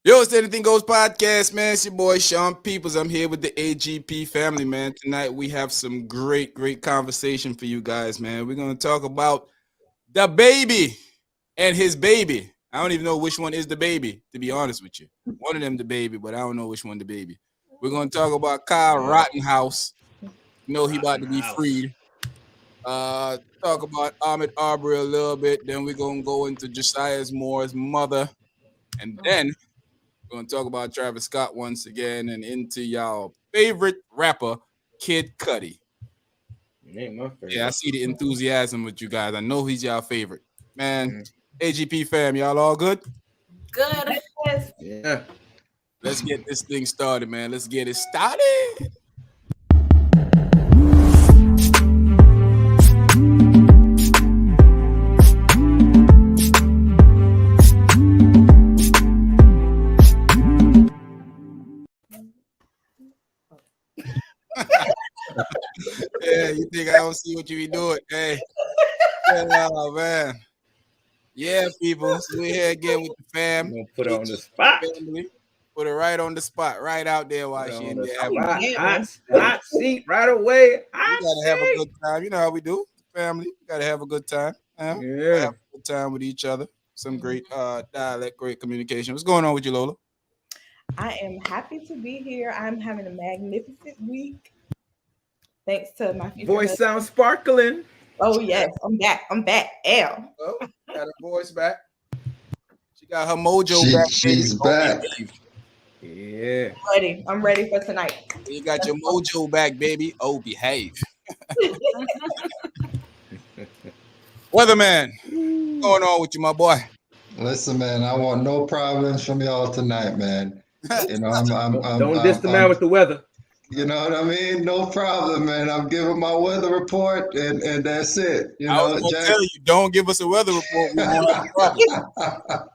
Yo, it's the Anything Goes podcast, man. It's your boy Sean Peoples. I'm here with the AGP family, man. Tonight we have some great conversation for you guys, man. We're gonna talk about Dababy and his baby. I don't even know which one is the baby, to be honest with you. One of them the baby, but I don't know which one the baby. We're gonna talk about Kyle Rittenhouse. You know he about to be Rittenhouse. freed. Talk about Ahmed Arbery a little bit. Then we're gonna go into Jashayah's Moore's mother, and then we're gonna talk about Travis Scott once again and into y'all favorite rapper, Kid Cudi. He ain't my Yeah, I favorite. see the enthusiasm with you guys. I know he's y'all favorite. Man, Mhm. AGP fam, y'all all good? Good. Yes. Yeah. Let's get this thing started, man. Let's get it started. Yeah, you think I don't see what you be doing? Hey, oh man. Yeah, people. So we're here again with the I'm fam. gonna put her on the spot. Family. Put it right on the spot, right out there while Put her she on in the there having. spot. Yeah. Hot seat right away. We Hot gotta have a seat. good time. You know how we do, family. We gotta have a good time. Gotta have Yeah. a good time with each other. Some great dialect, great communication. What's going on with you, Lola? I am happy to be here. I'm having a magnificent week. Thanks to my future Voice husband. sounds sparkling. Oh yes, I'm back. I'm back. L. Oh, got her voice back. She got her mojo She back, baby. she's Oh, back. behave. Yeah. Ready. I'm ready for tonight. You got your mojo back, baby. Oh, behave. Weatherman, what's going on with you, my boy? Listen, man, I want no problems from y'all tonight, man. You know, Don't diss the man with the weather. you know what I mean? No problem, man. I'm giving my weather report and that's it. You I was know, gonna Jack. tell you, don't give us a weather report. We won't have a problem.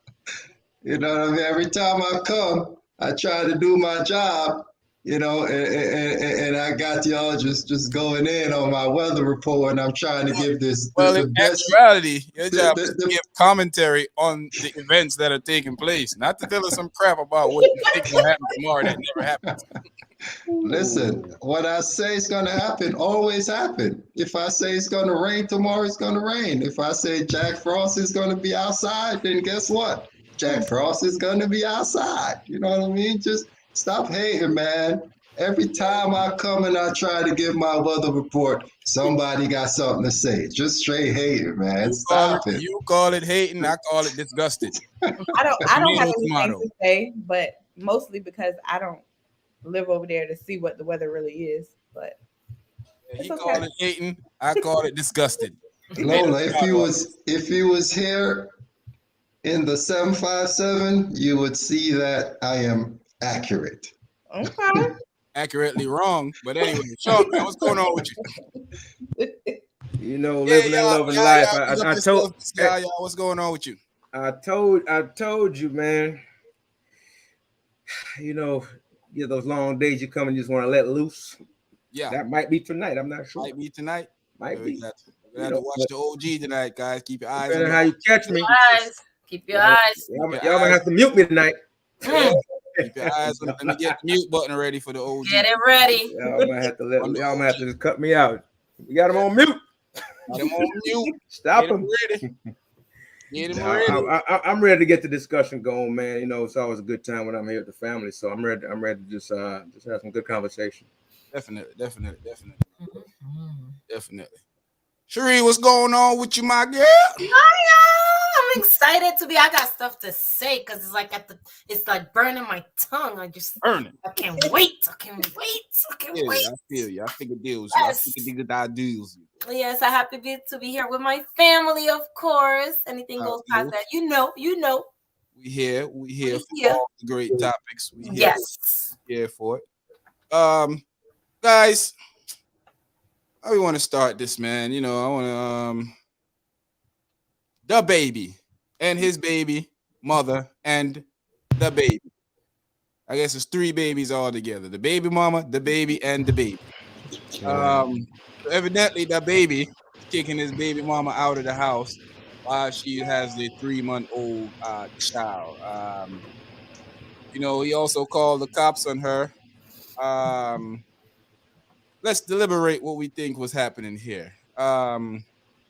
You know what I mean? Every time I come, I try to do my job, you know, and I got y'all just going in on my weather report, and I'm trying to give this Well, in the best. actuality, your The, job is the, to the, give commentary on the events that are taking place, not to tell us some crap about what you think will happen tomorrow that never happens. Listen, what I say is going to happen always happen. If I say it's going to rain tomorrow, it's going to rain. If I say Jack Frost is going to be outside, then guess what? Jack Frost is going to be outside. You know what I mean? Just stop hating, man. Every time I come and I try to give my weather report, somebody got something to say. Just straight hating, man. Stop it. You call it hating, I call it disgusted. I don't have Tomato, anything tomato. to say, but mostly because I don't live over there to see what the weather really is. But He it's called okay. it hating, I call it disgusted. Tomato, Lola, tomato. if you was here in the 757, you would see that I am accurate. Okay. Accurately wrong, but anyway, Sean, man, what's going on with you? You know, Yeah, living and loving life. big up I told yourself, y'all. What's going on with you? I told you, man. You know, those long days you come and you just want to let loose. Yeah, That might be tonight. I'm not sure. might be tonight. Might We be. got we're You gonna have to know, watch but the OG tonight, guys. Keep your eyes on depending the on how you catch me, Eyes. Keep your y'all, eyes. y'all, your y'all might eyes. have to mute me tonight. Yeah, Mm, keep your eyes on. Let me get the mute button ready for the OG. get it ready. Y'all might have to let. On the Y'all might have to OG. just cut me out. We got him on mute. Get him on mute. Stop Get him him. ready. Get him Now, ready. I'm ready to get the discussion going, man. You know, it's always a good time when I'm here with the family. So I'm ready. I'm ready to just have some good conversation. Definitely. Cherie, what's going on with you, my girl? I'm excited to be. I got stuff to say because it's like it's like burning my tongue. Burning. I can't wait. I can't wait. I feel you. I figure deals. Yes. I think the ideals. Yes, I have to be here with my family, of course. Anything goes past that. You know. We here for here. all the great topics. We Yes. here for it. Guys, how we want to start this, man? You know, I want to the baby and his baby mother and the baby. I guess it's three babies all together: the baby mama, the baby, and the baby. So evidently, the baby is kicking his baby mama out of the house while she has a 3-month-old child. You know, he also called the cops on her. Let's deliberate what we think was happening here.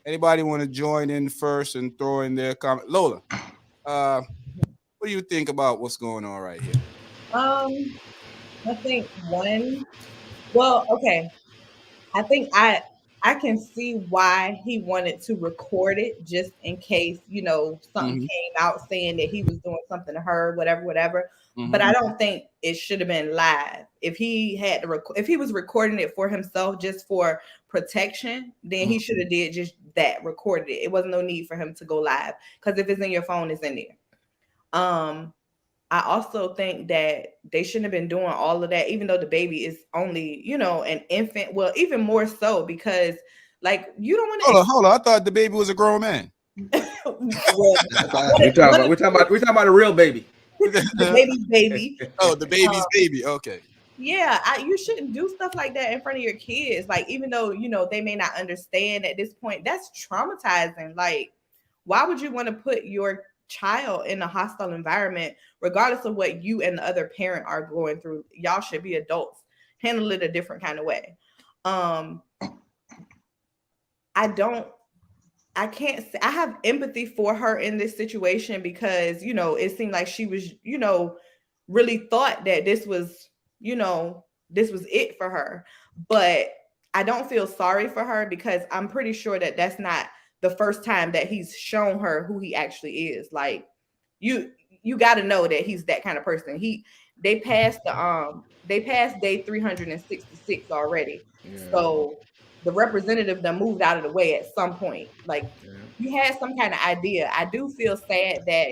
Anybody want to join in first and throw in their comment? Lola, what do you think about what's going on right here? I think one. Well, okay. I think I can see why he wanted to record it just in case, something Mhm. came out saying that he was doing something to her, whatever. But Mhm. I don't think it should have been live. If he had to if he was recording it for himself just for protection, then he should have did just that, recorded it. It wasn't no need for him to go live because if it's in your phone, it's in there. I also think that they shouldn't have been doing all of that, even though the baby is only, an infant. Well, even more so because, like, you don't want to. Hold on. I thought the baby was a grown man. Well, We're talking about a real baby. the baby's baby. Oh, the baby's baby. Okay. Yeah, you shouldn't do stuff like that in front of your kids. Like, even though, they may not understand at this point, that's traumatizing. Like, why would you want to put your child in a hostile environment, regardless of what you and the other parent are going through? Y'all should be adults. Handle it a different kind of way. I can't say I have empathy for her in this situation because, it seemed like she was, really thought that this was it for her. But I don't feel sorry for her because I'm pretty sure that that's not the first time that he's shown her who he actually is. Like, you got to know that he's that kind of person. They passed day 366 already. Yeah. So the representative that moved out of the way at some point. Like, you had some kind of idea. I do feel sad that,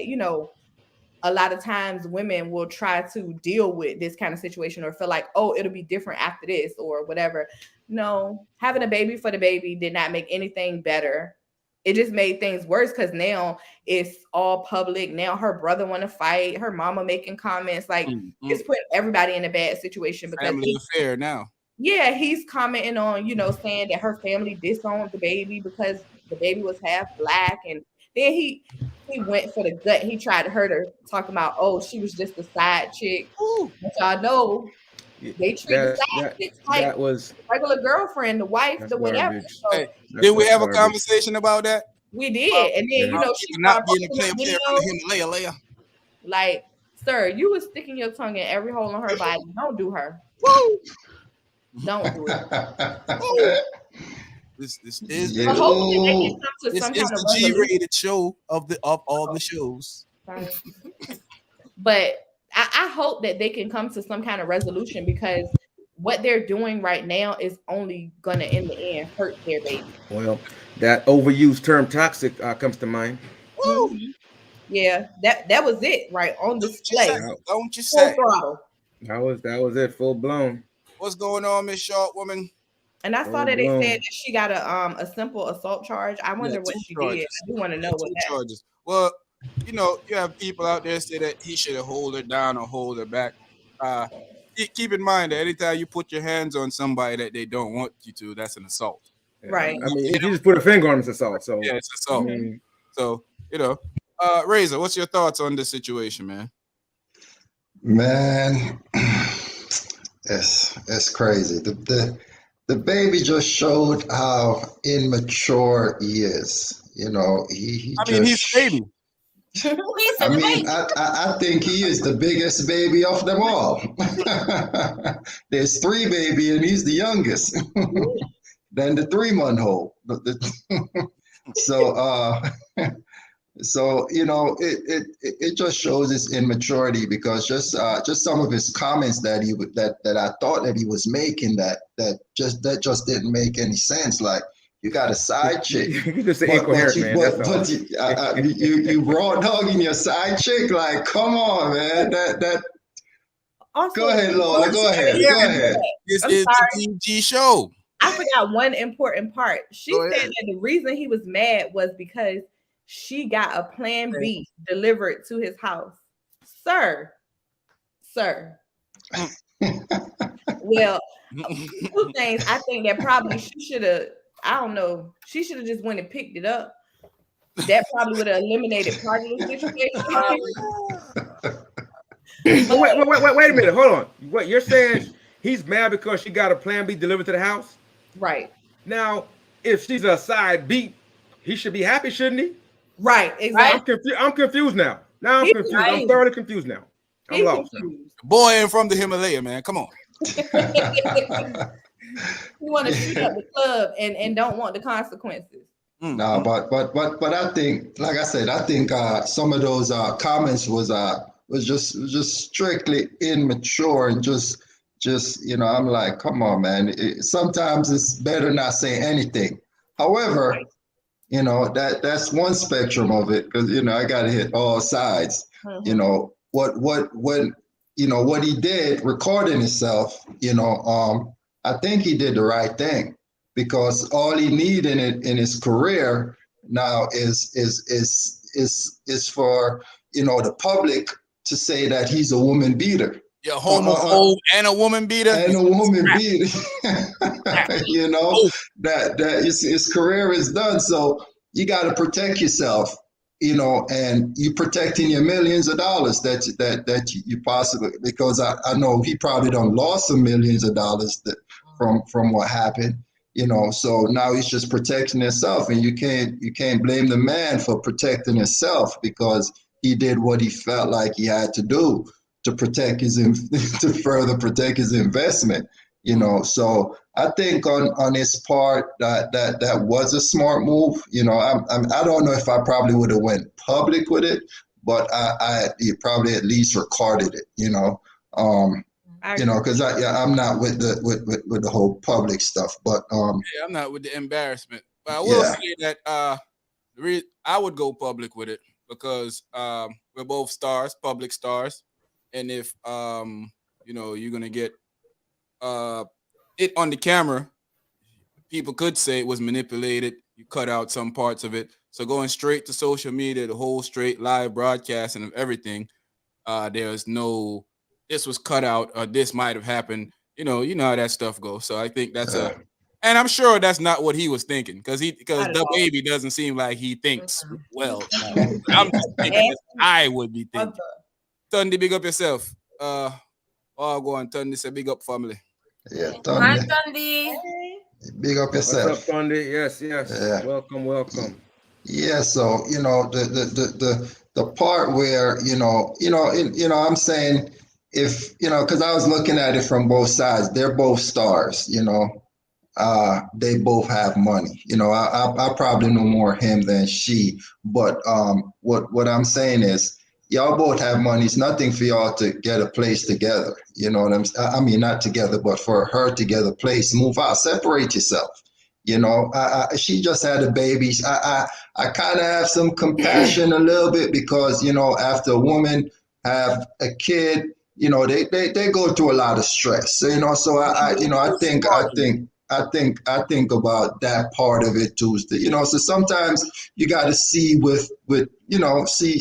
a lot of times women will try to deal with this kind of situation or feel like, oh, it'll be different after this or whatever. No, having a baby for the baby did not make anything better. It just made things worse because now it's all public. Now her brother want to fight, her mama making comments. Like, it's putting everybody in a bad situation because family affair now. Yeah, he's commenting on, saying that her family disowned the baby because the baby was half black. And then he went for the gut. He tried to hurt her, talking about, oh, she was just a side chick. But y'all know they treat the side chicks like that was regular girlfriend, the wife, the whatever. So, hey, did we have a conversation about that? We did. And then, she not being a player from the Himalaya. Like, sir, you was sticking your tongue in every hole on her body. Don't do her. Woo! Don't do it. This is the G-rated show of all the shows. But I hope that they can come to some kind of resolution because what they're doing right now is only gonna in the end hurt their baby. Well, that overused term toxic comes to mind. Mm-hmm. Yeah, that was it right on display. Don't you say? Full throttle. That was it, full blown. What's going on, Miss Short Woman? And I saw that they said that she got a simple assault charge. I wonder what she did. I do want to know what that charges. Well, you have people out there say that he should have hold her down or hold her back. Keep in mind that anytime you put your hands on somebody that they don't want you to, that's an assault. Right. I mean, if you just put a finger on, it's assault. So yeah, it's assault. So Razor, what's your thoughts on this situation, man? Man, it's crazy. The baby just showed how immature he is. He's a baby. I think he is the biggest baby of them all. There's 3 baby and he's the youngest. Then the 3-month-old. So it just shows his immaturity because just some of his comments that I thought that he was making that just didn't make any sense. Like, you got a side chick. You just say incoherent, man. But you raw dogging your side chick. Like, come on, man. That. Also, go ahead, Lola. Go ahead. This is the PG show. I forgot one important part. She said that the reason he was mad was because she got a Plan B delivered to his house. Sir. Well, 2 things. I think that probably she should have, I don't know, she should have just went and picked it up. That probably would have eliminated part of the situation. But wait a minute. Hold on. What you're saying? He's mad because she got a Plan B delivered to the house. Right. Now, if she's a side beat, he should be happy, shouldn't he? Right. Exactly. I'm confused now. Now I'm He's confused. I'm right. thoroughly confused now. I'm He's lost now. confused. Boy ain't from the Himalaya, man. Come on. You want to shoot up the club and don't want the consequences. No, but I think, like I said, I think some of those comments was just strictly immature and just I'm like, come on, man. Sometimes it's better not say anything. However, that's one spectrum of it, because I got to hit all sides. What he did, recording himself. I think he did the right thing, because all he need in his career now is for the public to say that he's a woman beater. You're homophobe and a woman beater. And a woman beater. that his career is done. So you got to protect yourself, and you protecting your millions of dollars that you possibly, because I know he probably done lost some millions of dollars from what happened. So now he's just protecting himself, and you can't blame the man for protecting himself, because he did what he felt like he had to do to protect to further protect his investment. So I think on his part that was a smart move. I don't know if I probably would have went public with it, but I probably at least recorded it. Because I'm not with the whole public stuff, but yeah, I'm not with the embarrassment. But I will say that I would go public with it, because we're both stars, public stars, and if you're gonna get it on the camera, people could say it was manipulated. You cut out some parts of it. So going straight to social media, the whole straight live broadcasting of everything, there's no, this was cut out, or this might have happened. You know how that stuff goes. So I think that's and I'm sure that's not what he was thinking, because Dababy doesn't seem like he thinks well. I'm just thinking as I would be thinking. Tundi, big up yourself. Go on, Tundi, say big up family. Yeah, Hi, Tundi. Tundi. Big up yourself. What's up, Tundi? Yes. Yeah. Welcome. Yeah, so the part where I'm saying, if because I was looking at it from both sides. They're both stars. They both have money. I probably know more him than she, but what I'm saying is, y'all both have money. It's nothing for y'all to get a place together. You know what I mean, not together, but for her to get a place, move out, separate yourself. She just had a baby. I kind of have some compassion a little bit, because after a woman have a kid, they go through a lot of stress. So I think about that part of it too. So sometimes you got to see see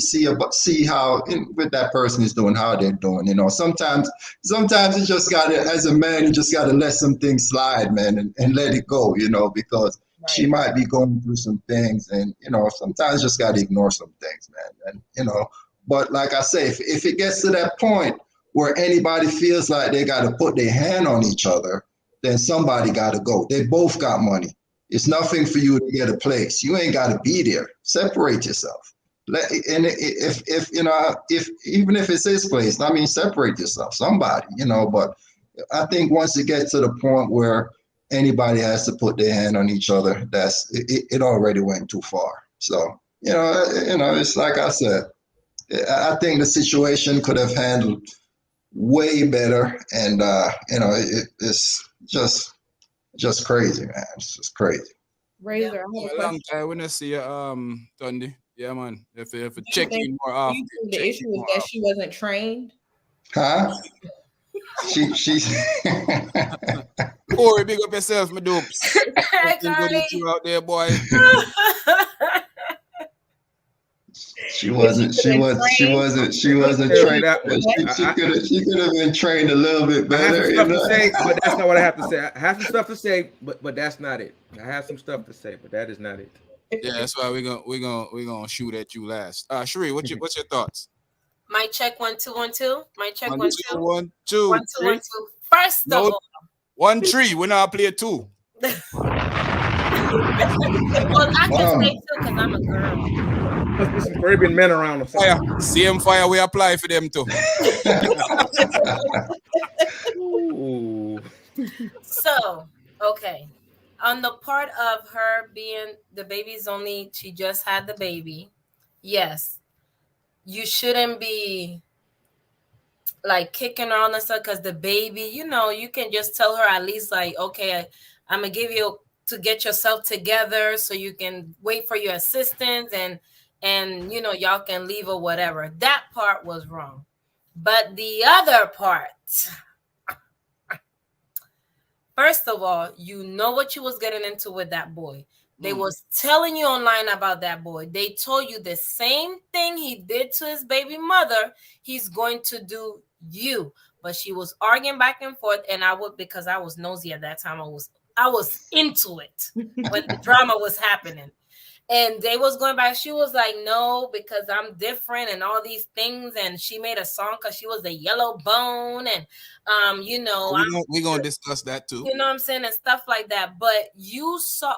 how what that person is doing, how they're doing. Sometimes you just got to, as a man, you just got to let some things slide, man, and let it go. Because she might be going through some things, and sometimes you just got to ignore some things, man. And but like I say, if it gets to that point where anybody feels like they got to put their hand on each other, then somebody got to go. They both got money. It's nothing for you to get a place. You ain't got to be there. Separate yourself. And if even if it's his place, separate yourself. Somebody, But I think once it gets to the point where anybody has to put their hand on each other, it already went too far. So it's like I said. I think the situation could have handled way better, and it's just crazy, man. It's just crazy. Razor, I have a A long question. time when I see you, Tundi. Yeah, man. If check in more Do often. you think the issue is that she wasn't trained? Huh? She's Corey, big up yourself, my dopes. Hey, Good with you out there, boy. she wasn't trained. She could have been trained a little bit I have better. some stuff to say, but that's not what I have to say. I have some stuff to say, but that's not it. I have some stuff to say, but that is not it. Yeah, that's why we're gonna shoot at you last. Sheree, what's your thoughts? My check 1 2 1 2. My check 1 1 2 2 1 2 1 2 1 3. 2. First No. of all, 1 3. We're not play 2. well, I can say 2 because I'm a girl. Must be some Caribbean men around or Fire. something. Same fire we apply for them too. Ooh. So, okay. On the part of her being the baby's only, she just had the baby. Yes, you shouldn't be like kicking her on and stuff because the baby, you can just tell her at least like, okay, I'm gonna give you to get yourself together so you can wait for your assistance and y'all can leave or whatever. That part was wrong. But the other part, first of all, you know what you was getting into with that boy. They was telling you online about that boy. They told you the same thing he did to his baby mother, he's going to do you. But she was arguing back and forth, and because I was nosy at that time, I was into it when the drama was happening. And they was going back. She was like, no, because I'm different and all these things. And she made a song because she was a yellow bone. And, we're going to discuss that too. You know what I'm saying? And stuff like that. But you saw,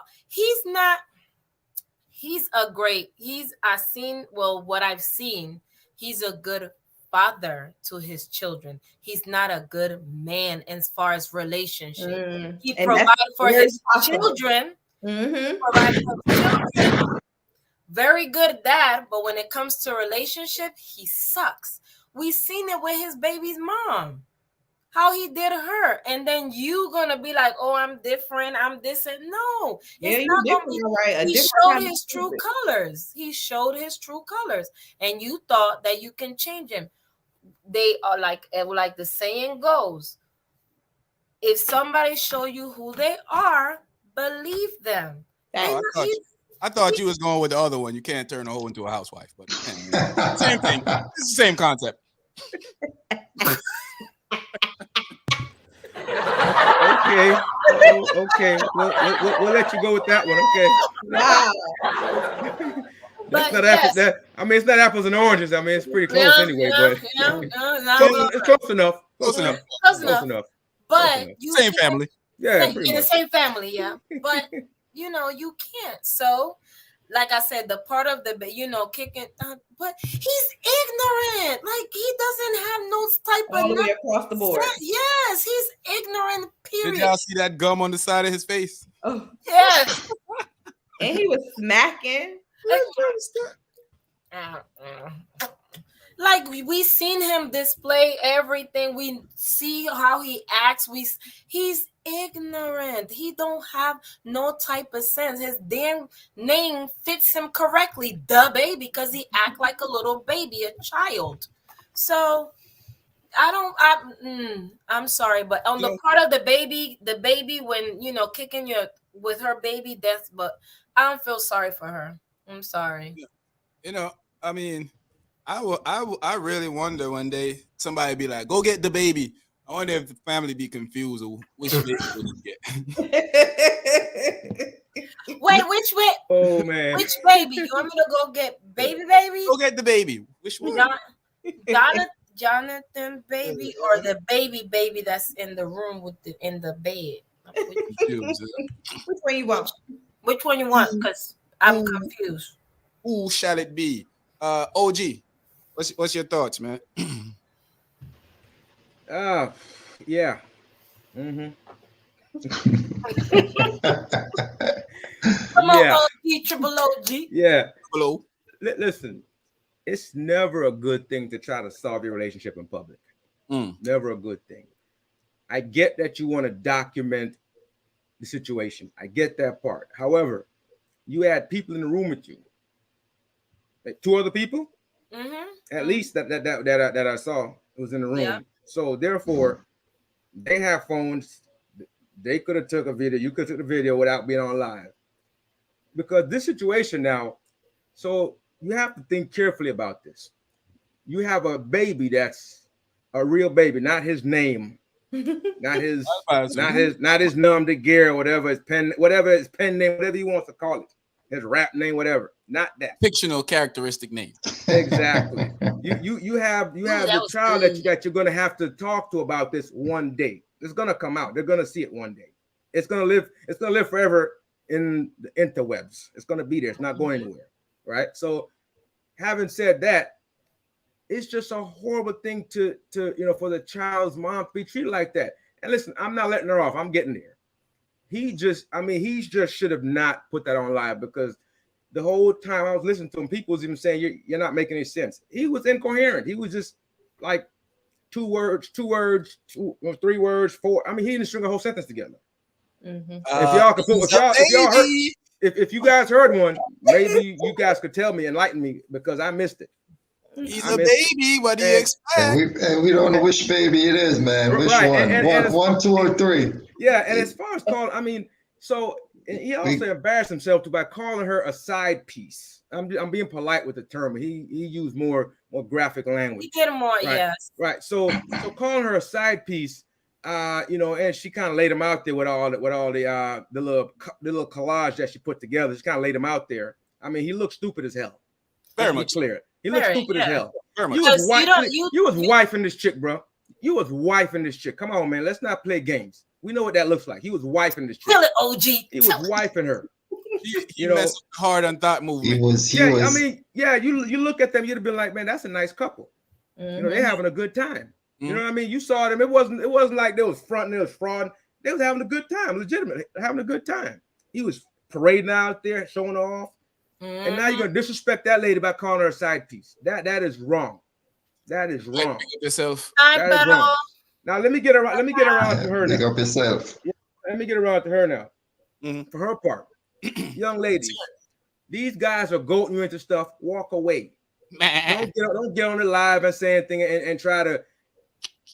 what I've seen, he's a good father to his children. He's not a good man as far as relationship. He provides for his children. Very good dad, but when it comes to relationship, he sucks. We seen it with his baby's mom, how he did her, and then you gonna be like, "Oh, I'm different. I'm this and no." It's not gonna be. Right. He showed his true colors. He showed his true colors, and you thought that you can change him. They are like the saying goes: if somebody show you who they are, believe them. I thought you was going with the other one. You can't turn a hoe into a housewife, but same thing. It's the same concept. Okay. Okay. We'll let you go with that one. Okay. Wow. That's not apples. It's not apples and oranges. It's pretty close anyway. But it's close enough. Close enough. But same family. Yeah, in the same family. Yeah, but you can't. So, like I said, the part of the kicking, but he's ignorant. Like he doesn't have no type all the way across the board. Yes, he's ignorant. Period. Did y'all see that gum on the side of his face? Oh, yes. And he was smacking. Like we seen him display everything. We see how he acts. He's ignorant. He don't have no type of sense. His damn name fits him correctly, Dababy, because he act like a little baby, a child. So I'm sorry, but on the part of the baby when kicking with her baby, but I don't feel sorry for her. I'm sorry. I really wonder one day somebody be like, go get the baby. I wonder if the family be confused or which baby would he get. Wait, which way? Oh man, which baby? You want me to go get baby? Go get the baby. Which one? Jonathan baby or the baby that's in the room in the bed? Which one you want? Which one you want? Because I'm confused. Who shall it be? OG, what's your thoughts, man? Yeah. Come on, OG, triple OG. Yeah. Hello. Listen, it's never a good thing to try to solve your relationship in public. Never a good thing. I get that you want to document the situation. I get that part. However, you had people in the room with you. Like 2 other people, at least that I saw was in the room. Yeah. So therefore, they have phones. They could have took a video. You could have took the video without being on live. Because this situation now, so you have to think carefully about this. You have a baby that's a real baby, not his name, not his nom de guerre, whatever his pen name, whatever he wants to call it. his rap name, whatever. Not that fictional characteristic name. Exactly. You have the child that you're gonna have to talk to about this one day. It's gonna come out. They're gonna see it one day. It's gonna live forever in the interwebs. It's gonna be there. It's not going anywhere. Right. So having said that, it's just a horrible thing to for the child's mom to be treated like that. And listen, I'm not letting her off. I'm getting there. He just should have not put that on live, because the whole time I was listening to him, people was even saying you're not making any sense. He was incoherent. He was just like two words, 3 words, 4. I mean, he didn't string a whole sentence together. Mm-hmm. If you guys heard one, maybe you guys could tell me, enlighten me, because I missed it. He's a baby. What do you expect? And we don't know which baby it is, man. Which one? One, 2, or 3. Yeah, and as far as calling, I mean, so he also embarrassed himself by calling her a side piece. I'm being polite with the term. He used more graphic language. He did more, right? Yes. Right. So calling her a side piece, and she kind of laid him out there with all the little collage that she put together. She kind of laid him out there. I mean, he looked stupid as hell. Very much clear. He looked stupid as hell. Very much. You was wifing this chick, bro. You was wifing this chick. Come on, man. Let's not play games. We know what that looks like. He was wifing this chick. Tell it, OG. He was wifing her. He messed hard on thought movement. I mean, you look at them, you'd have been like, man, that's a nice couple. Mm-hmm. They're having a good time. Mm-hmm. You know what I mean? You saw them. It wasn't like they was fronting, they was fraud. They was having a good time, legitimately having a good time. He was parading out there, showing off. Mm-hmm. And now you're gonna disrespect that lady by calling her a side piece. That is wrong. That is wrong. Yourself. That is wrong. Now let me get around to her now. Pick up yourself. Yeah, let me get around to her now. Mm-hmm. For her part, young lady, these guys are goating you into stuff. Walk away. Don't get on the live and say anything and try to.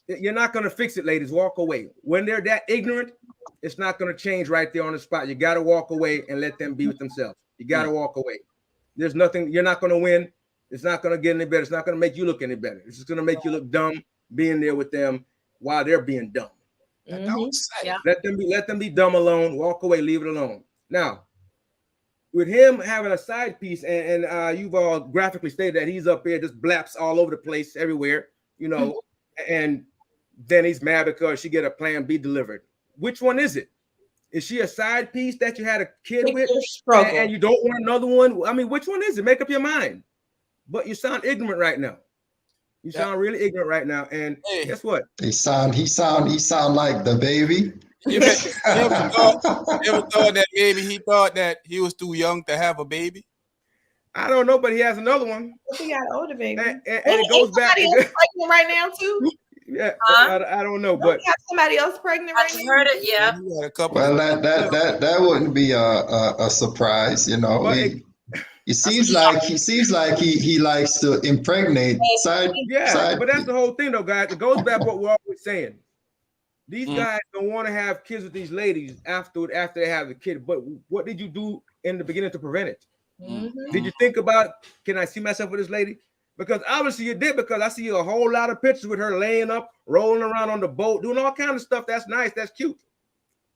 You're not gonna fix it, ladies. Walk away. When they're that ignorant, it's not gonna change right there on the spot. You gotta walk away and let them be with themselves. You gotta walk away. There's nothing. You're not gonna win. It's not gonna get any better. It's not gonna make you look any better. It's just gonna make you look dumb being there with them while they're being dumb. Mm-hmm. Let them be dumb alone. Walk away. Leave it alone. Now, with him having a side piece, and you've all graphically stated that he's up there just blaps all over the place, everywhere, and then he's mad because she get a plan B delivered. Which one is it? Is she a side piece that you had a kid with and you don't want another one? I mean, which one is it? Make up your mind. But you sound ignorant right now. You sound really ignorant right now. And guess what? He sound like the baby. You ever thought that maybe he thought that he was too young to have a baby? I don't know, but he has another one. He got an older baby. And it goes back. Pregnant right now too. Yeah, I don't know, but got somebody else pregnant right now. I heard it. Yeah. Well, that wouldn't be a surprise, It seems like he likes to impregnate side. But that's the whole thing, though, guys. It goes back to what we're always saying. These guys don't want to have kids with these ladies after they have the kid. But what did you do in the beginning to prevent it? Mm-hmm. Did you think about, can I see myself with this lady? Because obviously you did, because I see a whole lot of pictures with her laying up, rolling around on the boat, doing all kinds of stuff. That's nice. That's cute.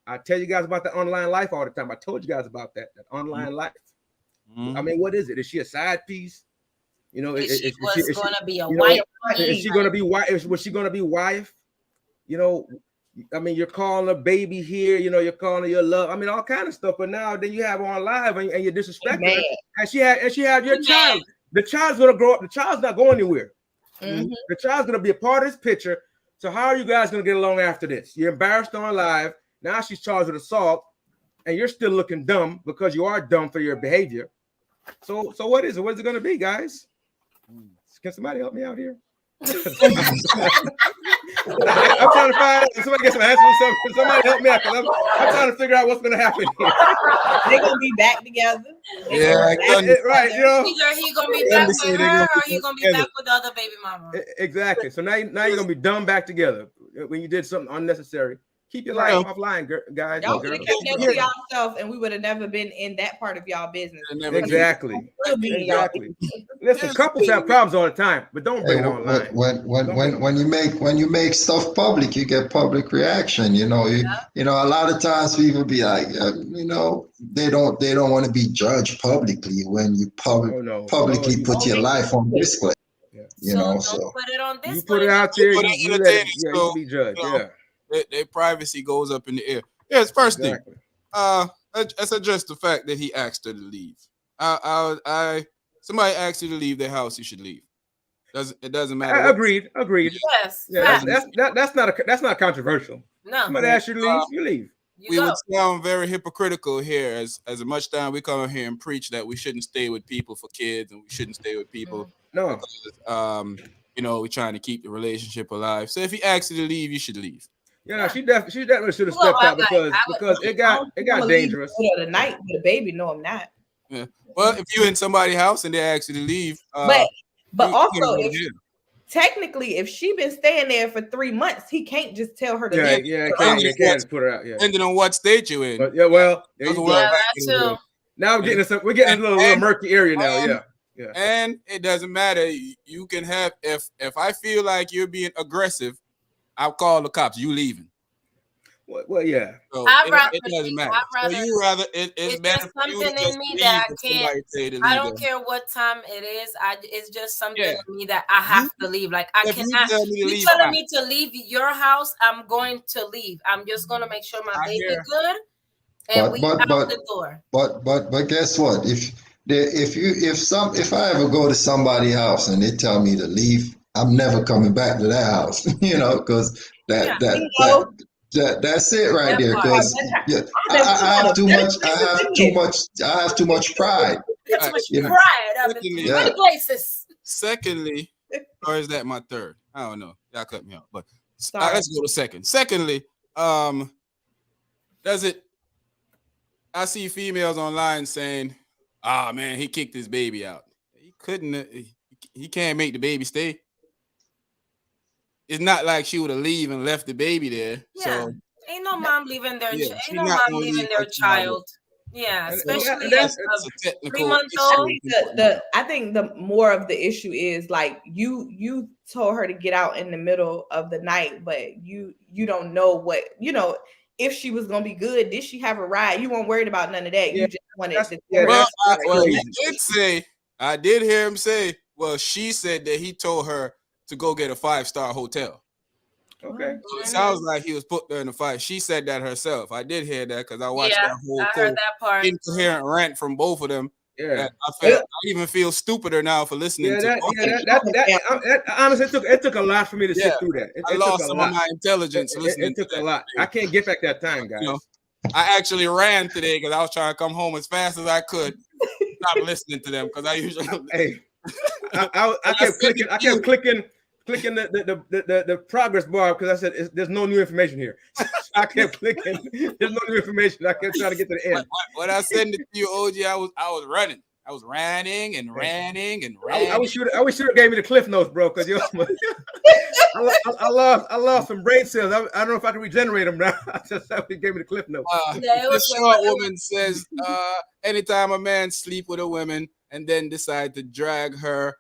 I tell you guys about the online life all the time. I told you guys about that online life. Mm-hmm. I mean, what is it? Is she a side piece? Is she going to be a wife? Is she going to be wife? Was she going to be wife? I mean, you're calling a baby here. You're calling her your love. I mean, all kind of stuff. But now then you have her on live and you're disrespecting her. And she had your child. The child's going to grow up. The child's not going anywhere. Mm-hmm. The child's going to be a part of this picture. So how are you guys going to get along after this? You're embarrassed on live. Now she's charged with assault, and you're still looking dumb because you are dumb for your behavior. So what is it? What is it going to be, guys? Can somebody help me out here? I'm trying to find somebody get some answers or something. Somebody help me out, because I'm trying to figure out what's going to happen here. They're going to be back together. Right. Either he going to be back with her, or he going to be back with the other baby mama. Exactly. So now you're going to be dumb back together when you did something unnecessary. Keep your life offline, guys. Y'all could have kept that to yourself, and we would have never been in that part of y'all business. Exactly. Listen, couples have problems all the time, but don't bring it online. When you make stuff public, you get public reaction. You know, a lot of times people be like, they don't want to be judged publicly when you publicly put your life on display. So put it on display. You put it out there, you let it, you can be judged. Their privacy goes up in the air. Yes, first thing. Let's address the fact that he asked her to leave. Somebody asked you to leave their house, you should leave. It doesn't matter. Agreed. Yes. Yeah, that's not controversial. No. Somebody asks you to leave, you leave. We would sound very hypocritical here as much time we come here and preach that we shouldn't stay with people for kids and we shouldn't stay with people. No. Because, we're trying to keep the relationship alive. So if he asks you to leave, you should leave. Yeah, she definitely should have stepped out because it got dangerous. Tonight with a baby, no, I'm not. Yeah. Well, if you're in somebody's house and they ask you to leave, but also technically, if she been staying there for 3 months, he can't just tell her to leave. Yeah, can't put her out. Yeah. Depending on what state you're in. But, now we're getting a little murky area now. Yeah. And it doesn't matter. You can have if I feel like you're being aggressive, I'll call the cops. You leaving? Well, yeah. So it doesn't matter. It's better for you to just leave that I can't. I don't care what time it is. It's just something in me that I have to leave. Like I cannot. You telling me to leave your house? I'm going to leave. I'm just gonna make sure my baby's good, and we out the door. But guess what? If I ever go to somebody's house and they tell me to leave, I'm never coming back to that house. Because that's it right there. Because I have too much. I have too much pride. Many places. Secondly, or is that my third? I don't know. Y'all cut me off. But let's go to second. Secondly, does it? I see females online saying, man, he kicked his baby out. He couldn't. He can't make the baby stay. It's not like she would have leave and left the baby there. Yeah. So ain't no mom leaving their child. Yeah, especially that's a technical 3-month-old. I think the more of the issue is like you told her to get out in the middle of the night, but you don't know what if she was gonna be good. Did she have a ride? You weren't worried about none of that. You just wanted to. I did hear him say. Well, she said that he told her to go get a 5-star hotel. Okay. So it sounds like he was put there in a fight. She said that herself. I did hear that because I watched that whole heard that part. Incoherent rant from both of them. Yeah. I even feel stupider now for listening to honestly, it took a lot for me to sit through that. I lost some of my intelligence listening. It took a lot. I can't get back that time, guys. I actually ran today because I was trying to come home as fast as I could. Stop listening to them because I usually. I kept clicking the progress bar because I said there's no new information here. I kept clicking. There's no new information. I kept trying to get to the end. When I sent it to you, OG, I was running. I was ranting and ranting and ranting. I wish you would gave me the cliff notes, bro, because I lost some brain cells. I don't know if I can regenerate them now. I just gave me the cliff notes. The short woman says, anytime a man sleep with a woman and then decide to drag her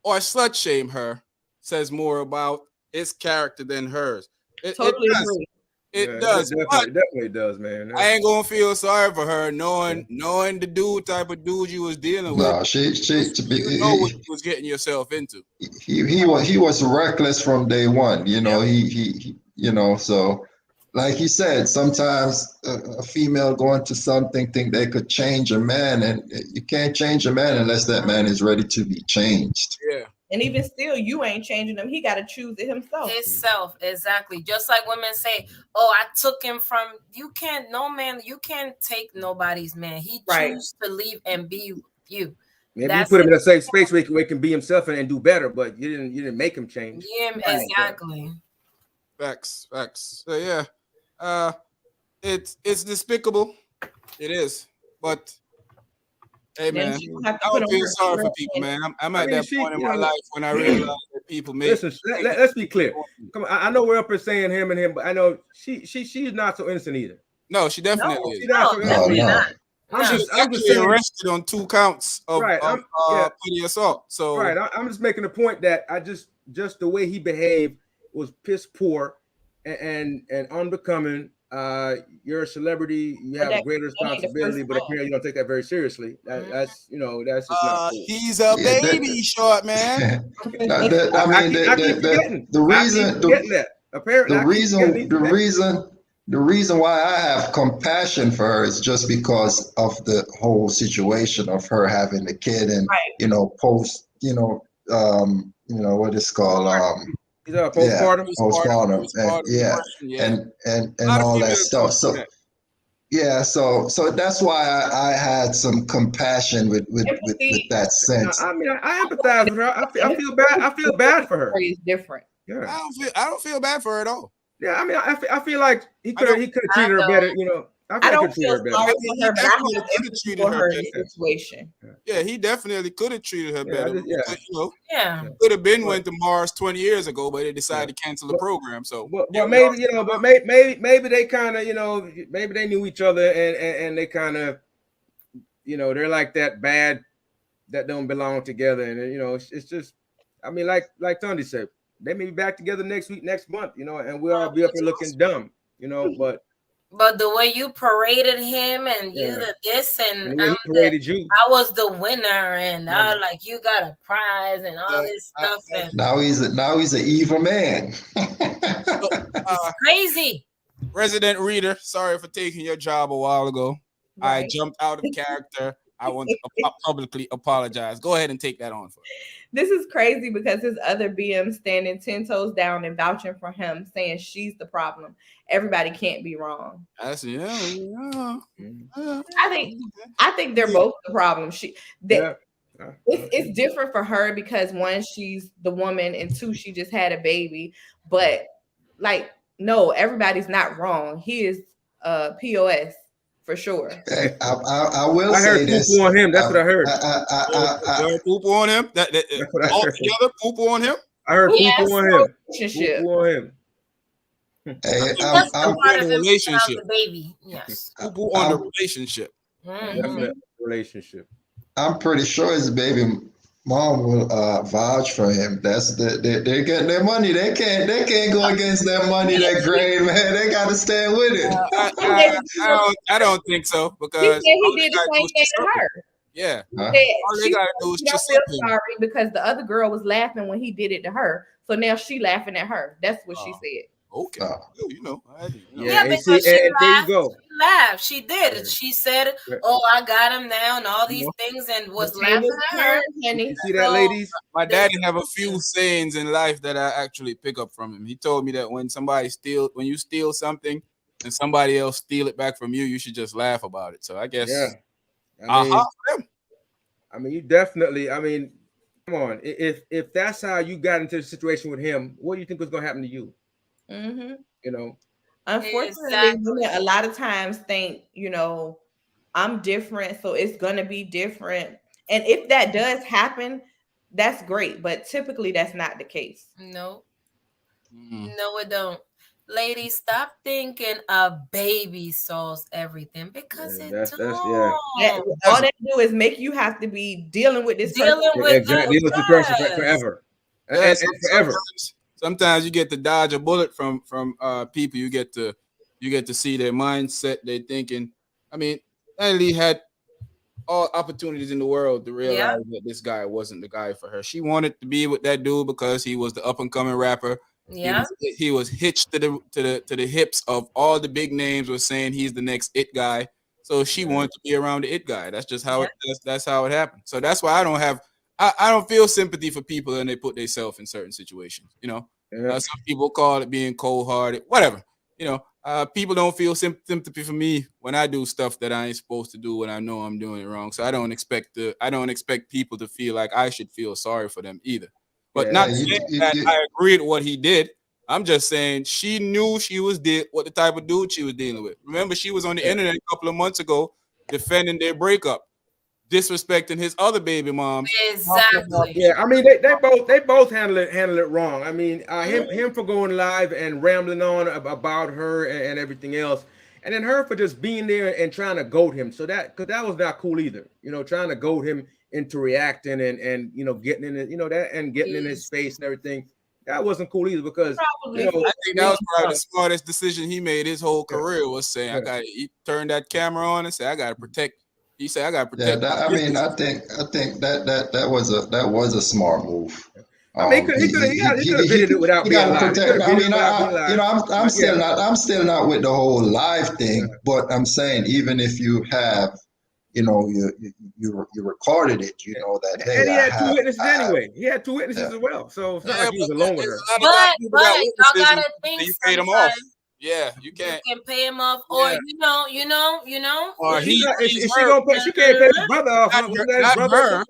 or slut shame her, says more about his character than hers. It does. It definitely does, man. I ain't gonna feel sorry for her knowing the type of dude you was dealing with. No, you know what you was getting yourself into. He was reckless from day one. He so like he said, sometimes a female going to something think they could change a man, and you can't change a man unless that man is ready to be changed. Yeah. And even still, you ain't changing him. He got to choose it himself. Himself, exactly. Just like women say, "Oh, I took him from." You can't. No man. You can't take nobody's man. He chose to leave and be you. Maybe you put him in a safe space where he can be himself and do better, but you didn't make him change. Yeah, exactly. Facts. So yeah, it's despicable. It is, but. Hey man, I don't feel sorry for people, man. I'm at that point in my life when I realize that people make. Listen, let's be clear. Come on, I know we're up here saying him and him, but I know she's not so innocent either. No, she definitely is. She's not so innocent no. either. I'm just actually arrested on 2 counts of petty assault. So I'm just making the point that I just the way he behaved was piss poor and unbecoming. You're a celebrity, you have a greater responsibility, but apparently you don't take that very seriously. That's that's just not cool. He's a baby, short man. The reason why I have compassion for her is just because of the whole situation of her having a kid and post what it's called postpartum and all that stuff. So so that's why I had some compassion with that sense. I mean, I empathize with her. I feel bad. I feel bad for her. It's different. Yeah, I don't feel bad for her at all. Yeah, I mean, I feel like he could have treated her better. I don't feel sorry for her, but I have empathy for her in this situation. Yeah, he definitely could have treated her better. Could have been went to Mars 20 years ago, but they decided to cancel the program. So, maybe they kind of, maybe they knew each other and they kind of, they're like that bad that don't belong together, and it's just, I mean, like Tundi said, they may be back together next week, next month, and we'll all be up here looking dumb, But the way you paraded him and you the this and he paraded you. I was the winner and I like you got a prize and all this stuff. And now he's an evil man. It's crazy. Resident reader, sorry for taking your job a while ago. Right. I jumped out of character. I want to publicly apologize. Go ahead and take that on for me. This is crazy because his other BM standing 10 toes down and vouching for him, saying she's the problem. Everybody can't be wrong. I think they're both the problem. It's different for her because one, she's the woman, and two, she just had a baby. But no, everybody's not wrong. He is POS. For sure. I will say this. Poo on him. That's what I heard. Poop on him. That's what I heard. Altogether, poop on him. I heard poop on him. Poop on him. I'm part of the relationship. Baby. Yes. Poop on the relationship. Definitely relationship. I'm pretty sure his baby mom will vouch for him. They're getting their money. They can't go against that money, that grain, man. They got to stand with it. I don't think so because he did the same thing to her. Yeah. All they gotta do is just feel sorry because the other girl was laughing when he did it to her. So now she laughing at her. That's what she said. Okay. Because she laughed. She laughed. She did. She said, "Oh, I got him now," and all these things, and was laughing at her. You see that, ladies? My daddy have a few sayings in life that I actually pick up from him. He told me that when you steal something and somebody else steal it back from you, you should just laugh about it. So I guess, I mean, you definitely. I mean, come on. If that's how you got into the situation with him, what do you think was going to happen to you? Mm-hmm. Unfortunately, women a lot of times think, I'm different, so it's gonna be different. And if that does happen, that's great. But typically, that's not the case. No, no, it don't. Ladies, stop thinking a baby solves everything because it don't. All they do is make you have to be dealing with this dealing with the person forever. And forever. Sometimes you get to dodge a bullet from people. You get to see their mindset, their thinking. I mean, Danileigh had all opportunities in the world to realize that this guy wasn't the guy for her. She wanted to be with that dude because he was the up and coming rapper. Yeah, he was hitched to the hips of all the big names. Was saying he's the next it guy. So she wanted to be around the it guy. That's just how that's how it happened. So that's why I don't feel sympathy for people and they put themselves in certain situations. Some people call it being cold-hearted, whatever. People don't feel sympathy for me when I do stuff that I ain't supposed to do when I know I'm doing it wrong. So I don't expect people to feel like I should feel sorry for them either. But not saying that I agreed with what he did. I'm just saying she knew what the type of dude she was dealing with. Remember, she was on the internet a couple of months ago defending their breakup. disrespecting his other baby moms. Exactly. Yeah, I mean they both handle it wrong. I mean, him for going live and rambling on about her and everything else, and then her for just being there and trying to goad him. So because that was not cool either. You know, trying to goad him into reacting and you know getting in it, you know that and getting in his face and everything. That wasn't cool either because I think that was probably the smartest decision he made his whole career was saying, he turned that camera on and said, I gotta protect. He said, I gotta protect. Yeah, I think that was a smart move. I mean, he could have did it without being live. I mean, I'm still not with the whole live thing, but I'm saying even if you have, you know, you recorded it, you know that. Hey, and he had two witnesses anyway. He had two witnesses as well, so it's not like he was alone with her. But y'all gotta think you paid him off. Yeah, you can pay him off, or you know. Or she gonna pay? She can't pay his brother off. Not her.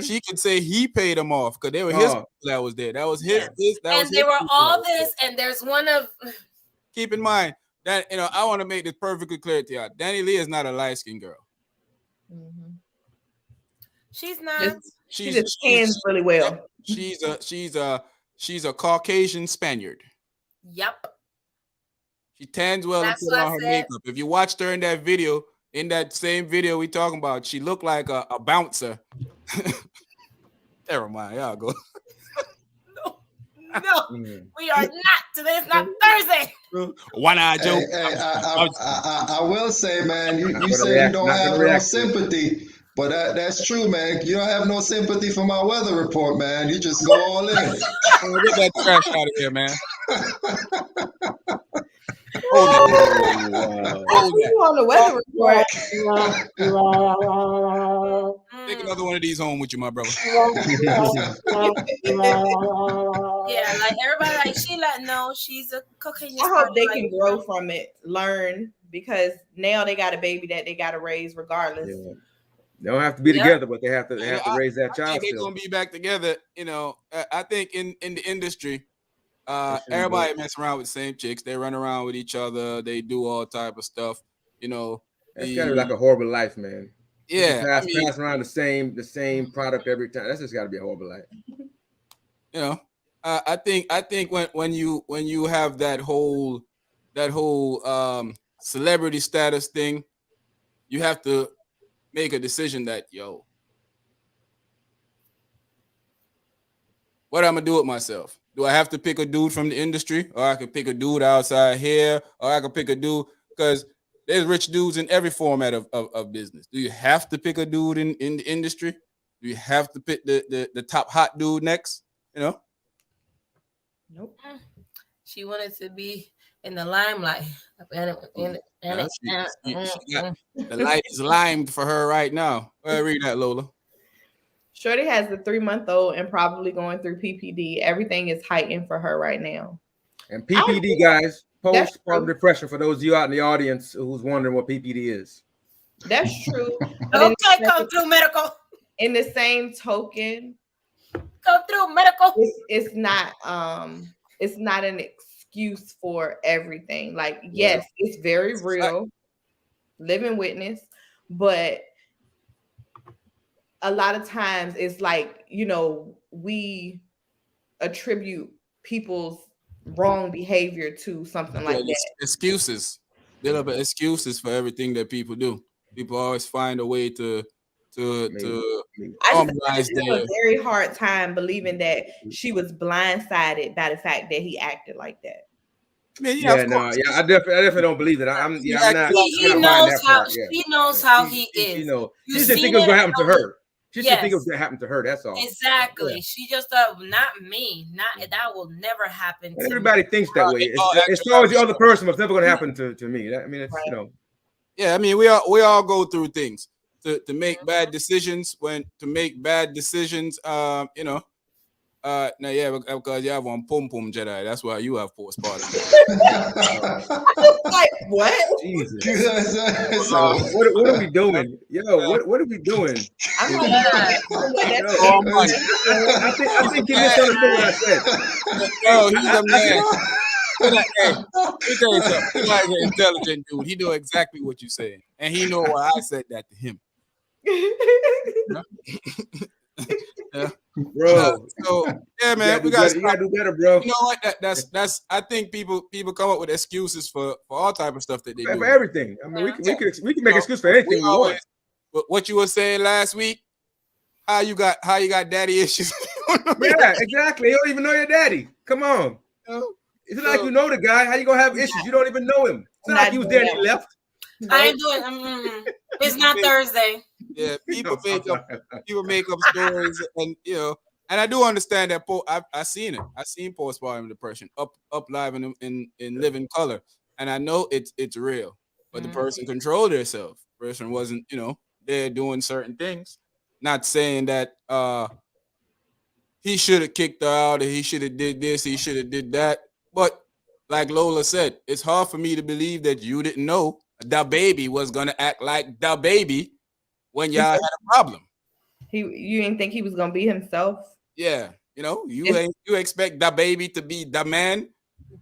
She could say he paid him off because they were his that was there. That was his. And they were all this, and there's one of. Keep in mind that I want to make this perfectly clear to y'all. Danileigh is not a light-skinned girl. Mm-hmm. She's not. She just tans really well. She's a Caucasian Spaniard. Yep. She tans well and put on her makeup. If you watched her in that same video we talking about, she looked like a bouncer. Never mind, y'all go. No, we are not. Today's not Thursday. One-eye joke. I will say, man, you say you don't have no sympathy, but that's true, man. You don't have no sympathy for my weather report, man. You just go all in. Get that trash out of here, man. Hold on the weather report. Take another one of these home with you, my brother. Yeah, like everybody, like she's a Caucasian. I hope they can grow from it, learn, because now they got a baby that they got to raise regardless. Yeah. They don't have to be together, but they have to raise that child. They're gonna be back together. I think in the industry. Everybody mess around with the same chicks. They run around with each other. They do all type of stuff. That's gotta be like a horrible life, man. Yeah, pass around the same product every time. That's just gotta be a horrible life. I think when you have that whole celebrity status thing, you have to make a decision that what I'm gonna do with myself. Do I have to pick a dude from the industry, or I could pick a dude outside here, or I could pick a dude because there's rich dudes in every format of business. Do you have to pick a dude in the industry? Do you have to pick the top hot dude next? Nope. She wanted to be in the limelight. The light is limed for her right now. Read that, Lola. Shorty has a 3-month-old and probably going through PPD. Everything is heightened for her right now. And PPD, guys, postpartum depression for those of you out in the audience who's wondering what PPD is. That's true. Okay, come through medical. In the same token, come through medical. It's not an excuse for everything. Like, yes, it's very real, living witness, but a lot of times it's like, we attribute people's wrong behavior to something like that. Excuses. There are excuses for everything that people do. People always find a way to I have a very hard time believing that she was blindsided by the fact that he acted like that. I definitely don't believe that. I'm not. He knows how he is. She didn't think it was gonna happen to her. She didn't think it was gonna happen to her. That's all. Exactly. Yeah. She just thought, not me. That will never happen. To everybody thinks that way. It's always the other person, but it's never gonna happen to me. It's right. Yeah, we all go through things to make bad decisions. Because you have one pum pum Jedi. That's why you have postpartum. Like what? Jesus. What are we doing? What are we doing? I'm like, I think you misunderstood what I said. He's a man. Let me tell you something. He's like an intelligent dude. He know exactly what you're saying, and he know why I said that to him. Yeah. Bro. So yeah, man, you gotta do better, bro. You know what? That's. I think people come up with excuses for all type of stuff that they do. For everything. I mean, we can make excuse for anything we want. What you were saying last week? How you got daddy issues? Yeah, exactly. You don't even know your daddy. Come on. It's like you know the guy. How you gonna have issues? You don't even know him. It's not like he was there and he left. I ain't doing. It's not Thursday. Yeah, people make up stories, and and I do understand that. I seen it. I seen postpartum depression up live in living color, and I know it's real. But the person controlled herself. The person wasn't there doing certain things. Not saying that he should have kicked her out, or he should have did this, he should have did that. But like Lola said, it's hard for me to believe that you didn't know Dababy was gonna act like Dababy when y'all had a problem. You didn't think he was gonna be himself? Yeah, you expect Dababy to be the man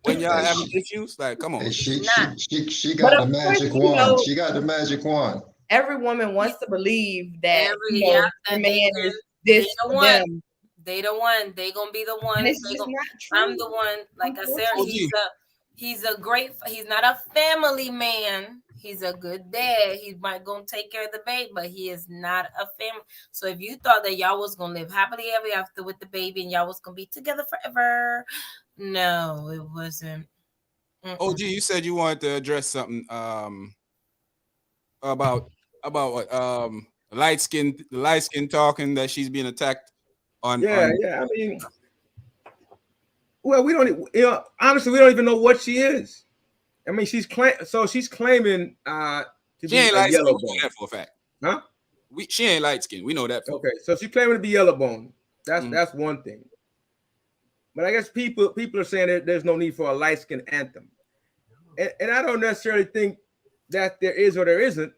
when y'all having issues? Like, come on. She got the magic wand. She got the magic wand. Every woman wants to believe that the man is this for them. They the one. They gonna be the one. I'm the one. Like I said, he's not a family man. He's a good dad. He might gonna take care of the baby, but he is not a family. So if you thought that y'all was gonna live happily ever after with the baby and y'all was gonna be together forever, no, it wasn't. OG, you said you wanted to address something about what light skin talking that she's being attacked on. Yeah. I mean, well, we don't. Honestly, we don't even know what she is. I mean, she's claiming to be a yellow bone. For a fact, huh? She ain't light skin. We know that. Okay, so she's claiming to be yellow bone. That's one thing. But I guess people are saying that there's no need for a light skin anthem, and I don't necessarily think that there is or there isn't.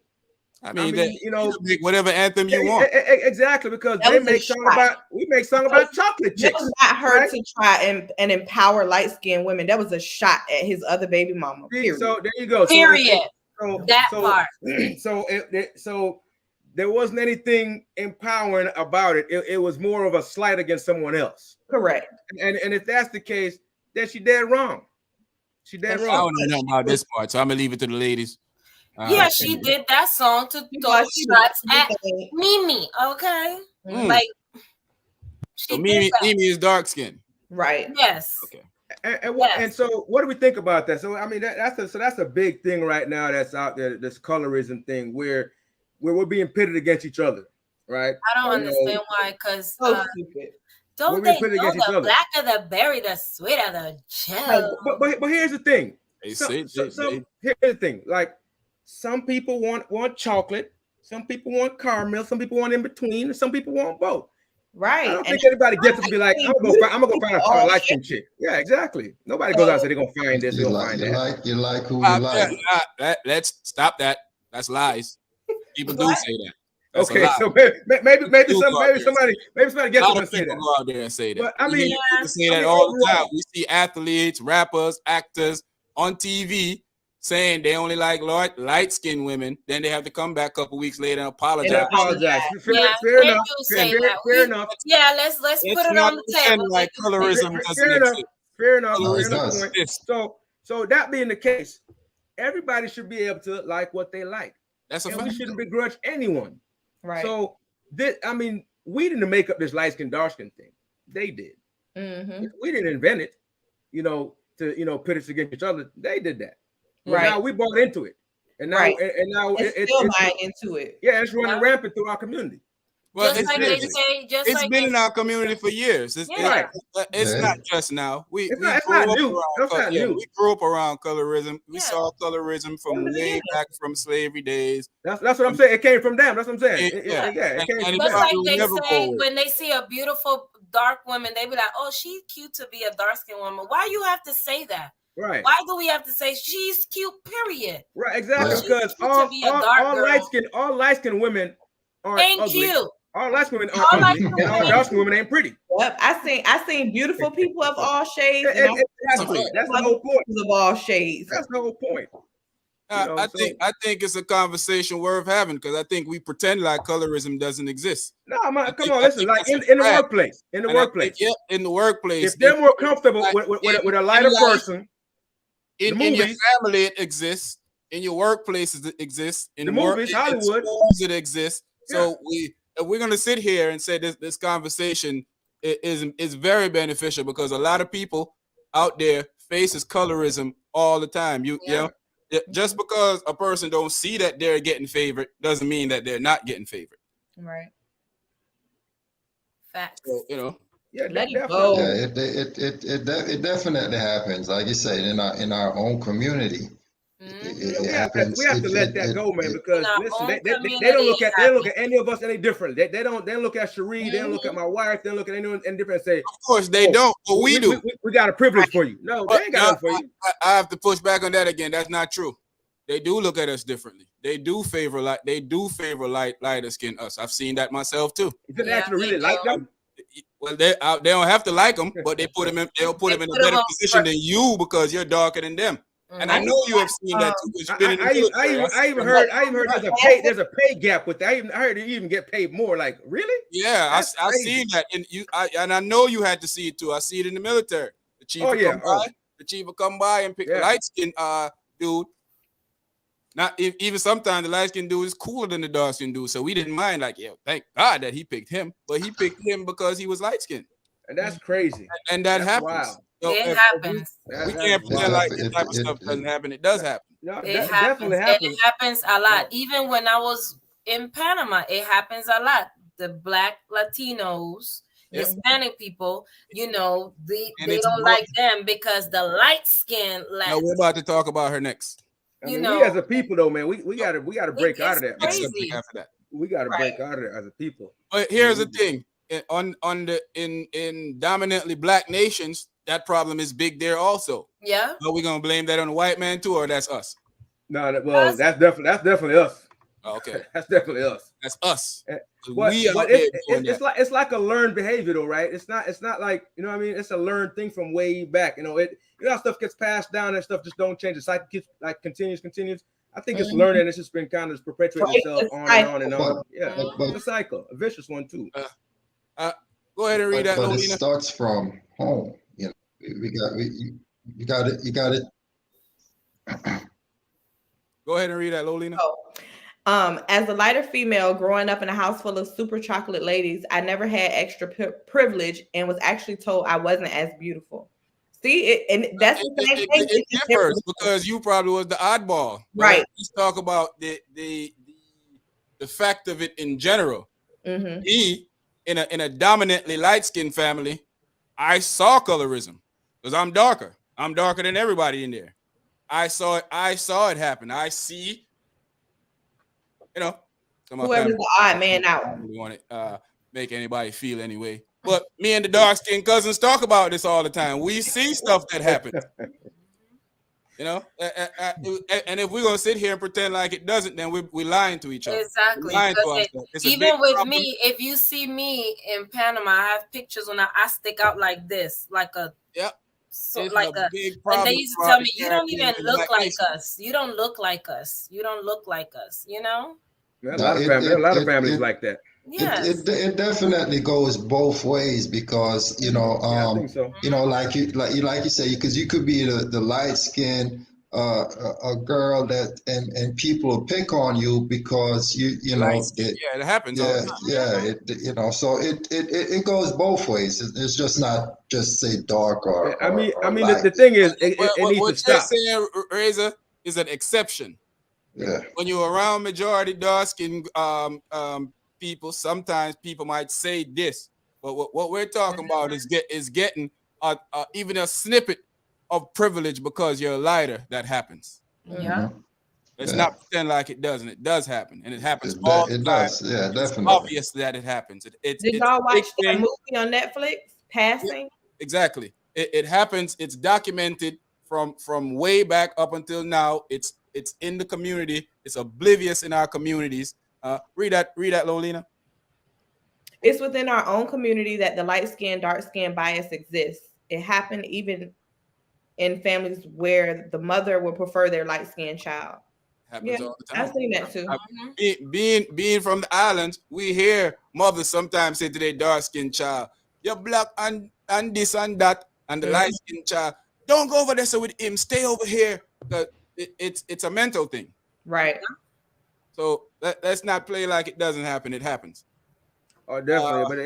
I mean you make whatever anthem you want. Exactly, because we make song about chocolate chicks. That was not her to try and empower light skinned women. That was a shot at his other baby mama. Period. So there you go. Period. Part. So there wasn't anything empowering about it. It was more of a slight against someone else. Correct. And if that's the case, then she dead wrong. She dead wrong. I don't know nothing about this part, so I'm gonna leave it to the ladies. Yeah, she did that song to throw shots at Mimi. Okay, like so Mimi is dark skinned, right? Yes. Okay. And so what do we think about that? So I mean that's a big thing right now that's out there. This colorism thing where we're being pitted against each other, right? I don't understand why, because stupid. Don't they know the blacker the berry, the sweeter the gel? But here's the thing. Here's the thing. Like, some people want chocolate, some people want caramel, some people want in between, and some people want both. Right. I don't think anybody gets to be like, I'm gonna go find a light skin chick. Yeah, exactly. Nobody goes out and say they're gonna find this. You like who you like. Let's stop that. That's lies. People do say that. That's okay, so maybe somebody gets to say that. Go out there and say that. But I mean, people say that all the time. We see athletes, rappers, actors on TV saying they only like light-skinned women. Then they have to come back a couple weeks later and apologize. Fair enough. Yeah, let's put it on the table. Like colorism fair enough. So that being the case, everybody should be able to like what they like. That's a fact. We shouldn't begrudge anyone. Right. So we didn't make up this light skin, dark skin thing. They did. Mm-hmm. We didn't invent it, to pit us against each other. They did that. Well, right. Now we bought into it. And now, and now it's still buying into it. Yeah, it's running rampant through our community. Well, it's been in our community for years. It's not just now. We grew up around colorism. We saw colorism from way back from slavery days. That's what I'm saying. It came from them. That's what I'm saying. It came from them. Just like they say, when they see a beautiful dark woman, they be like, "Oh, she's cute to be a dark skinned woman." Why you have to say that? Right. Why do we have to say she's cute? Period. Right. Exactly. Because all light skinned women aren't ugly. Cute. All light skinned women aren't ugly, and all dark skinned women ain't pretty. Yep. I seen beautiful people of all shades. Exactly. That's the whole point. Of all shades. That's the whole point. I think it's a conversation worth having because I think we pretend like colorism doesn't exist. No, man, come on, listen. Like in the workplace, in the workplace, in the workplace, if they're more comfortable with a lighter person, in your family it exists, in your workplaces it exists, in the movies, Hollywood, schools it exists. So we're gonna sit here and say this conversation is very beneficial because a lot of people out there faces colorism all the time. You know. Just because a person don't see that they're getting favored doesn't mean that they're not getting favored. Right. Facts. So, you know. Yeah, let it go. Yeah, it definitely happens. Like you said, in our own community. We have to let that go, man. Because listen, they don't look at any of us any different. They don't look at Cherie, they don't look at my wife, they don't look at anyone any different and say, of course they don't, but we do. We got a privilege for you. No, they ain't got nothing for you. I have to push back on that again. That's not true. They do look at us differently. They do favor lighter skin us. I've seen that myself too. Is it actually really like them? Well, they don't have to like them, but they'll put them in a better position than you because you're darker than them. And I know you have seen that too. I even heard there's a pay gap with that. I heard you even get paid more. Like, really? Yeah, I seen that, and I know you had to see it too. I see it in the military. The chief will come by and pick the light skin dude. Not even sometimes the light skin dude is cooler than the dark skin dude, so we didn't mind. Like, thank God that he picked him, but he picked him because he was light skinned. And that's crazy. And that happens. So it happens. We can't pretend like this type of stuff doesn't happen. It does happen. It happens. It happens a lot. Even when I was in Panama, it happens a lot. The Black Latinos, Hispanic people, they don't like them because the light skin. Now we're about to talk about her next. We as a people, though, man, we gotta break out of that. Crazy. We gotta break out of it as a people. But here's the thing: in dominantly black nations, that problem is big there also. Yeah. Are we gonna blame that on the white man too, or that's us? No, that's definitely us. Oh, okay, that's definitely us. That's us. It's like a learned behavior, though, right? It's not like, you know what I mean? It's a learned thing from way back. How stuff gets passed down and stuff just don't change. The cycle keeps continues. I think it's learning, and it's just been kind of perpetuating itself on and on. Yeah, it's a cycle, a vicious one too. Go ahead and read that. But it starts from home. You got it. Go ahead and read that, Lolina. As a lighter female growing up in a house full of super chocolate ladies, I never had extra privilege and was actually told I wasn't as beautiful. See, and that's the same thing. It differs because you probably was the oddball, right? Let's talk about the fact of it in general. Mm-hmm. Me, in a dominantly light-skinned family, I saw colorism because I'm darker. I'm darker than everybody in there. I saw it happen. I see, whoever's the odd man out. I don't really want to make anybody feel anyway. But me and the dark-skinned cousins talk about this all the time. We see stuff that happens. And if we're gonna sit here and pretend like it doesn't, then we're lying to each other. Exactly. Even with me, if you see me in Panama, I have pictures when I stick out like this, like a big problem. And they used to tell me, "You don't even look like us. You don't look like us. You don't look like us." You know. Yeah, a lot of families like that. Yes. It definitely goes both ways because I think so. like you say, because you could be the light skinned a girl that and people will pick on you because it happens. So it goes both ways. It's just not just say dark or I mean light. the thing is it needs what to stop. Saying, Razor, is an exception. Yeah. When you're around majority dark skinned people, sometimes people might say this, but what we're talking about is getting even a snippet of privilege because you're lighter. That happens. Yeah. Let's not pretend like it doesn't. It does happen, and it happens all the time. Does. Yeah, definitely. It's obvious that it happens. Did y'all watch that movie on Netflix, Passing? Yeah, exactly. It happens. It's documented from way back up until now. It's in the community. It's oblivious in our communities. Read that, Lolina. It's within our own community that the light skin, dark skin bias exists. It happened even in families where the mother would prefer their light skinned child. Happens all the time. I've seen that too. Being from the islands, we hear mothers sometimes say to their dark-skinned child, "You're black and this and that," and the light-skinned child, "Don't go over there so with him, stay over here." It's a mental thing. Right. So let's not play like it doesn't happen. It happens. Oh, definitely. But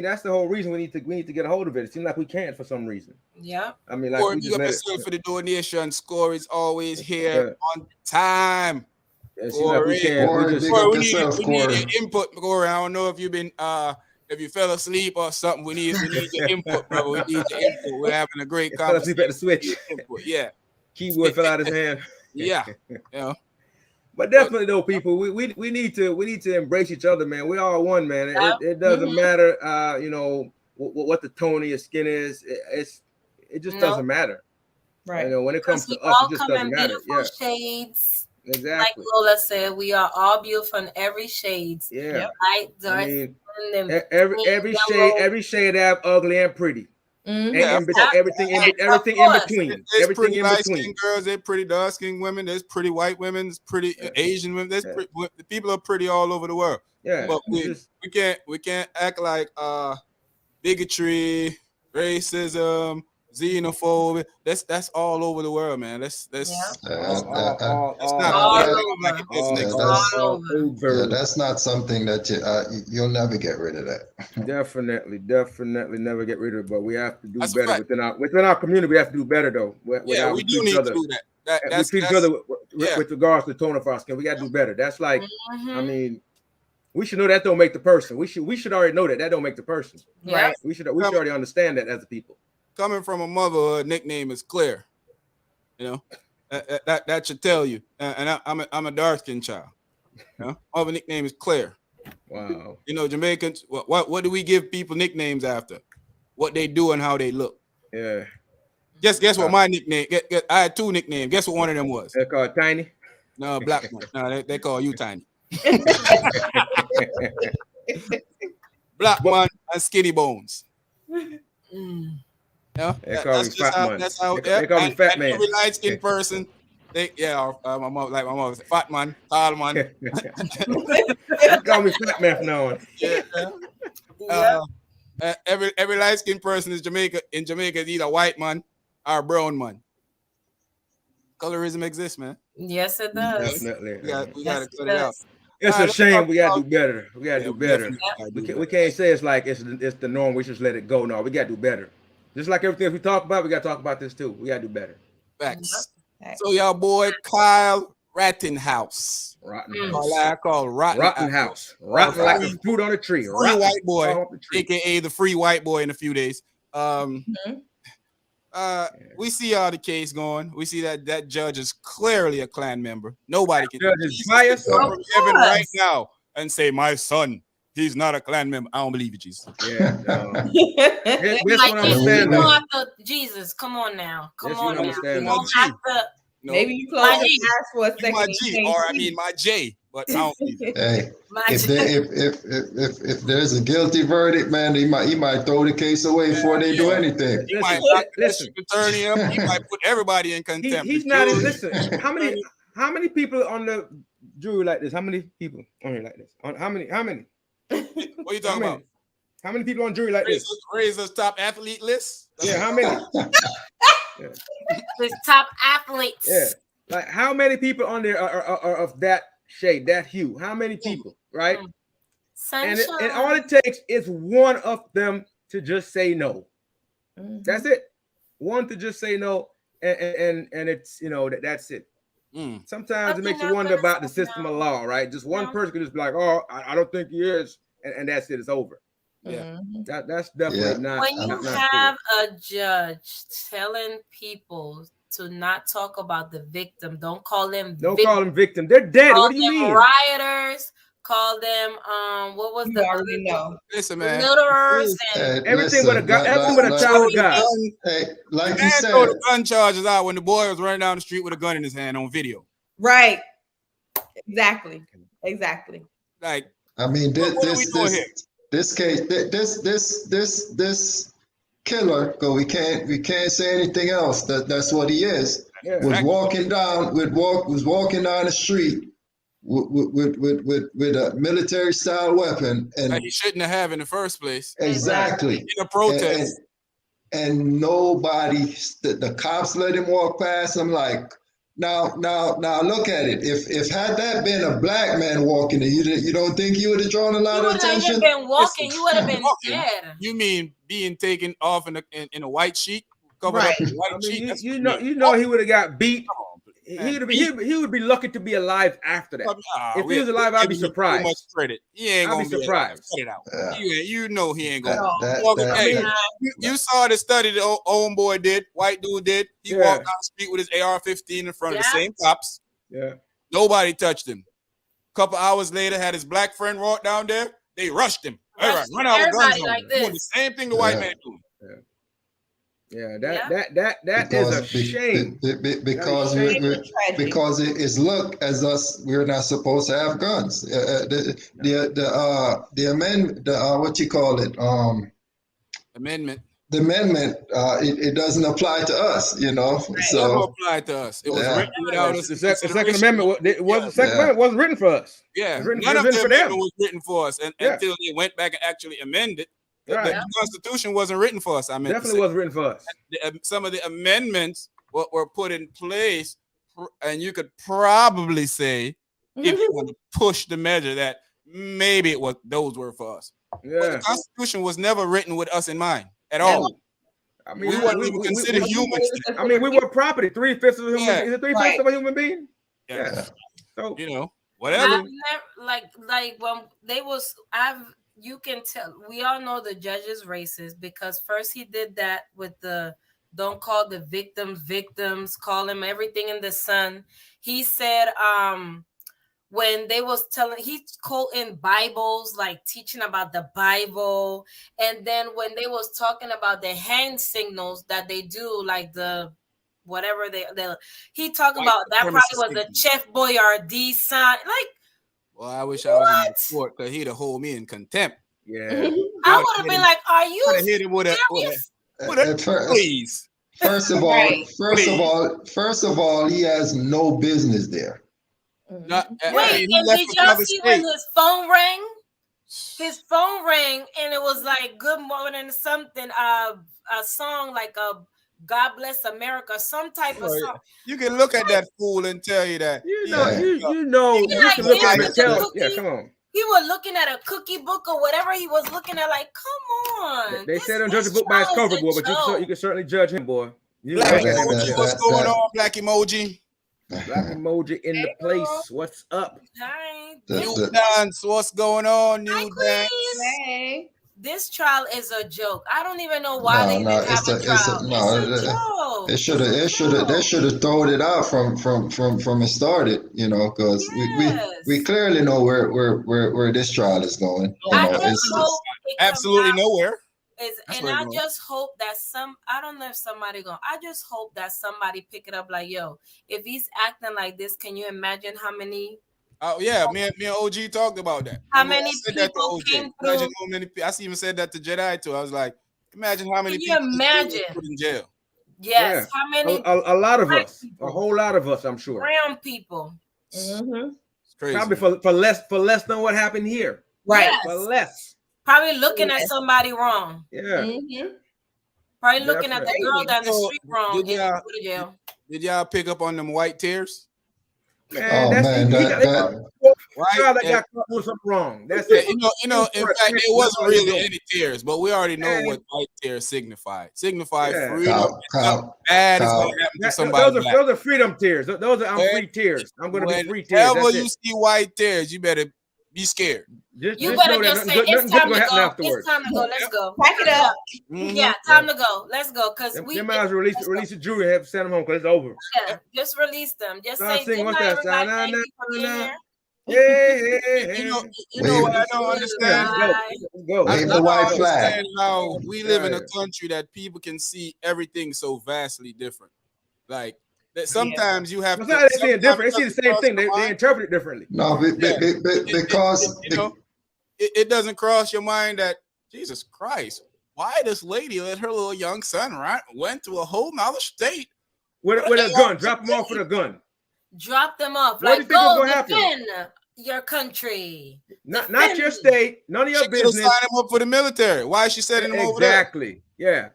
that's the whole reason we need to get a hold of it. It seems like we can't for some reason. Yeah. I mean, like we just let it. For the donation, score is always here on time. It seems like we can't. We need your input, Corey. I don't know if you've been if you fell asleep or something. We need your input, bro. We need your input. We're having a great conversation. Fell asleep at the switch. Yeah. Keyboard fell out of his hand. Yeah. Yeah. But definitely though, people, we need to embrace each other, man. We all one, man. It doesn't matter, what the tone of your skin is. It just doesn't matter, right? When it comes to us, it just doesn't matter. Yeah, shades. Exactly. Like Lola said, we are all beautiful in every shades. Yeah, right. I mean, every shade have ugly and pretty. Mm-hmm. And everything in between. There's everything pretty in between. Girls, there's pretty dark-skinned women, there's pretty white women, there's pretty Asian women. There's people are pretty all over the world. Yeah, but we can't act like bigotry, racism, xenophobia. That's all over the world, man. That's not something that you'll never get rid of that. Definitely never get rid of it. But we have to do better within our community. We have to do better though. We do need to do that. We treat each other with regards to the tone of our skin. We got to do better. That's like, I mean, we should know that don't make the person. We should already know that don't make the person. Right. We should already understand that as a people. Coming from a mother, her nickname is Claire. You know, that should tell you. And I'm a dark-skinned child. You know, my nickname is Claire. Wow. You know, Jamaicans. What do we give people nicknames after? What they do and how they look. Yeah. Guess what my nickname? I had two nicknames. Guess what one of them was? They're called Tiny. No, Black one. No, they call you Tiny. Black man and Skinny Bones. Yeah, they call me Fat Man. That's how they call me Fat Man. Every light-skinned person, my mom was Fat Man, Tall Man. They call me Fat Man from now on. Every light-skinned person in Jamaica is either white man or brown man. Colorism exists, man. Yes, it does. Definitely. We gotta cut it out. It's a shame. We gotta do better. We gotta do better. We can't say it's like it's the norm. We just let it go. No, we gotta do better. Just like everything we talk about, we gotta talk about this too. We gotta do better. Facts. So y'all boy Kyle Rittenhouse. I call Rittenhouse. Rotten like a fruit on a tree. Free white boy, aka the free white boy in a few days. We see how the case going. We see that judge is clearly a Klan member. Nobody can come from heaven right now and say, "My son, he's not a Klan member." I don't believe it, Jesus. Yeah. Jesus, come on now. Maybe you close your eyes for a second. My G, or I mean my J, but I don't believe it. Hey, if there's a guilty verdict, man, he might throw the case away before they do anything. He might lock the attorney up. He might put everybody in contempt. He's not. Listen, how many people on the jury like this? How many people on here like this? How many? What are you talking about? How many people on jury like this? Razor's top athlete list. Yeah, how many? His top athletes. Yeah, like how many people on there are of that shade, that hue? How many people, right? And all it takes is one of them to just say no. That's it. One to just say no, and it's that's it. Sometimes it makes you wonder about the system of law, right? Just one person could just be like, "Oh, I don't think he is," and that's it. It's over. Yeah, that's definitely not. When you have a judge telling people to not talk about the victim, don't call them. Don't call them victim. They're dead. What do you mean? Rioters. Call them. What was the other? No. Listen, man. Murderers. Everything but a gun. Everything but a child of God. Hey, like you said, the gun charges out when the boy was running down the street with a gun in his hand on video. Right. Exactly. Like, I mean, this case, this killer, because we can't say anything else. That's what he is. was walking down the street with a military style weapon, and that he shouldn't have in the first place. Exactly. In a protest. And nobody, the cops let him walk past. I'm like, now look at it. If had that been a black man walking, you don't think you would have drawn a lot of attention? You would have been walking. You would have been dead. You mean being taken off in a white sheet, covered up in a white sheet? You know, he would have got beat. He would be lucky to be alive after that. If he was alive, I'd be surprised. Too much credit. He ain't gonna be surprised. Cut it out. You know he ain't gonna. You saw the study the old boy did. White dude did. He walked down the street with his AR-15 in front of the same cops. Yeah. Nobody touched him. A couple hours later, had his black friend walk down there. They rushed him. All right, run out of guns on him. Doing the same thing the white man doing. Yeah, that is a shame. Because it's look as us, we're not supposed to have guns. The amendment, what you call it? Amendment. The amendment, it doesn't apply to us, you know. Right. So it never applied to us. It was written without us. The Second Amendment wasn't written for us. Yeah, none of the amendment was written for us, until they went back and actually amended. The Constitution wasn't written for us. Definitely wasn't written for us. Some of the amendments were put in place, and you could probably say, if you want to push the measure, that maybe those were for us. Yeah. But the Constitution was never written with us in mind at all. I mean, we weren't even considered humans. I mean, we were property. 3/5 of a human being. Is it 3/5 of a human being? Yeah. So whatever. Like when they was you can tell, we all know the judge is racist, because first he did that with the don't call the victims, call them everything in the sun. He said when they was he's quoting Bibles, like teaching about the Bible, and then when they was talking about the hand signals that they do, like the whatever he talked about, that probably was the Chef Boyardee sign, like. Well, I wish I was in the court, because he'd have hold me in contempt. Yeah, I would have been like, "Are you hit him with a please?" First of all, he has no business there. Wait, and did y'all see when his phone rang? His phone rang, and it was like "Good Morning" something, a song like a God Bless America, some type of song. You can look at that fool and tell you that. You can look at him and tell. Yeah, come on. He was looking at a cookie book or whatever he was looking at. Like, come on. They said don't judge a book by its cover, boy, but you can certainly judge him, boy. Black emoji, what's going on, Black emoji? Black emoji in the place. What's up? Hi. New Dance, what's going on, New Dance? Hey. This trial is a joke. I don't even know why they didn't have a trial. They should have thrown it out from it started, you know, because we clearly know where this trial is going. It's absolutely nowhere. And I just hope that I don't know if somebody I just hope that somebody pick it up like, yo, if he's acting like this, can you imagine how many? Oh yeah, me and OG talked about that. How many people came through? Imagine how many. I even said that to Jedi too. I was like, imagine how many people put in jail. Yes, how many? A lot of us, a whole lot of us, I'm sure. Brown people. Mm-hmm. It's crazy. Probably for less than what happened here. Right. Yes. For less. Probably looking at somebody wrong. Yeah. Mm-hmm. Probably looking at the girl down the street wrong. Did y'all pick up on them white tears? Man, that got caught with something wrong. That's it. You know. In fact, it wasn't really any tears, but we already know what white tears signify. Freedom. Bad is going to happen to somebody. Those are freedom tears. Those are I'm free tears. I'm going to be free tears. Whenever you see white tears, you better be scared. You better just say it's time to go. It's time to go. Let's go. Pack it up. Yeah, time to go. Let's go. Because we might as well release the jury and have to send them home because it's over. Yeah, just release them. Just say good night, everybody. Thank you for being here. You know what I don't understand? Wave the white flag. How we live in a country that people can see everything so vastly different. Like that sometimes you have. It's not they see it different. They see the same thing. They interpret it differently. No, because it doesn't cross your mind that Jesus Christ, why this lady let her little young son went to a whole nother state with a gun. Drop them off with a gun. Drop them off. What do you think was gonna defend your country. Not your state. None of your business. Sign him up for the military. Why is she setting him over there? Exactly. Yeah.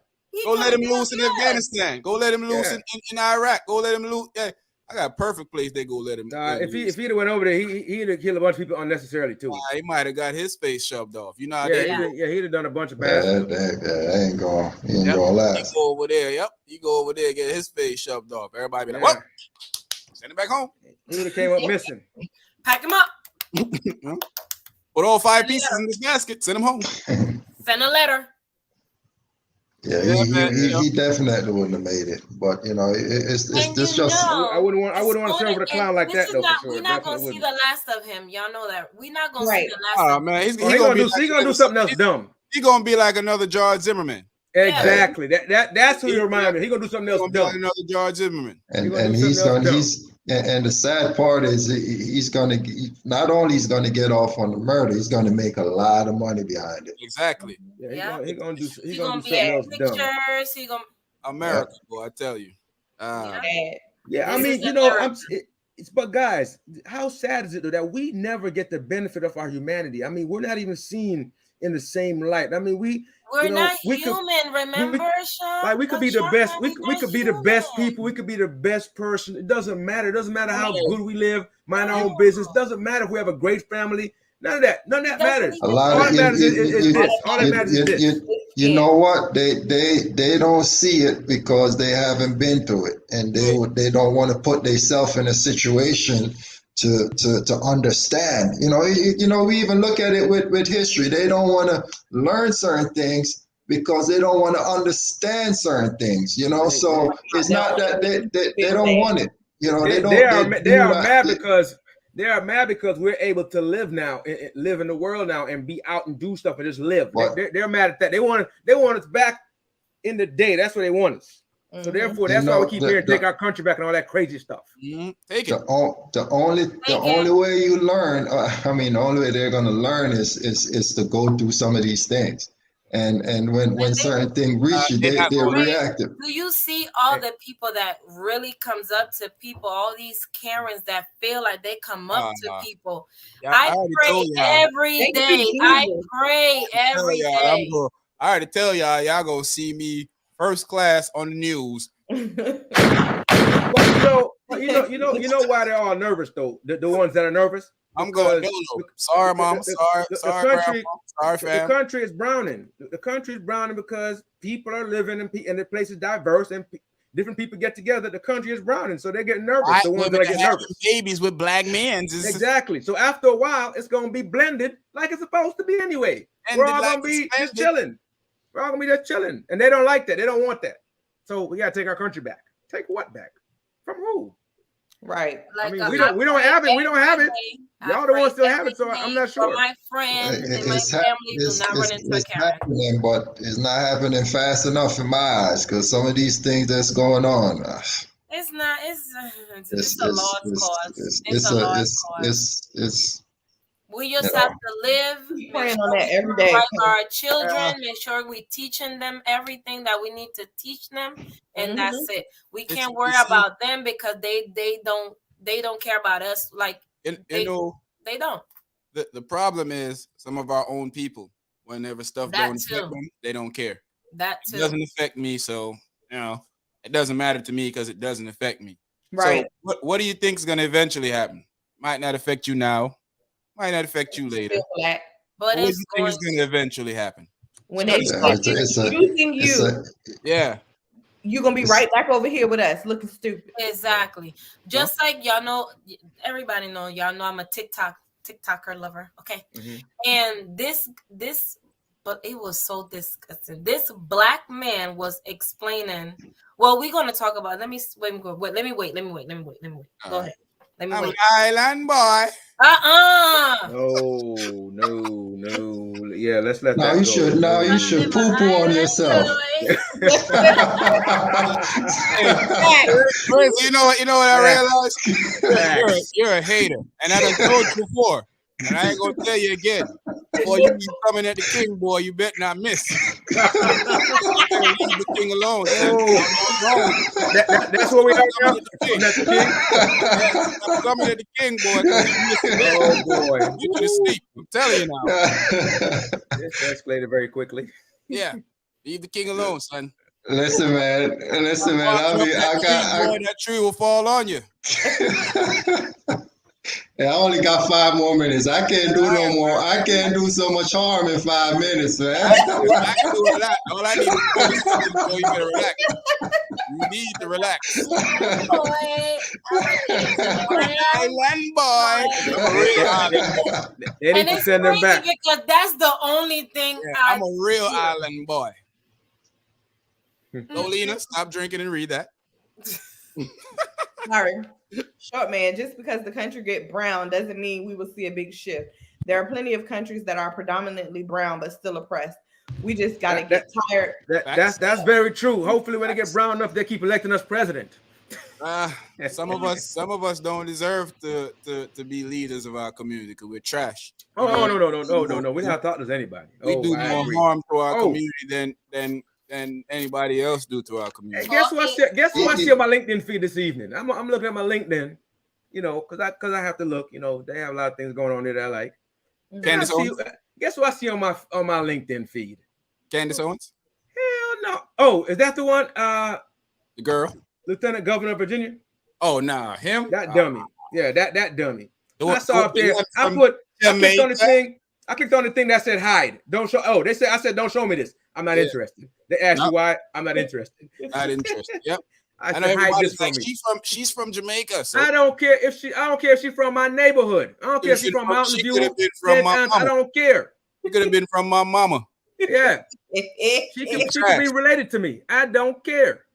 Go let him loose in Afghanistan. Go let him loose in Iraq. Go let him loose. Yeah, I got a perfect place. They go let him. If he'd have went over there, he'd have killed a bunch of people unnecessarily too. He might have got his face shoved off. You know how he'd have done a bunch of bad stuff. That ain't gonna last. He go over there. Yep, he go over there, get his face shoved off. Everybody be like, "What? Send him back home." He would have came up missing. Pack him up. Put all 5 pieces in this basket. Send him home. Send a letter. Yeah, he definitely wouldn't have made it. But it's just. I wouldn't want to serve with a clown like that though. We're not gonna see the last of him. Y'all know that. We're not gonna see the last. Oh man, he's gonna do something else dumb. He's gonna be like another George Zimmerman. Exactly. That's who he reminds me. He's gonna do something else dumb. Another George Zimmerman. And the sad part is he's gonna not only he's gonna get off on the murder, he's gonna make a lot of money behind it. Exactly. Yeah, he's gonna do something else pictures. dumb. He gonna America, boy, I tell you. Yeah, I mean, but guys, how sad is it though that we never get the benefit of our humanity? I mean, we're not even seen in the same light. I mean, we're not human. Remember, Sean? Like we could be the best. We could be the best people. We could be the best person. It doesn't matter. It doesn't matter how good we live. Mind our own business. It doesn't matter if we have a great family. None of that matters. All that matters is this. All that matters is this. You know what? They don't see it because they haven't been through it, and they don't want to put themselves in a situation to understand. We even look at it with history. They don't want to learn certain things because they don't want to understand certain things. So it's not that they don't want it. They are mad because we're able to live now, live in the world now, and be out and do stuff and just live. They're mad at that. They want us back in the day. That's what they want us. So therefore, that's why we keep hearing take our country back and all that crazy stuff. Take it. The only way you learn, the only way they're gonna learn is to go through some of these things. And when certain things reach you, they're reactive. Do you see all the people that really comes up to people, all these Karens that feel like they come up to people? I pray every day. I pray every day. I already tell y'all gonna see me first class on the news. But you know why they're all nervous though. The ones that are nervous. I'm going. Sorry, mom. Sorry, Grandma. Sorry, fam. The country is browning. The country is browning because people are living and the place is diverse and different people get together. The country is browning, so they're getting nervous. The ones that get nervous. Babies with black men. Exactly. So after a while, it's going to be blended like it's supposed to be anyway. We're all going to be just chilling. We're all going to be just chilling, and they don't like that. They don't want that. So we got to take our country back. Take what back? From who? Right. Like, we don't have it. We don't have it. Y'all the ones still have it, so I'm not sure. My friends and my family do not run into a happening, but it's not happening fast enough in my eyes because some of these things that's going on. It's not. It's a lost cause. It's a lost cause. We just have to live. Praying on that every day. For our children, make sure we teaching them everything that we need to teach them, and that's it. We can't worry about them because they don't care about us. Like they don't. The problem is some of our own people. Whenever stuff don't affect them, they don't care. That too. It doesn't affect me, so it doesn't matter to me because it doesn't affect me. Right. So what do you think is going to eventually happen? Might not affect you now. Might not affect you later. But what do you think is going to eventually happen? When they using you, you're going to be right back over here with us looking stupid. Exactly. Just like y'all know, everybody know, y'all know I'm a TikToker lover. Okay. And this, but it was so disgusting. This black man was explaining. Well, we're going to talk about. Let me wait. Go ahead. I'm an island boy. No. Yeah, let's let that go. Now you should poo-poo on yourself. You know what I realized? You're a hater. And I done told you before. And I ain't gonna tell you again. Boy, you be coming at the king, boy. You better not miss. Leave the king alone. That's what we are now. That's the king. I'm coming at the king, boy. Oh boy, You to sleep. I'm telling you now. This escalated very quickly. Yeah, leave the king alone, son. Listen, man. That tree will fall on you. I only got 5 more minutes. I can't do no more. I can't do so much harm in 5 minutes, man. I can do a lot. All I need is 40 seconds, so you better relax. You need to relax. Island boy. They need to send them back. Because that's the only thing I'm a real island boy. Lolena, stop drinking and read that. Sorry. Short man, just because the country get brown doesn't mean we will see a big shift. There are plenty of countries that are predominantly brown but still oppressed. We just gotta get tired. That's very true. Hopefully, when they get brown enough, they keep electing us president. Some of us don't deserve to be leaders of our community because we're trash. Oh no. We're not talking to anybody. We do more harm to our community than anybody else do to our community. Hey, guess what I see on my LinkedIn feed this evening? I'm looking at my LinkedIn, because I have to look. They have a lot of things going on there that I like. Candace Owens? Guess what I see on my LinkedIn feed? Candace Owens? Hell no. Oh, is that the one? The girl? Lieutenant Governor of Virginia? Oh, nah, him? That dummy. Yeah, that dummy. I saw up there. I clicked on the thing. I clicked on the thing that said hide. Don't show. Oh, I said don't show me this. I'm not interested. They asked you why. I'm not interested. Not interested. Yep. I said hide this from me. She's from Jamaica. So. I don't care if she's from my neighborhood. I don't care if she's from Mountain View. I don't care. She could have been from my mama. Yeah. She could be related to me. I don't care.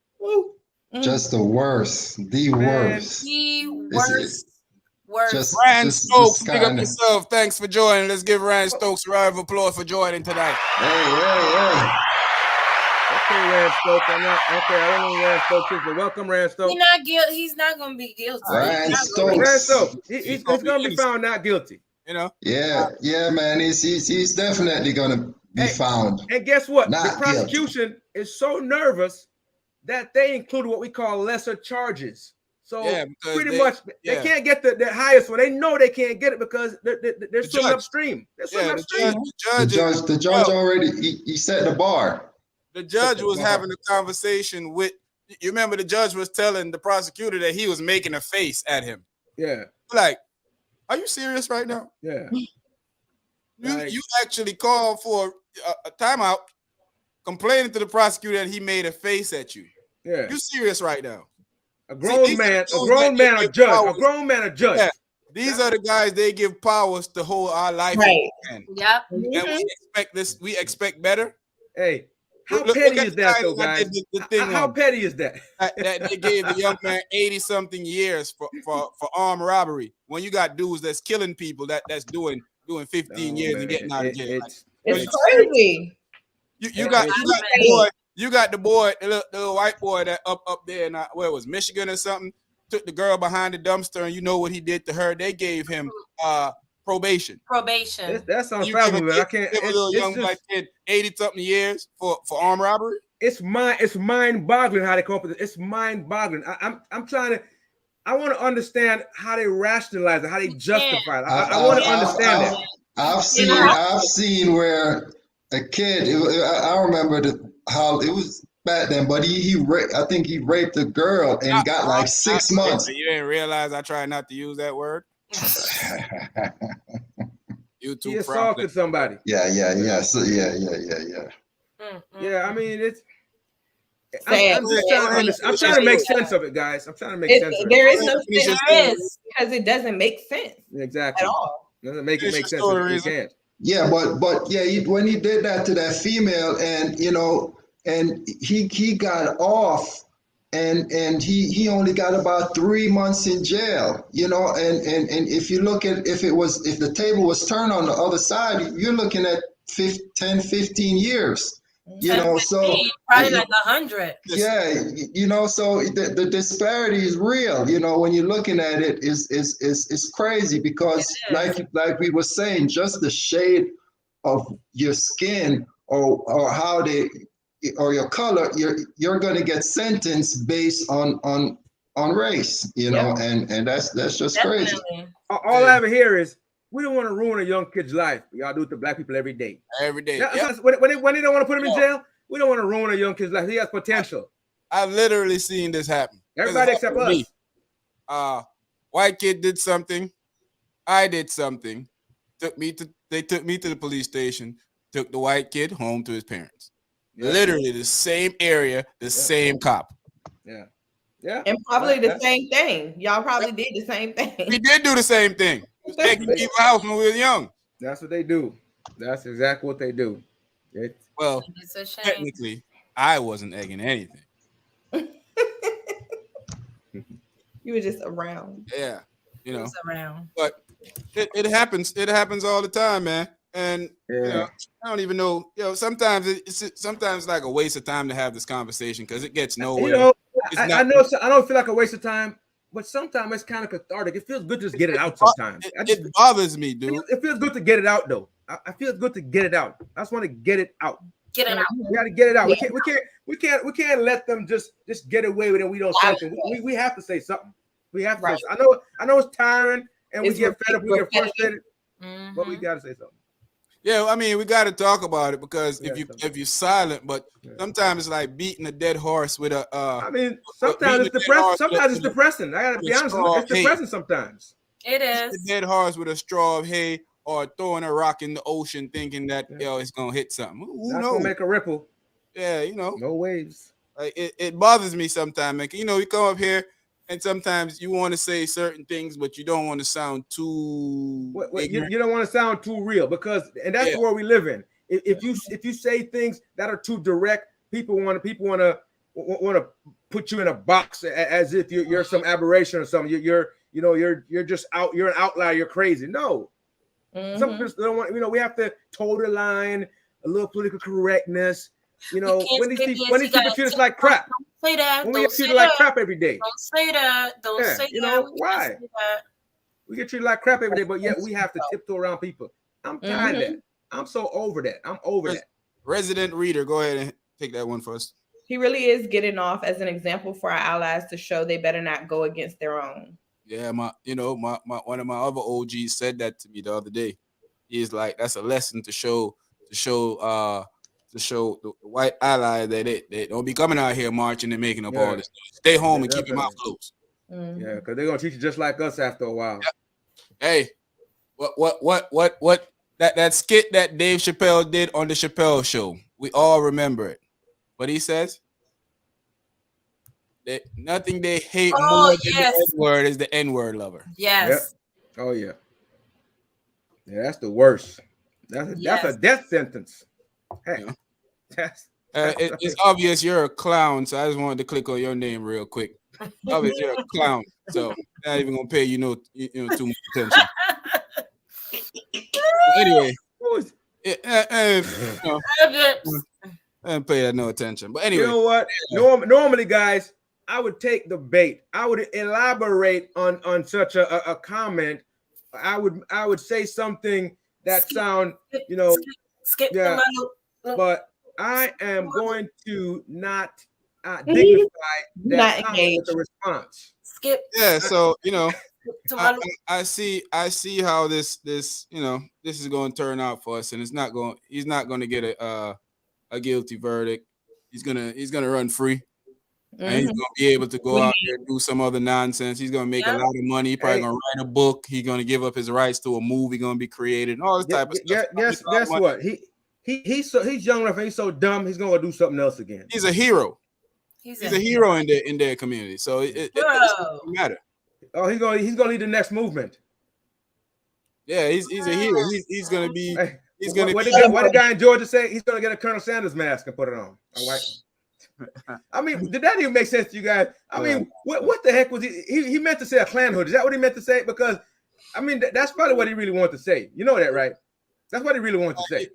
Just the worst. The worst. The worst. Ryan Stokes, pick up yourself. Thanks for joining. Let's give Ryan Stokes a round of applause for joining tonight. Hey. Okay, Ryan Stokes. I don't know who Ryan Stokes is, but welcome, Ryan Stokes. He's not going to be guilty. Ryan Stokes. He's going to be found not guilty. Yeah, man. He's definitely going to be found. And guess what? The prosecution is so nervous that they included what we call lesser charges. So pretty much they can't get the highest one. They know they can't get it because they're swimming upstream. The judge already he set the bar. The judge was having a conversation with. You remember the judge was telling the prosecutor that he was making a face at him. Yeah. Like, are you serious right now? Yeah. You actually called for a timeout, complaining to the prosecutor that he made a face at you. Yeah. You serious right now? A grown man, a judge. Yeah. These are the guys they give powers to hold our life. Right. Yep. And we expect better. Hey, how petty is that though, guys? How petty is that? That they gave the young man 80-something years for armed robbery. When you got dudes that's killing people that's doing 15 years and getting out of jail. It's crazy. You got the boy, the little white boy that up there in where it was Michigan or something, took the girl behind the dumpster, and you know what he did to her? They gave him probation. That's unfathomable. I can't. Give a little young black kid 80-something years for armed robbery. It's mind-boggling how they come up with it. It's mind-boggling. I'm trying to. I want to understand how they rationalize it, how they justify it. I want to understand it. I've seen where a kid. I remember how it was back then, but I think he raped a girl and got like 6 months. You didn't realize I tried not to use that word. He assaulted somebody. Yeah. So yeah. Yeah, I mean it's. I'm trying to make sense of it, guys. I'm trying to make sense of it. There is no sense because it doesn't make sense. Exactly. At all. It doesn't make sense. You can't. Yeah, but when he did that to that female, and and he got off, and he only got about 3 months in jail, and if you look at if the table was turned on the other side, you're looking at 10, 15 years. So probably like 100. Yeah, so the disparity is real. When you're looking at it, is crazy because like we were saying, just the shade of your skin or how they or your color, you're going to get sentenced based on race, you know, and that's just crazy. All I ever hear is we don't want to ruin a young kid's life. Y'all do it to black people every day. Every day. When they don't want to put him in jail, we don't want to ruin a young kid's life. He has potential. I've literally seen this happen. Everybody except us. White kid did something. I did something. They took me to the police station. Took the white kid home to his parents. Yeah. Literally the same area, the same cop. Yeah. Yeah. And probably the same thing. Y'all probably did the same thing. We did do the same thing. Taking people out when we were young. That's what they do. That's exactly what they do. Well, technically, I wasn't egging anything. You were just around. Yeah. You know. Around. But it happens. It happens all the time, man. And you know, I don't even know. You know, sometimes it's like a waste of time to have this conversation because it gets nowhere. You know, I don't feel like a waste of time, but sometimes it's kind of cathartic. It feels good to just get it out sometimes. It bothers me, dude. It feels good to get it out, though. I feel good to get it out. I just want to get it out. Get it out. We got to get it out. We can't let them just get away with it. We don't say anything. We have to say something. We have to. Say something. I know it's tiring, and we get fed up. We get frustrated, but we got to say something. Yeah, I mean, we got to talk about it because if you're silent, but sometimes it's like beating a dead horse with a. I mean, sometimes it's depressing. Sometimes it's depressing. I gotta be honest. It's depressing sometimes. It is. A dead horse with a straw of hay or throwing a rock in the ocean, thinking that it's gonna hit something. Who knows? Gonna make a ripple. Yeah, you know. No waves. Like it bothers me sometimes, man. You know, we come up here. And sometimes you want to say certain things, but you don't want to sound too. You don't want to sound too real and that's where we live in. If you say things that are too direct, people want to put you in a box as if you're some aberration or something. You're just out. You're an outlier. You're crazy. No, some people don't want. You know, we have to toe the line, a little political correctness. You know, when these people treat us like crap. Say that. When we get treated like crap every day. Don't say that. Don't say that. You know why? We get treated like crap every day, but yet we have to tiptoe around people. I'm tired of that. I'm so over that. I'm over that. Resident reader, go ahead and take that one first. He really is getting off as an example for our allies to show they better not go against their own. Yeah, my one of my other OGs said that to me the other day. He's like, that's a lesson to show the white ally that they don't be coming out here marching and making up all this stuff. Stay home and keep your mouth closed. Yeah, because they're gonna treat you just like us after a while. Hey, what that skit that Dave Chappelle did on the Chappelle show, we all remember it. What he says? That nothing they hate more than the N-word is the N-word lover. Yes. Yep. Oh yeah. Yeah, that's the worst. That's a death sentence. Hey. It's obvious you're a clown, so I just wanted to click on your name real quick. Obviously you're a clown, so not even gonna pay you too much attention. Anyway, I didn't pay that no attention. But anyway, you know what? Normally, guys, I would take the bait. I would elaborate on such a comment. I would say something that sound skip but I am going to not dignify that comment with a response. Skip. Yeah, so I see how this is going to turn out for us, and he's not going to get a guilty verdict. He's gonna run free, and he's gonna be able to go out there and do some other nonsense. He's gonna make a lot of money. He's probably gonna write a book. He's gonna give up his rights to a movie gonna be created, and all this type of stuff. Guess what? He's young enough and he's so dumb. He's gonna go do something else again. He's a hero. He's a hero in their community. So it doesn't matter. Oh, he's gonna lead the next movement. Yeah, he's a hero. He's gonna be. What the guy in Georgia say? He's gonna get a Colonel Sanders mask and put it on. All right. I mean, did that even make sense to you guys? I mean, what the heck was he? He meant to say a Klan hood. Is that what he meant to say? Because I mean, that's probably what he really wanted to say. You know that, right? That's what he really wanted to say.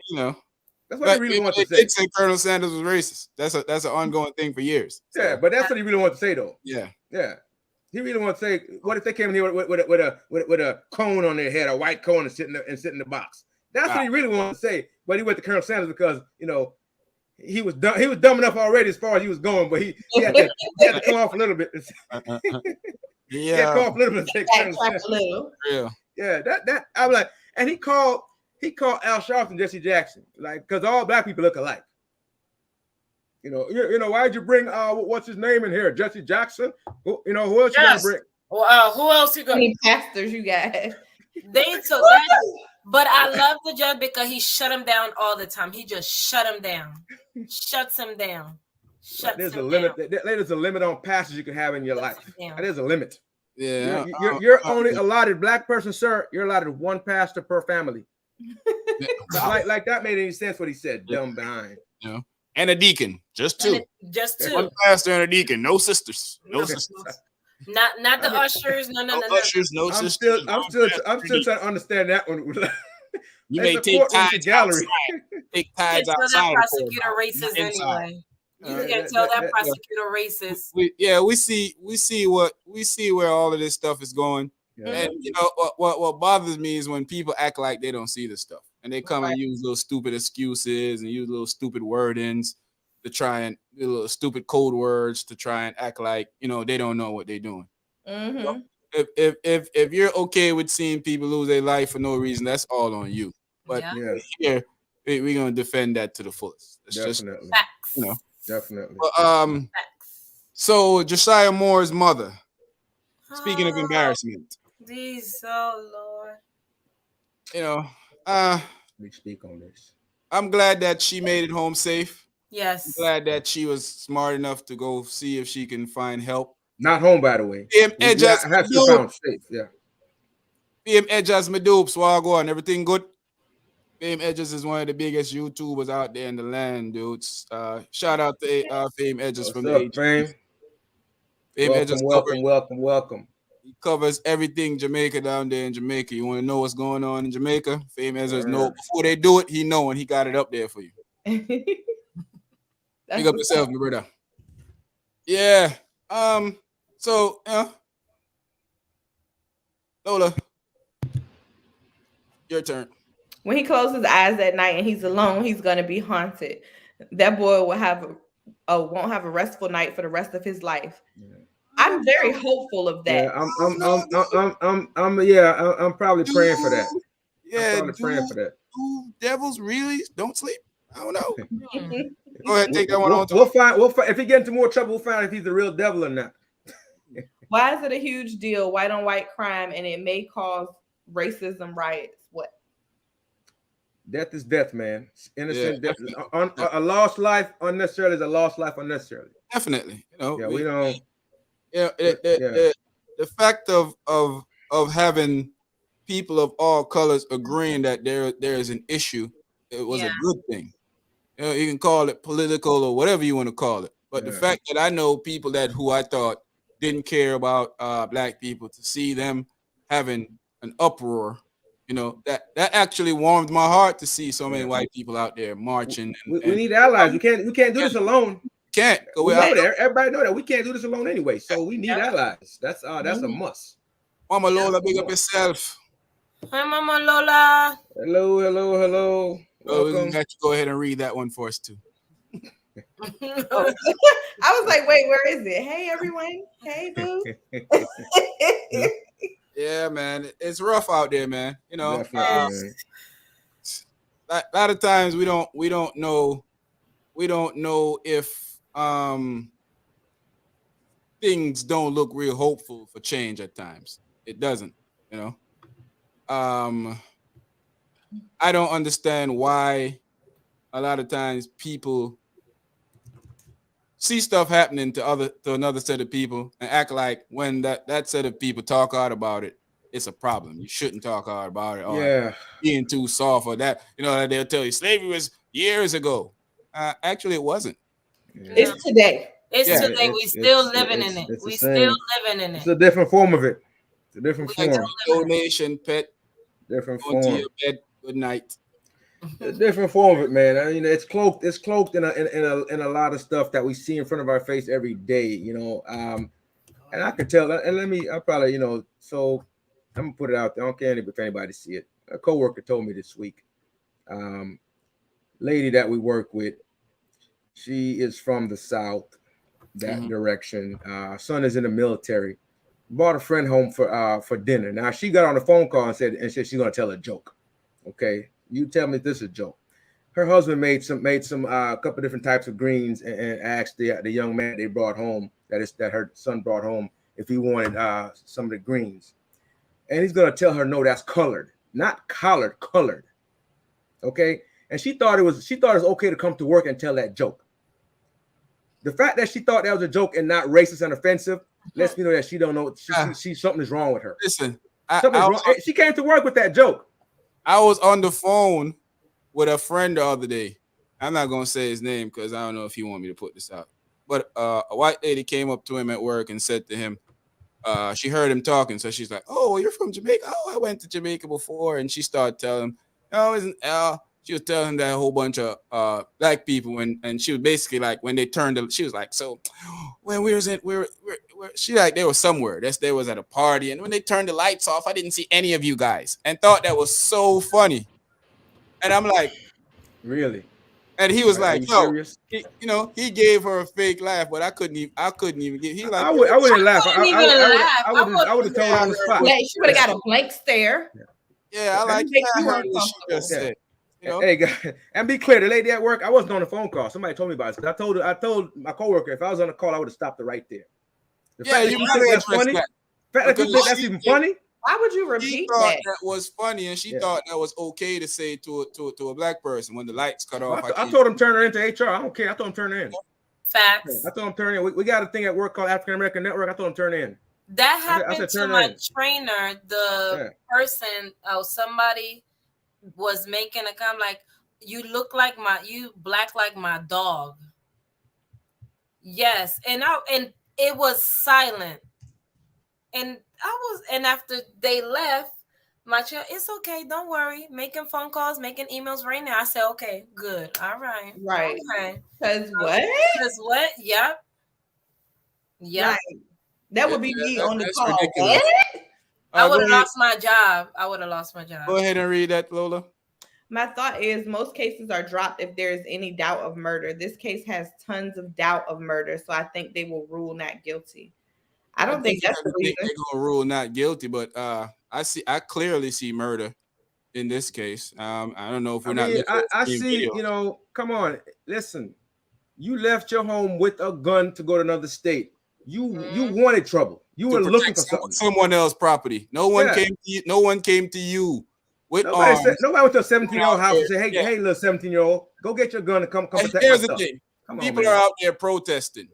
That's what he really wanted to say. They did say Colonel Sanders was racist. That's an ongoing thing for years. So. Yeah, but that's what he really wanted to say, though. Yeah. He really wanted to say, what if they came in here with a cone on their head, a white cone, and sit in the box? That's what he really wanted to say. But he went to Colonel Sanders because, you know, he was dumb. He was dumb enough already as far as he was going, but he had to come off a little bit. He had to come off a little bit. Yeah, that I'm like, and he called Al Sharpton Jesse Jackson, like, because all black people look alike. You know, why'd you bring what's his name in here, Jesse Jackson? Who else you gonna bring? Well, who else you got? Any pastors you got? They took that, but I love the judge because he shut him down all the time. He just shut him down, shuts him down. There's a limit. There's a limit on pastors you can have in your life. There's a limit. Yeah, you're only allotted, black person, sir. You're allotted one pastor per family. like that made any sense what he said? Dumb behind. Yeah, and a deacon, just two. One two. pastor and a deacon, no sisters, no sisters. Not the ushers, no ushers, no sisters. I'm still trying to understand that one. You may take tithes outside. Take tithes outside. That prosecutor racist anyway. You can't tell that prosecutor racist. We see where all of this stuff is going. Yeah. And you know what bothers me is when people act like they don't see this stuff and they come and use little stupid excuses and use little stupid wordings to try and little stupid code words to try and act like, you know, they don't know what they're doing. Mm-hmm. So if you're okay with seeing people lose their life for no reason, that's all on you. But here we're gonna defend that to the fullest. It's definitely. Just, you know, definitely. But, so Jashayah Moore's mother. Speaking of embarrassment, Lord. You know, we speak on this. I'm glad that she made it home safe. Yes. I'm glad that she was smart enough to go see if she can find help. Not home, by the way. PM Edjas found safe. Yeah. PM Edjas Madoop, Swagwan, everything good. PM Edjas is one of the biggest YouTubers out there in the land, dudes. Shout out to PM Edjas from the Fame. Welcome. He covers everything Jamaica down there in Jamaica. You want to know what's going on in Jamaica? Fame Edjas know before they do it, he know and he got it up there for you. Pick up yourself, my brother. Yeah. So Lola, your turn. When he closes his eyes at night and he's alone, he's gonna be haunted. That boy will won't have a restful night for the rest of his life. Yeah. I'm very hopeful of that. Yeah, I'm probably praying for that. Yeah, I'm probably praying for that. Do devils really don't sleep? I don't know. Go ahead, take that one on. We'll find. If he gets into more trouble, we'll find if he's a real devil or not. Why is it a huge deal? White on white crime, and it may cause racism riots. What? Death is death, man. Innocent death. A lost life unnecessarily is a lost life unnecessarily. Definitely. You know, we don't. Yeah, the fact of having people of all colors agreeing that there is an issue, it was a good thing. You know, you can call it political or whatever you want to call it. But the fact that I know people who I thought didn't care about black people, to see them having an uproar, you know, that actually warmed my heart to see so many white people out there marching. We need allies. We can't do this alone. Can't go. Everybody know that we can't do this alone anyway. So we need allies. That's a must. Mama Lola, big up yourself. Hi, Mama Lola. Hello. Welcome. Go ahead and read that one for us too. I was like, wait, where is it? Hey, everyone. Hey, boo. Yeah, man, it's rough out there, man. You know, a lot of times we don't know if things don't look real hopeful for change at times. It doesn't, you know. I don't understand why a lot of times people see stuff happening to another set of people and act like when that set of people talk out about it, it's a problem. You shouldn't talk out about it or being too soft or that. You know, they'll tell you slavery was years ago. Actually, it wasn't. It's today. It's today. We still living in it. We still living in it. It's a different form of it. It's a different form. Donation, pet. Different form. To your bed. Good night. A different form of it, man. I mean, it's cloaked in a lot of stuff that we see in front of our face every day, you know. And I can tell. And I probably, you know. So I'm gonna put it out there. I don't care if anybody see it. A coworker told me this week. Lady that we work with, she is from the South, that direction. Son is in the military. Brought a friend home for dinner. Now she got on the phone call and said she's gonna tell a joke. Okay, you tell me if this is a joke. Her husband made some couple different types of greens and asked the young man they brought home, that her son brought home, if he wanted some of the greens, and he's gonna tell her no, that's colored, not collared, colored. Okay, and she thought it was okay to come to work and tell that joke. The fact that she thought that was a joke and not racist and offensive lets me know that she don't know. She something is wrong with her. Listen, she came to work with that joke. I was on the phone with a friend the other day. I'm not gonna say his name because I don't know if he want me to put this out. But a white lady came up to him at work and said to him, she heard him talking, so she's like, "Oh, you're from Jamaica? Oh, I went to Jamaica before." And she started telling him, "Oh, isn't she was telling him that a whole bunch of black people, and she was basically like, when they turned, she was like, so when we was in, she like they were somewhere. They was at a party, and when they turned the lights off, I didn't see any of you guys, and thought that was so funny." And I'm like, really? And he was like, "Yo, he gave her a fake laugh, but I couldn't even get." He like, I wouldn't laugh. I would have told her on the spot. Yeah, she would have got a blank stare. Yeah, I like what she just said. Hey guys, and be clear, the lady at work, I wasn't on the phone call. Somebody told me about it. I told my coworker if I was on the call, I would have stopped it right there. The fact that you think that's funny. The fact that you think that's even funny. Why would you repeat she thought that was funny, and she thought that was okay to say to a black person when the lights cut off. I told him turn her into HR. I don't care. I told him turn her in. Facts. I told him turn in. We got a thing at work called African American Network. I told him turn in. That happened to my trainer. The person, somebody was making a comment like, "You look like you black like my dog." Yes, and it was silent, and after they left, my child, "It's okay, don't worry, making phone calls, making emails right now." I said, "Okay, good, all right, okay." Because what? Yep. Right. That would be me on the call. Ridiculous. I would have lost my job. Go ahead and read that, Lola. My thought is most cases are dropped if there is any doubt of murder. This case has tons of doubt of murder, so I think they will rule not guilty. I don't think that's the reason. They're gonna rule not guilty, but I clearly see murder in this case. I don't know if we're not. I see. Videos. Come on, listen. You left your home with a gun to go to another state. You wanted trouble. You were looking for someone else's property. No one came to you. No one came to you with arms. Nobody went to a 17-year-old house and say, "Hey, little 17-year-old, go get your gun and come protect myself." Here's the thing: people are out there protesting.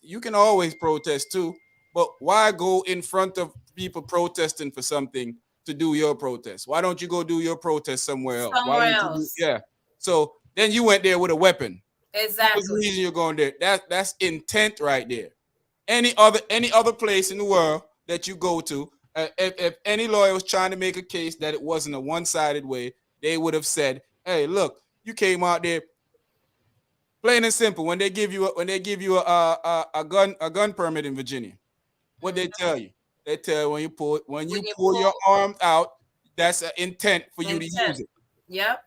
You can always protest too, but why go in front of people protesting for something to do your protest? Why don't you go do your protest somewhere else? So then you went there with a weapon. Exactly. What's the reason you're going there? That's intent right there. Any other place in the world that you go to, if any lawyer was trying to make a case that it wasn't a one-sided way, they would have said, "Hey, look, you came out there, plain and simple. When they give you a gun permit in Virginia, what they tell you? They tell you when you pull your arm out, that's an intent for you to use it. Yep.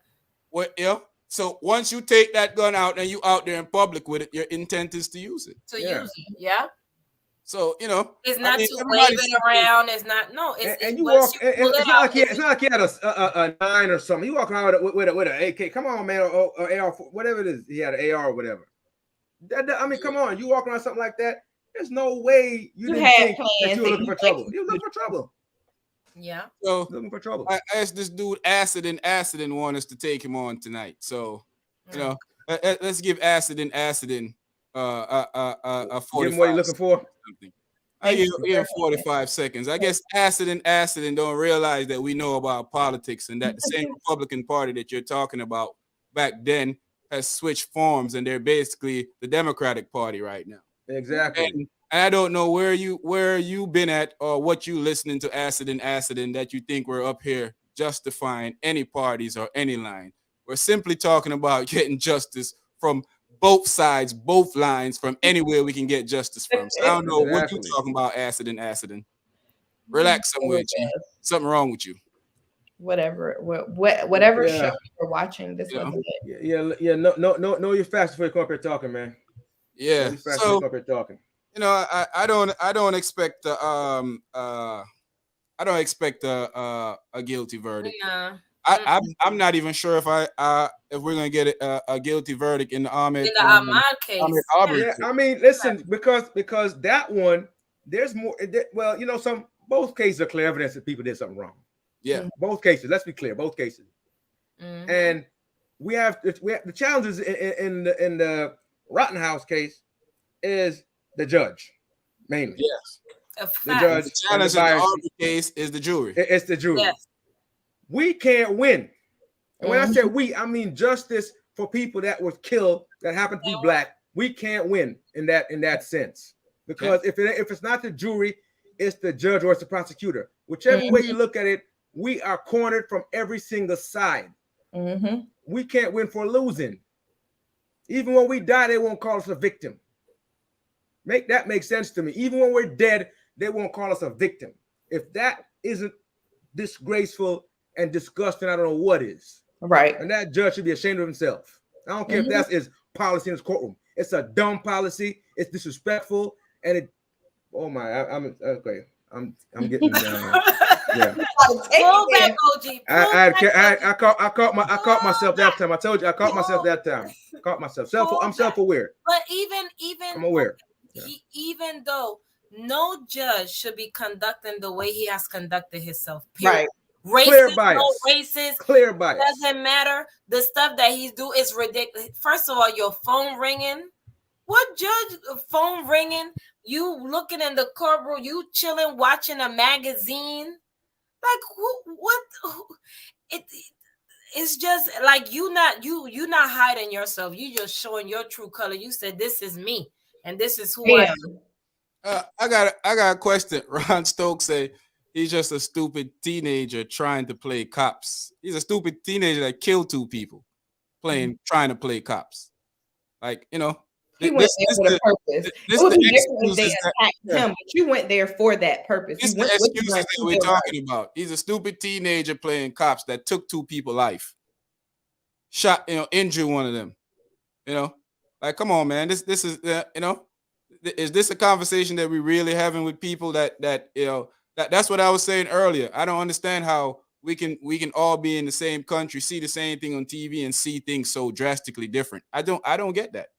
So once you take that gun out and you out there in public with it, your intent is to use it. Use it. Yeah. So it's not to wave it around. It's not. No. And you walk. It's not like he had a 9 or something. You walk around with an AK. Come on, man, or AR, whatever it is. He had an AR or whatever. I mean, come on. You walk around something like that. There's no way you didn't think that you were looking for trouble. You were looking for trouble. Yeah. So looking for trouble. I asked this dude Acid and want us to take him on tonight. So let's give Acid a 45. Give him what you're looking for. I give him 45 seconds. I guess Acid and don't realize that we know about politics and that the same Republican Party that you're talking about back then has switched forms and they're basically the Democratic Party right now. Exactly. And I don't know where you been at or what you listening to Acid and that you think we're up here justifying any parties or any line. We're simply talking about getting justice from both sides, both lines, from anywhere we can get justice from. So I don't know what you're talking about, Acid. Relax somewhere, G. Something wrong with you. whatever show you're watching. This wasn't it. Yeah. No, you're fast before you come up here talking, man. Yeah. No, fast before you come up here talking. I don't expect I don't expect a guilty verdict. Yeah. I'm not even sure if we're gonna get a guilty verdict in the Ahmed case. Yeah, I mean, listen, because that one, there's more. Well, both cases are clear evidence that people did something wrong. Yeah, both cases. Let's be clear, both cases. And we have the challenges in the Rittenhouse case is the judge mainly. Yes, the judge. The challenge in the Aubrey case is the jury. It's the jury. Yes. We can't win. And when I say we, I mean justice for people that was killed that happened to be black. We can't win in that sense, because if it's not the jury, it's the judge or it's the prosecutor. Whichever way you look at it, we are cornered from every single side. We can't win for losing. Even when we die, they won't call us a victim. Make that make sense to me. Even when we're dead, they won't call us a victim. If that isn't disgraceful and disgusting, I don't know what is. Right. And that judge should be ashamed of himself. I don't care if that's his policy in his courtroom. It's a dumb policy. It's disrespectful, and it. Oh my! I'm okay. I'm getting down. Yeah. Pull back, OG. I caught myself that time. I told you I caught myself that time. Caught myself. I'm self-aware. But even I'm aware. Even though no judge should be conducting the way he has conducted himself. Period. Right. Racist, clear bias. no racist. Clear bias. Doesn't matter. The stuff that he's doing is ridiculous. First of all, your phone ringing. What judge phone ringing? You looking in the courtroom, you chilling, watching a magazine. Like it's just like you not hiding yourself. You just showing your true color. You said this is me and this is who I am. I got a question. Ron Stokes say he's just a stupid teenager trying to play cops. He's a stupid teenager that killed 2 people trying to play cops. Like, he went there for the purpose. It would be different if they attacked him, but you went there for that purpose. It's the excuses that we're talking about. He's a stupid teenager playing cops that took 2 people's life, shot, injured one of them. Like, come on, man. This is is this a conversation that we're really having with people that's what I was saying earlier. I don't understand how we can all be in the same country, see the same thing on TV, and see things so drastically different. I don't get that.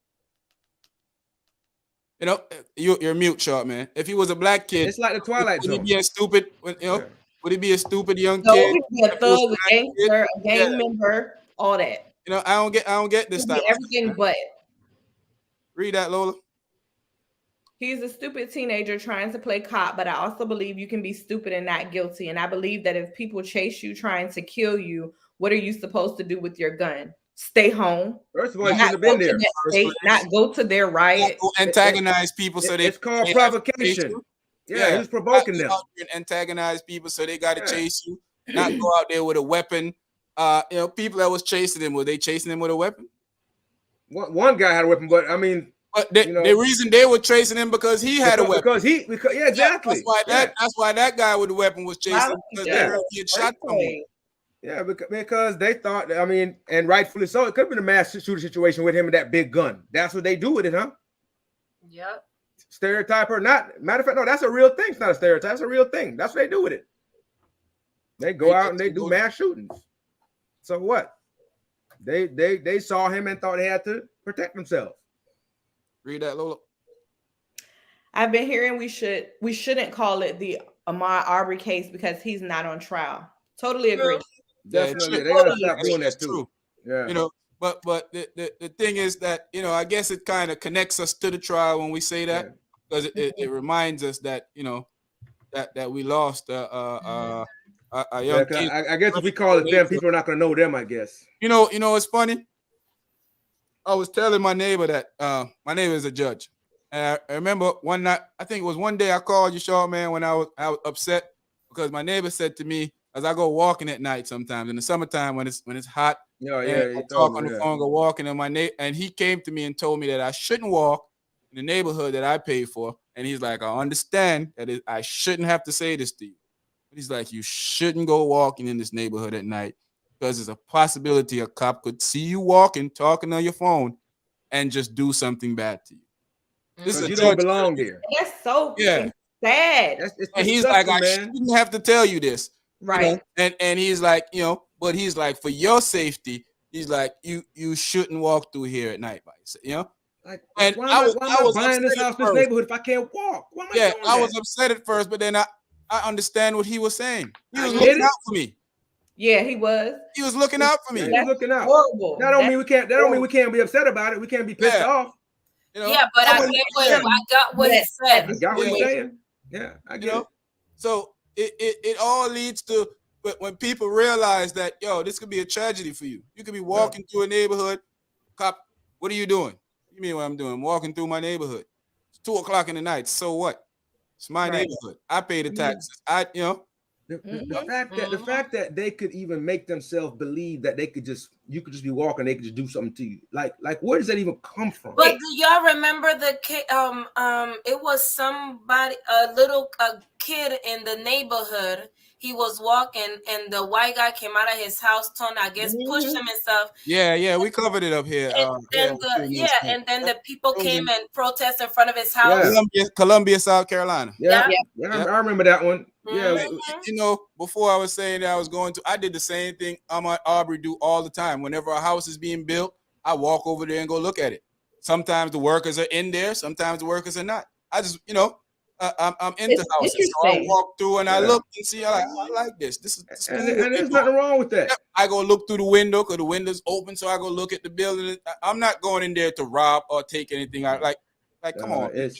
You're mute, short man. If he was a black kid, it's like the Twilight Zone. Would he be a stupid? Would he be a stupid young no, kid? He'd be a thug, a gangster, a gang member, all that. I don't get this stuff. Everything but. Read that, Lola. He's a stupid teenager trying to play cop, but I also believe you can be stupid and not guilty. And I believe that if people chase you trying to kill you, what are you supposed to do with your gun? Stay home. First of all, you shouldn't have been there. Not go to their riot. Antagonize people so they. It's called provocation. Yeah, he's provoking them. Antagonize people so they got to chase you. Not go out there with a weapon. People that was chasing him, were they chasing him with a weapon? One guy had a weapon, but I mean. But the reason they were chasing him because he had a weapon. Because exactly. That's why that guy with the weapon was chasing him, because he had shot someone. Yeah, because they thought, I mean, and rightfully so, it could have been a mass shooter situation with him and that big gun. That's what they do with it, huh? Yep. Stereotype or not. Matter of fact, no, that's a real thing. It's not a stereotype. That's a real thing. That's what they do with it. They go out and they do mass shootings. So what? They saw him and thought they had to protect themselves. Read that, Lola. I've been hearing we shouldn't call it the Ahmaud Arbery case because he's not on trial. Totally agree. Definitely, they gotta stop doing that too. Yeah, but the thing is that I guess it kind of connects us to the trial when we say that, because it reminds us that that we lost a young kid. I guess if we call it them, people are not gonna know them. I guess. It's funny. I was telling my neighbor that my neighbor is a judge, and I remember one night, I think it was one day, I called you, short man, when I was upset because my neighbor said to me, as I go walking at night sometimes in the summertime when it's hot, I talk on the phone, go walking, and he came to me and told me that I shouldn't walk in the neighborhood that I pay for, and he's like, I understand that I shouldn't have to say this to you, He's like, you shouldn't go walking in this neighborhood at night because there's a possibility a cop could see you walking, talking on your phone, and just do something bad to you. This is Because a you don't judge. belong there. That's so Yeah. sad. It's And he's like, disgusting, I man. shouldn't have to tell you this. Right. You know? And he's like, but he's like, for your safety, he's like, you shouldn't walk through here at night by yourself, Like, And why am I buying this house, this neighborhood if I can't walk? Why am I doing I that? was upset at first, but then I understand what he was saying. He was I get looking it. out for me. Yeah, he was. He was looking out for me. Yeah, he was looking out. Horrible. That don't mean we can't. That don't mean we can't be upset about it. We can't be pissed off. Yeah, but I got what he said. I got what he's saying. Yeah, I get it. So it all leads to, but when people realize that, this could be a tragedy for you. You could be walking through a neighborhood. Cop, what are you doing? You mean what I'm doing? I'm walking through my neighborhood. It's 2:00 in the night. So what? It's my neighborhood. I pay the taxes. The fact that they could even make themselves believe that you could just be walking, they could just do something to you. Like where does that even come from? But do y'all remember the kid? It was somebody, a kid in the neighborhood. He was walking, and the white guy came out of his house, I guess, pushed him and stuff. Yeah, we covered it up here. And then the people came and protested in front of his house. Columbia, South Carolina. Yeah. I remember that one. Yeah, before I was saying that I did the same thing Ahmaud Arbery do all the time. Whenever a house is being built, I walk over there and go look at it. Sometimes the workers are in there, sometimes the workers are not. I just, I'm into houses, so I walk through and I look and see. I like this. This is and there's nothing wrong with that. I go look through the window because the window's open, so I go look at the building. I'm not going in there to rob or take anything out. Like, come on. If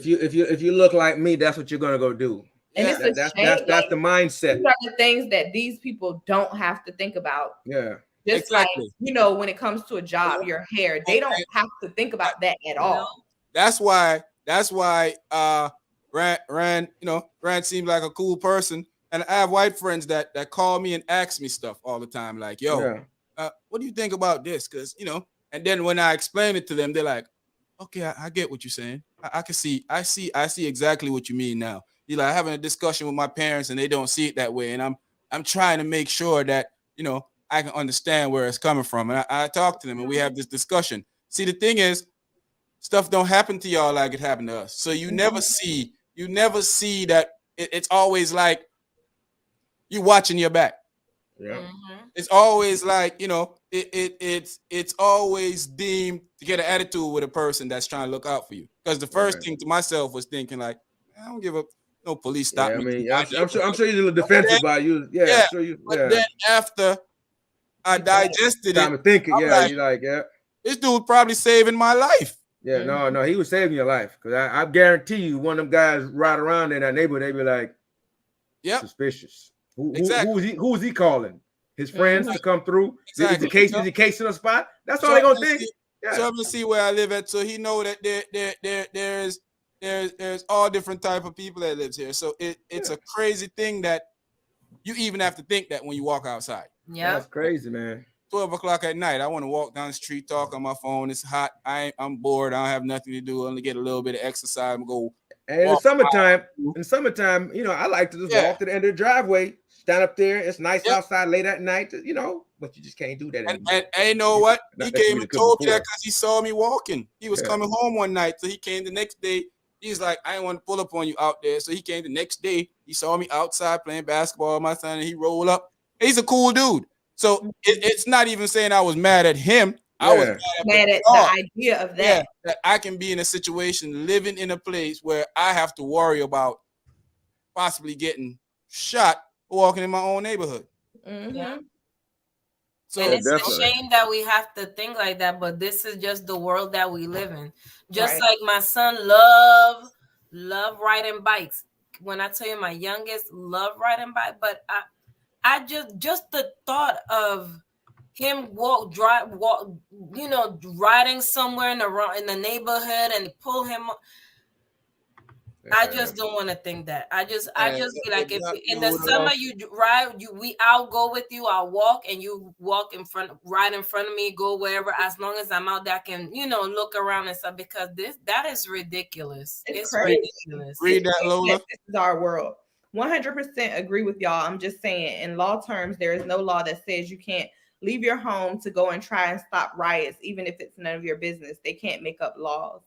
you look like me, that's what you're gonna go do. And that's the mindset. These are the things that these people don't have to think about. Yeah. Just exactly. Like, when it comes to a job, your hair, they don't have to think about that at all. That's why Rand seems like a cool person. And I have white friends that call me and ask me stuff all the time. Like, what do you think about this? Because, and then when I explain it to them, they're like, okay, I get what you're saying. I see exactly what you mean now. You're like having a discussion with my parents and they don't see it that way. And I'm trying to make sure that, I can understand where it's coming from. And I talk to them and we have this discussion. See, the thing is, stuff don't happen to y'all like it happened to us. So you never see that. It's always like you watching your back. Yeah. Mm-hmm. It's always like, it's always deemed to get an attitude with a person that's trying to look out for you. Because the first thing to myself was thinking like, I don't give up. No police stop me. I'm sure you're a little defensive about you. Yeah. But then after I digested it, time to think it. You're like, this dude probably saving my life. Yeah, no, he was saving your life. Because I guarantee you, one of them guys ride around in that neighborhood, they be like, suspicious. Who is he calling? His friends to come through? Exactly. Is he casing a spot? That's all they're gonna think. So I'm gonna see where I live at, so he know that there's all different type of people that lives here. So it's a crazy thing that you even have to think that when you walk outside. Yeah, that's crazy, man. 12:00 at night, I want to walk down the street, talk on my phone. It's hot. I'm bored. I don't have nothing to do. I only get a little bit of exercise and go. And in the summertime, I like to just walk to the end of the driveway, stand up there. It's nice outside late at night, but you just can't do that anymore. And you know what? He came and told me that because he saw me walking. He was coming home one night, so he came the next day. He's like, I didn't want to pull up on you out there. So he came the next day. He saw me outside playing basketball with my son, and he rolled up. He's a cool dude. So it's not even saying I was mad at him. I was mad at the idea of that. Yeah, that I can be in a situation living in a place where I have to worry about possibly getting shot walking in my own neighborhood. Mm-hmm. Yeah. So and it's a shame that we have to think like that, but this is just the world that we live in. Just like my son love riding bikes. When I tell you my youngest love riding bike, but I just the thought of him riding somewhere in the neighborhood and pull him. I just don't want to think that. I just be like, if in the summer you ride, I'll go with you. I'll walk and you walk right in front of me, go wherever. As long as I'm out there, I can look around and stuff, because that is ridiculous. It's ridiculous. Read that, Lola. This is our world. 100% agree with y'all. I'm just saying, in law terms, there is no law that says you can't leave your home to go and try and stop riots, even if it's none of your business. They can't make up laws.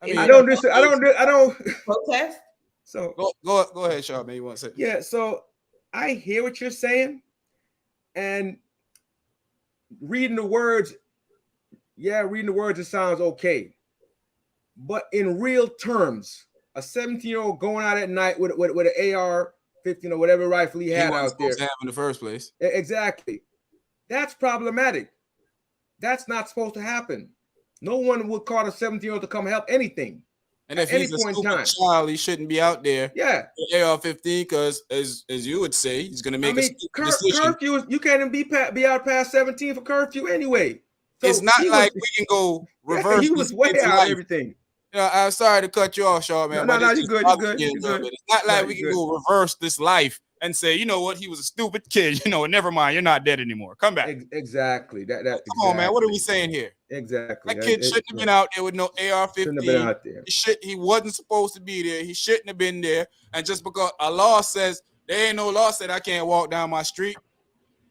I don't protest. So go ahead, Shaw. Maybe you want to say. Yeah, so I hear what you're saying, and reading the words, it sounds okay. But in real terms, a 17-year-old going out at night with an AR-15 or whatever rifle he had out there to have in the first place. Exactly. That's problematic. That's not supposed to happen. No one would call a 17-year-old to come help anything. And if he's a stupid child, he shouldn't be out there. Yeah. AR-15, because as you would say, he's going to make a stupid decision. Curfew, you can't even be out past 17 for curfew anyway. So it's not like we can go reverse. He was way out everything. You know, I'm sorry to cut you off, Shaw, man. No, you're good. It's not like we can go reverse this life and say, you know what, he was a stupid kid. You know, never mind, you're not dead anymore. Come back. Exactly. Come on, man. What are we saying here? Exactly. That kid shouldn't have been out there with no AR-15. Shouldn't have been out there. He wasn't supposed to be there. He shouldn't have been there. And just because a law says, there ain't no law said I can't walk down my street.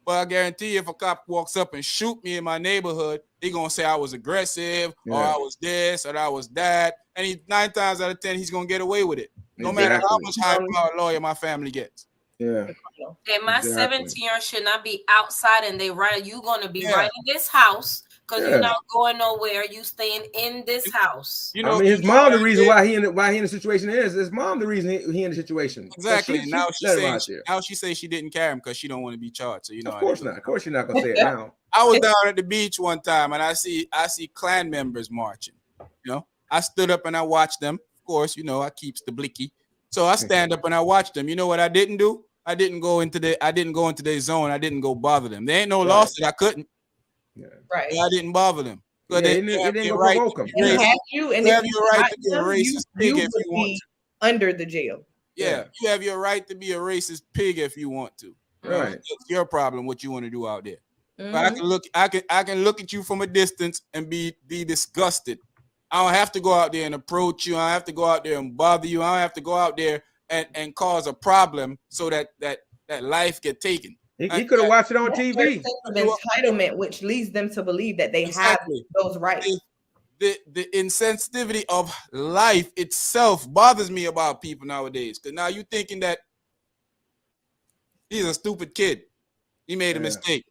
But I guarantee you, if a cop walks up and shoot me in my neighborhood, he gonna say I was aggressive or I was this or I was that. And 9 times out of 10, he's gonna get away with it. No matter how much high-powered lawyer my family gets. Yeah. And my 17-year-old should not be outside and you're gonna be right in this house because you're not going nowhere. You staying in this house. You know, I mean, his mom the reason why he in the situation is. His mom the reason he in the situation. Exactly. Now she says she didn't carry him because she don't want to be charged. So you know, of course not. Of course you're not gonna say it now. I was down at the beach one time and I see Klan members marching. You know, I stood up and I watched them. Of course, you know, I keeps the blicky. So I stand up and I watch them. You know what I didn't do? I didn't go into their zone. I didn't go bother them. There ain't no law that I couldn't. Yeah. Right. I didn't bother them. Yeah, they didn't provoke them. You have your right to be a racist pig if you want to. Under the jail. Yeah, you have your right to be a racist pig if you want to. Right. It's your problem what you want to do out there. But I can look at you from a distance and be disgusted. I don't have to go out there and approach you. I don't have to go out there and bother you. I don't have to go out there and cause a problem so that life get taken. He could have watched it on TV. Entitlement, which leads them to believe that they have those rights. The insensitivity of life itself bothers me about people nowadays. Because now you thinking that he's a stupid kid. He made a mistake.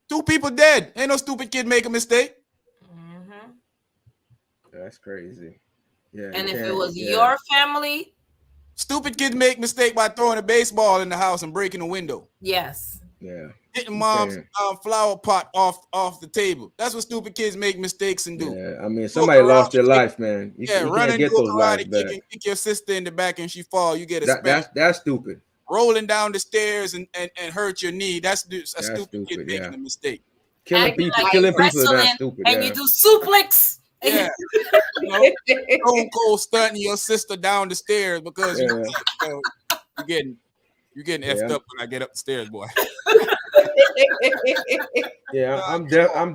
2 people dead. Ain't no stupid kid make a mistake. That's crazy. Yeah. And if it was your family, stupid kids make mistake by throwing a baseball in the house and breaking a window. Yes. Yeah. Hitting mom's flower pot off the table. That's what stupid kids make mistakes and do. Yeah, I mean, somebody lost their life, man. You running get those lives back. Kick your sister in the back and she fall. You get a that's stupid. Rolling down the stairs and hurt your knee. That's a stupid kid making a mistake. Killing people is not stupid. And you do suplex. Yeah. Stone cold stunting your sister down the stairs because you're getting effed up when I get up the stairs, boy. Yeah, I'm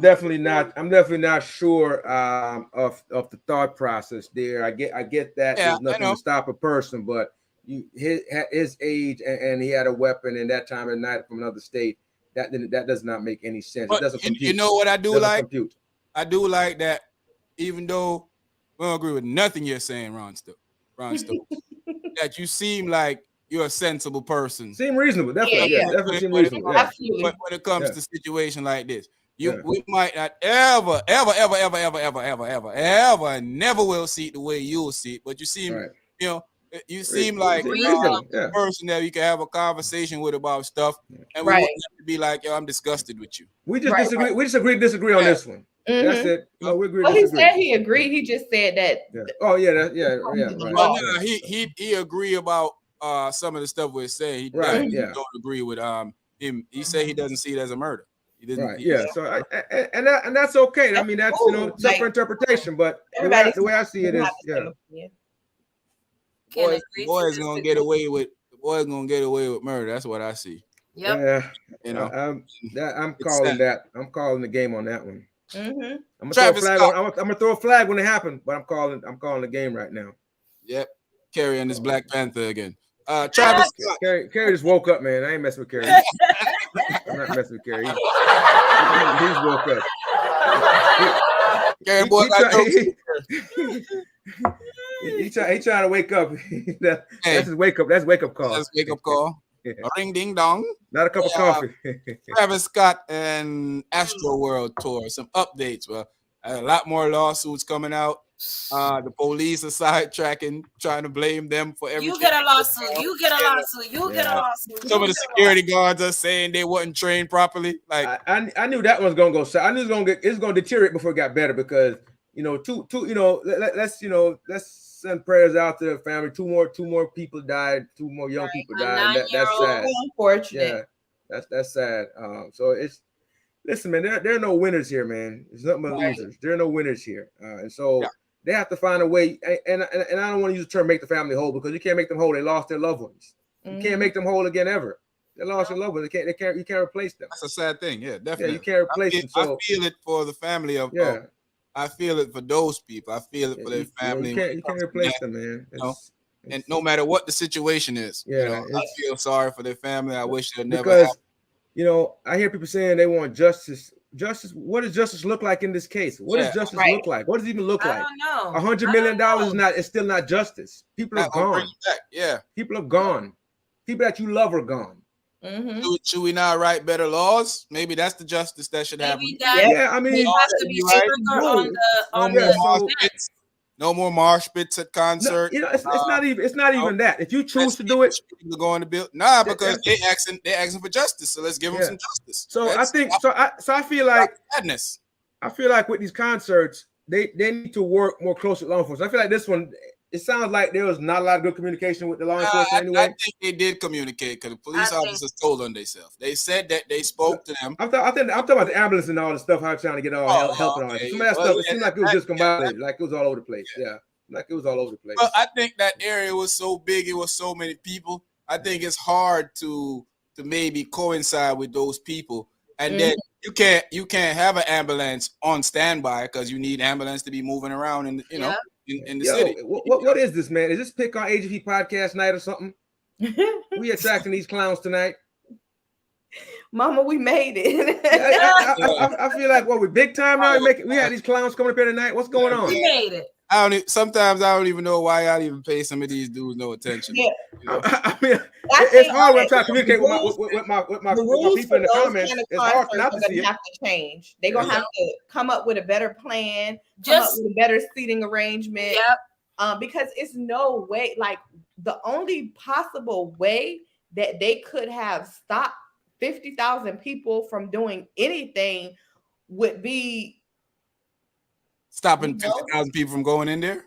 definitely not sure of the thought process there. I get that there's nothing to stop a person, but his age and he had a weapon in that time of night from another state. That does not make any sense. But it doesn't compute. You know what I do like? Compute. I do like that. Even though we don't agree with nothing you're saying, Ron Stokes, that you seem like you're a sensible person. Seem reasonable, definitely. Definitely seem reasonable. But when it comes to a situation like this, we might not ever, never will see it the way you'll see it. But you seem, you seem like a person that you can have a conversation with about stuff, and we wouldn't have to be like, "Yo, I'm disgusted with you." We just disagree. We just disagree on this one. That's it. Oh, we agree. He said he agreed. He just said that. Yeah. Oh yeah, right. He agree about some of the stuff we're saying. He don't agree with him. He said he doesn't see it as a murder. He doesn't. Right. So and that's okay. I mean, that's self interpretation. But the way I see it is, boys gonna get away with murder. That's what I see. Yep. Yeah. I'm calling that. I'm calling the game on that one. Mm-hmm. I'm gonna throw a flag when it happens, but I'm calling the game right now. Yep, carrying this Black Panther again. Travis Scott. Carrie just woke up, man. I ain't messing with Carrie. I'm not messing with Carrie. He just woke up. Carrie boy he trying to wake up. That's his wake up. That's wake up call. That's wake up call. Ring ding dong. Not a cup of coffee. Travis Scott and Astroworld tour. Some updates. Well, a lot more lawsuits coming out. The police are sidetracking, trying to blame them for everything. You get a lawsuit. You get a lawsuit. You get a lawsuit. Some of the security guards are saying they wasn't trained properly. Like I knew that was gonna go. I knew it's gonna deteriorate before it got better because let's send prayers out to the family. Two more people died. 2 more young people died. That's sad. Unfortunate. Yeah, that's sad. So listen, man. There are no winners here, man. There's nothing but losers. There are no winners here, and so. Yeah. They have to find a way, and I don't want to use the term "make the family whole" because you can't make them whole. They lost their loved ones. You can't make them whole again ever. They lost their loved ones. You can't replace them. That's a sad thing. Yeah, definitely. Yeah, you can't replace them. So I feel it for the family of. I feel it for those people. I feel it for their family. You can't replace them, man. And no matter what the situation is, I feel sorry for their family. I wish it never because happened. I hear people saying they want justice. What does justice look like in this case? What does justice look like? What does it even look like? I don't know. $100 million is still not justice. People are gone. Yeah, people are gone. People that you love are gone. Mm-hmm. Should we not write better laws? Maybe that's the justice that should happen. I mean, it has to be no more marsh pits at concerts. No, it's not even that. If you choose to do it, people go in the bill. Because they're asking for justice. So let's give them some justice. So I feel like madness. I feel like with these concerts, they need to work more closely with law enforcement. I feel like this one, it sounds like there was not a lot of good communication with the law enforcement anyway. I think they did communicate because the police officers told on themselves. They said that they spoke to them. I'm talking about the ambulance and all the stuff, how trying to get all help and all that. Some of that stuff, it seemed like it was just combined, like it was all over the place. Yeah, like it was all over the place. But I think that area was so big, it was so many people. I think it's hard to maybe coincide with those people. And then you can't have an ambulance on standby because you need ambulance to be moving around in the city. What is this, man? Is this Pick on AGP podcast night or something? We attracting these clowns tonight. Mama, we made it. I feel like we big time now. We had these clowns coming up here tonight. What's going on? We made it. Sometimes I don't even know why I even pay some of these dudes no attention. Yeah. I mean, it's hard when I'm trying to communicate with my people in the comments. It's hard not to see it. Have to change. They're gonna have to come up with a better plan, come up with a better seating arrangement. Yep. Because it's no way. Like the only possible way that they could have stopped 50,000 people from doing anything would be stopping 50,000 people from going in there.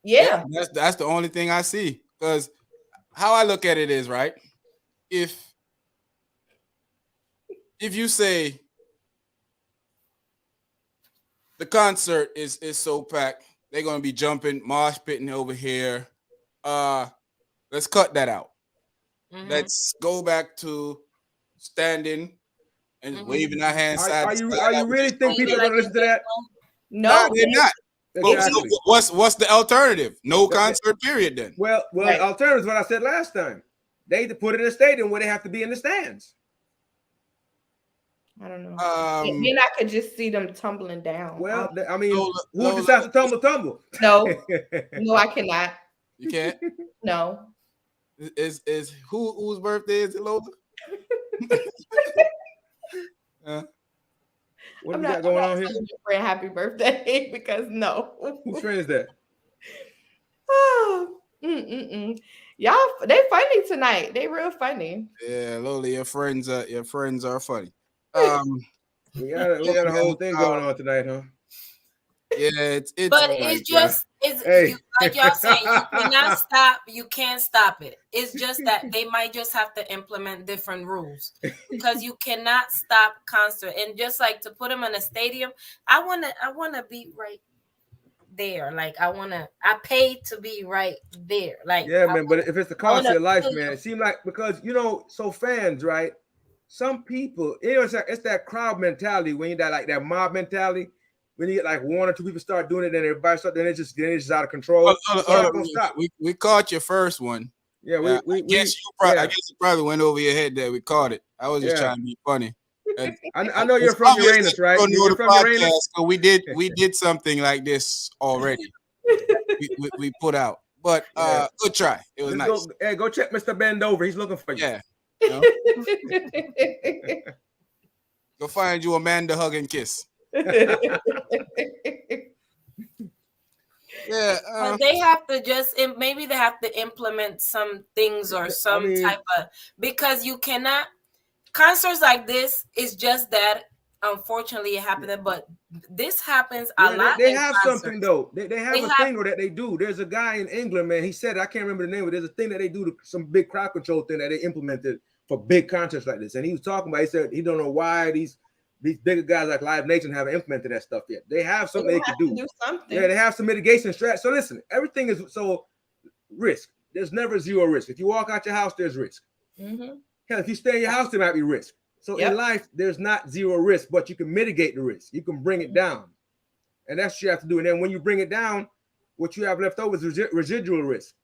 Yeah, that's the only thing I see. Because how I look at it is, right, if you say the concert is so packed, they're gonna be jumping, mosh pitting over here. Let's cut that out. Let's go back to standing and waving our hands side are to you side. really think people are gonna listen to that? No, they're not. Exactly. What's the alternative? No concert period then. Well, alternative is what I said last time. They need to put it in a stadium where they have to be in the stands. I don't know. Then I could just see them tumbling down. Well, I mean, who decides to tumble? No, I cannot. You can't. No. Is whose birthday is it, Lola? What do we got going on here? Friend, happy birthday, because no. Whose friend is that? Y'all, they funny tonight. They real funny. Yeah, Lola, your friends are funny. We got a whole thing going on tonight, huh? Yeah, it's but it's just like y'all saying, you cannot stop, you can't stop it. It's just that they might just have to implement different rules because you cannot stop concert. And just like to put them in a stadium, I wanna be right there. Like I paid to be right there. Like man, but if it's the cost of your life, man, it seems like because so fans, right? Some people, it's that crowd mentality when you that mob mentality. When you get like 1 or 2 people start doing it, then everybody start, then it's just out of control. We caught your first one. Yeah, I guess it probably went over your head that we caught it. I was just trying to be funny. And I know you're from Uranus, right? You're from Uranus. So we did something like this already. we put out, but good try. It was nice. Go check Mr. Bend over. He's looking for you. Yeah. Go find you a man to hug and kiss. But they have to maybe they have to implement some things or some type of, because you cannot, concerts like this is just that. Unfortunately, it happened, but this happens a lot. They have something though. They have a thing that they do. There's a guy in England, man. He said, I can't remember the name, but there's a thing that they do, some big crowd control thing that they implemented for big concerts like this. And he was talking about, he said he don't know why these bigger guys like Live Nation haven't implemented that stuff yet. They have something they can do. Yeah, they have some mitigation strategy. So listen, everything is risk. There's never zero risk. If you walk out your house, there's risk. Mm-hmm. Hell, if you stay in your house, there might be risk. So in life, there's not zero risk, but you can mitigate the risk. You can bring it down. And that's what you have to do. And then when you bring it down, what you have left over is residual risk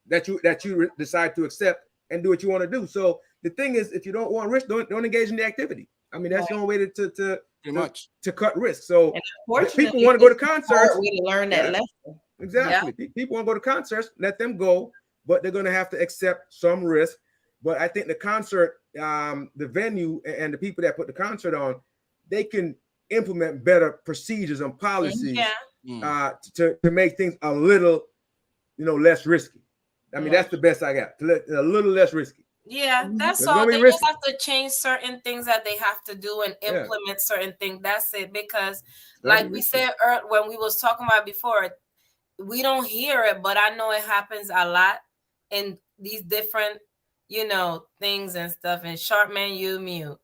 that you decide to accept and do what you want to do. So the thing is, if you don't want risk, don't engage in the activity. I mean, that's the only way to cut risk. So people want to go to concerts. We learn that lesson. Exactly. Yeah. People want to go to concerts, let them go, but they're going to have to accept some risk. But I think the concert, the venue and the people that put the concert on, they can implement better procedures and policies to make things a little, less risky. I mean, that's the best I got. A little less risky. Yeah, that's all. They just have to change certain things that they have to do and implement certain things. That's it. Because like we said when we was talking about before, we don't hear it, but I know it happens a lot in these different things and stuff. And Sharpman, you mute.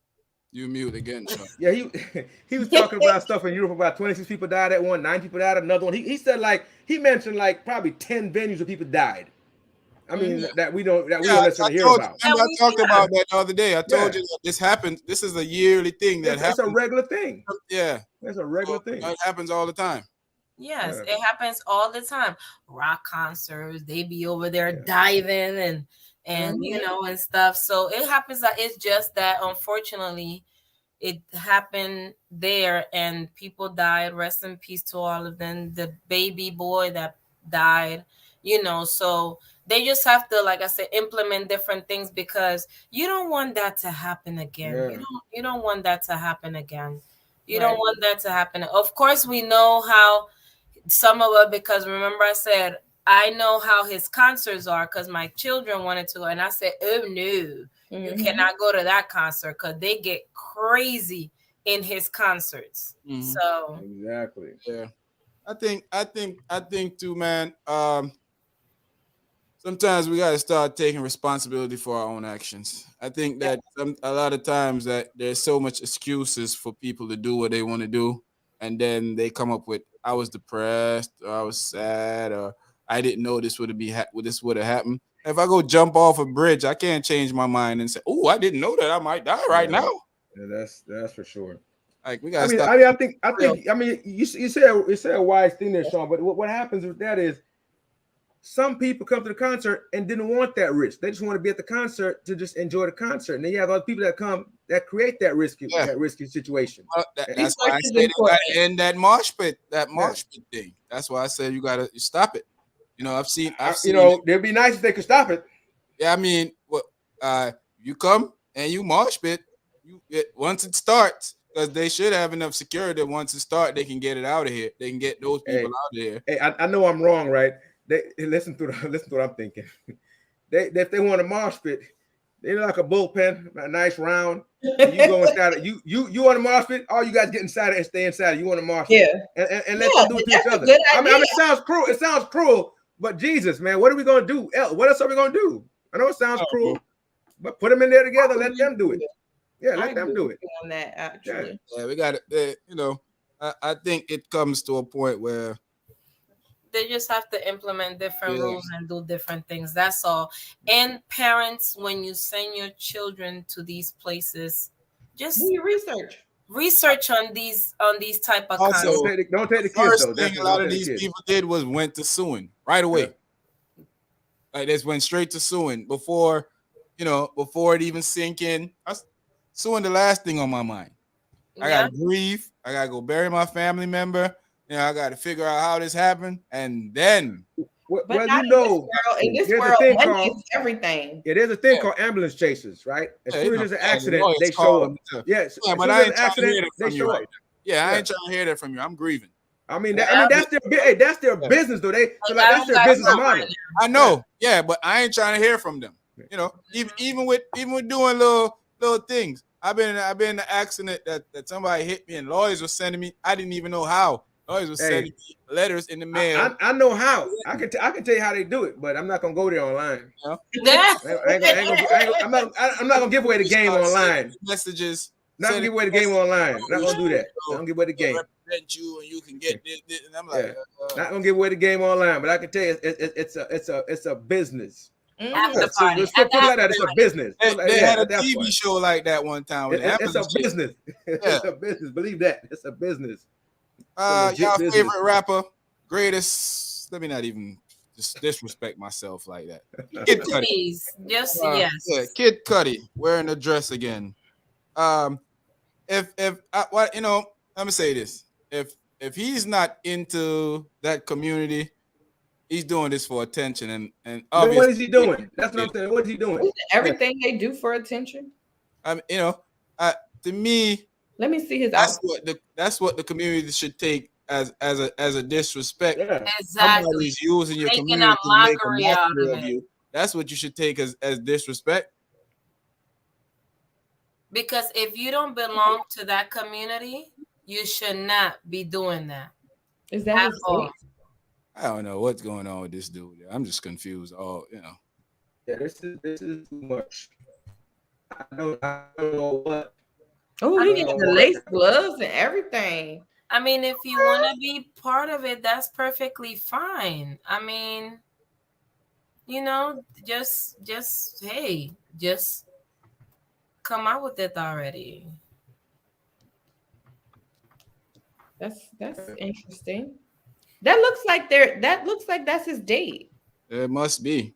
You mute again, Sharp. Yeah, he was talking about stuff in Europe. About 26 people died at one, 9 people died at another one. He said he mentioned probably 10 venues where people died. I mean that we don't necessarily hear about. I talked about that the other day. I told you that this happens. This is a yearly thing that happens. It's a regular thing. Yeah, that's a regular thing. It happens all the time. Yes, it happens all the time. Rock concerts, they be over there diving and and stuff. So it happens. That it's just that unfortunately it happened there and people died. Rest in peace to all of them. The baby boy that died, so they just have to, like I said, implement different things because you don't want that to happen again. Yeah. You don't want that to happen again. You don't want that to happen. Of course, we know how some of it, because remember I said, I know how his concerts are because my children wanted to go. And I said, oh, no, you cannot go to that concert because they get crazy in his concerts. Mm-hmm. So exactly. Yeah. I think too, man. Sometimes we got to start taking responsibility for our own actions. I think that a lot of times that there's so much excuses for people to do what they want to do. And then they come up with, I was depressed, or I was sad, or I didn't know this would have happened. If I go jump off a bridge, I can't change my mind and say, "Oh, I didn't know that I might die right now." Yeah, that's for sure. Like we got. I think. You say a wise thing there, Sean. But what happens with that is, some people come to the concert and didn't want that risk. They just want to be at the concert to just enjoy the concert. And then you have other people that come that create that risky situation. That's why I said you got to end that mosh pit thing. That's why I said you got to stop it. I've seen. It'd be nice if they could stop it. Yeah, I mean, you come and you mosh pit. Once it starts, because they should have enough security. Once it starts, they can get it out of here. They can get those people out of here. Hey, I know I'm wrong, right? Listen to what I'm thinking. If they want a mosh pit, they're like a bullpen, a nice round. You go inside it. You want a mosh pit? All you guys get inside it and stay inside it. You want a mosh pit? Yeah. And let them do it to each other. I mean, it sounds cruel. It sounds cruel, but Jesus, man, what are we gonna do? What else are we gonna do? I know it sounds cruel, but put them in there together. Let them do it. Yeah, let them do it. On that, actually. Yeah, we got it. I think it comes to a point where they just have to implement different rules and do different things. That's all. And parents, when you send your children to these places, just do your research on these type of also, don't take the kids. First thing a lot of these people did was went to suing right away. Like this went straight to suing before it even sink in. Suing the last thing on my mind. I gotta grieve. I gotta go bury my family member. I gotta figure out how this happened, and then. But in this world, money is everything. Yeah, there's a thing called ambulance chasers, right? As soon as there's an accident, they show up. Yes, but I ain't trying to hear that from you right now. Yeah, I ain't trying to hear that from you. I'm grieving. I mean, that's their business, though. That's their business model. I know, yeah, but I ain't trying to hear from them. Even with doing little things. I've been in an accident that somebody hit me and lawyers were sending me. I didn't even know how. Lawyers were sending me letters in the mail. I know how. I can tell you how they do it, but I'm not gonna go there online. I'm not gonna give away the game online. Messages. Not gonna give away the game online. Not gonna do that. Not gonna give away the game. Represent you and you can get this, and I'm like, not gonna give away the game online, but I can tell you it's a business. It's a business. They had a TV show like that one time. It's a business. It's a business. Believe that. It's a business. Y'all favorite rapper, greatest. Let me not even disrespect myself like that. Kid Cudi. Yes. Yeah, Kid Cudi wearing a dress again. Let me say this: if he's not into that community, he's doing this for attention, and obviously, what is he doing? That's what I'm saying. What is he doing? Everything they do for attention. To me, let me see his. That's what the community should take as a disrespect. Yeah. Exactly. Somebody's using your Making community a mockery to make a out mockery of of it. you. That's what you should take as disrespect. Because if you don't belong to that community, you should not be doing that. Is that his all? I don't know what's going on with this dude. I'm just confused. Yeah, this is too much. I don't know what. Oh, he got the lace gloves and everything. I mean, if you want to be part of it, that's perfectly fine. I mean, just come out with it already. That's interesting. That looks like that's his date. It must be.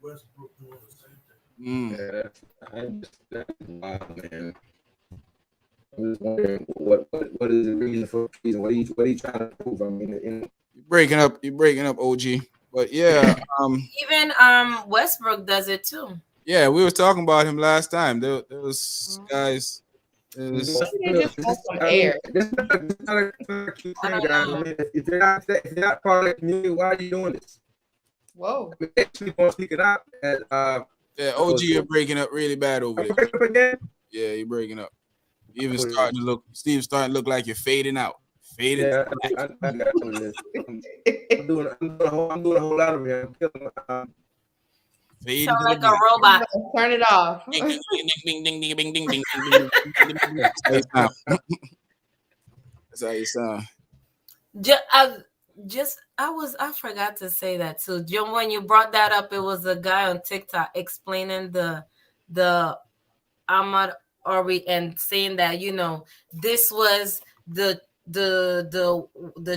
Westbrook doing the same thing. That's wild, man. I'm just wondering what is the reason for reason? What are you trying to prove? I mean, you're breaking up, OG. But yeah, even Westbrook does it too. Yeah, we were talking about him last time. There was guys. If they're not part of the community, why are you doing this? Whoa. People speaking out. OG, you're breaking up really bad over there. Yeah, you're breaking up. Steve's starting to look like you're fading out. Fading. Yeah, I got this. I'm doing a whole lot of it. Sound like a robot. Turn it off. Ding, ding, ding, ding, ding, ding, That's how you sound. I forgot to say that too. Jim, when you brought that up, it was a guy on TikTok explaining the Ahmaud Arbery and saying that this was the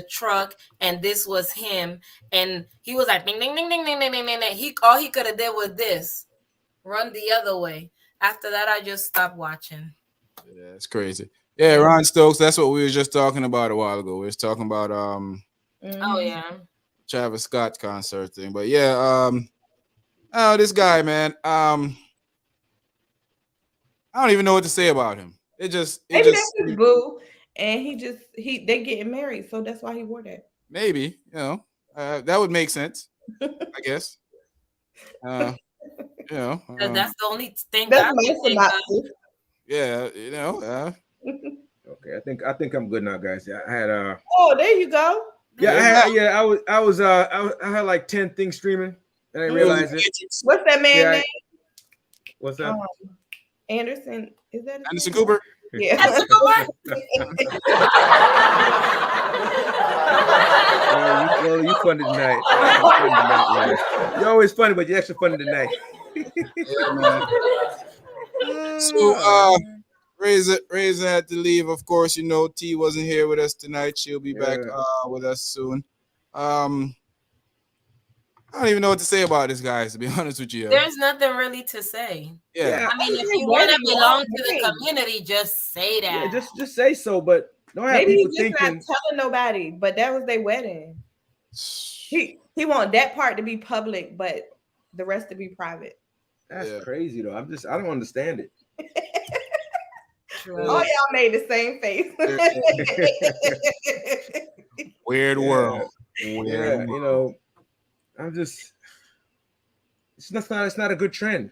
truck and this was him, and he was like ding ding ding ding ding ding ding ding. All he could have did was this, run the other way. After that, I just stopped watching. Yeah, it's crazy. Yeah, Ron Stokes. That's what we were just talking about a while ago. We was talking about Oh yeah, Travis Scott concert thing. But yeah, this guy, man. I don't even know what to say about him. Maybe that's his boo, and they getting married, so that's why he wore that. Maybe that would make sense, I guess. that's the only thing that's I can think of. Yeah, Okay, I think I'm good now, guys. I had Oh, there you go. I had like 10 things streaming, and I realized it. What's that man name? What's that? Anderson. Is that Anderson Cooper? Yeah. Anderson Cooper? Well, you funny tonight. You're always funny, but you're extra funny tonight. Yeah, man. So Razor had to leave. Of course, T wasn't here with us tonight. She'll be back with us soon. I don't even know what to say about this, guys. To be honest with you, There's nothing really to say. yeah. I mean, if you want to belong to the community, just say that. Yeah, just say so, but don't have Maybe people he's just thinking. not telling nobody, but that was their wedding. He want that part to be public, but the rest to be private. That's crazy though. I don't understand it. All y'all made the same face. Weird world. Weird world. I'm just. It's not a good trend.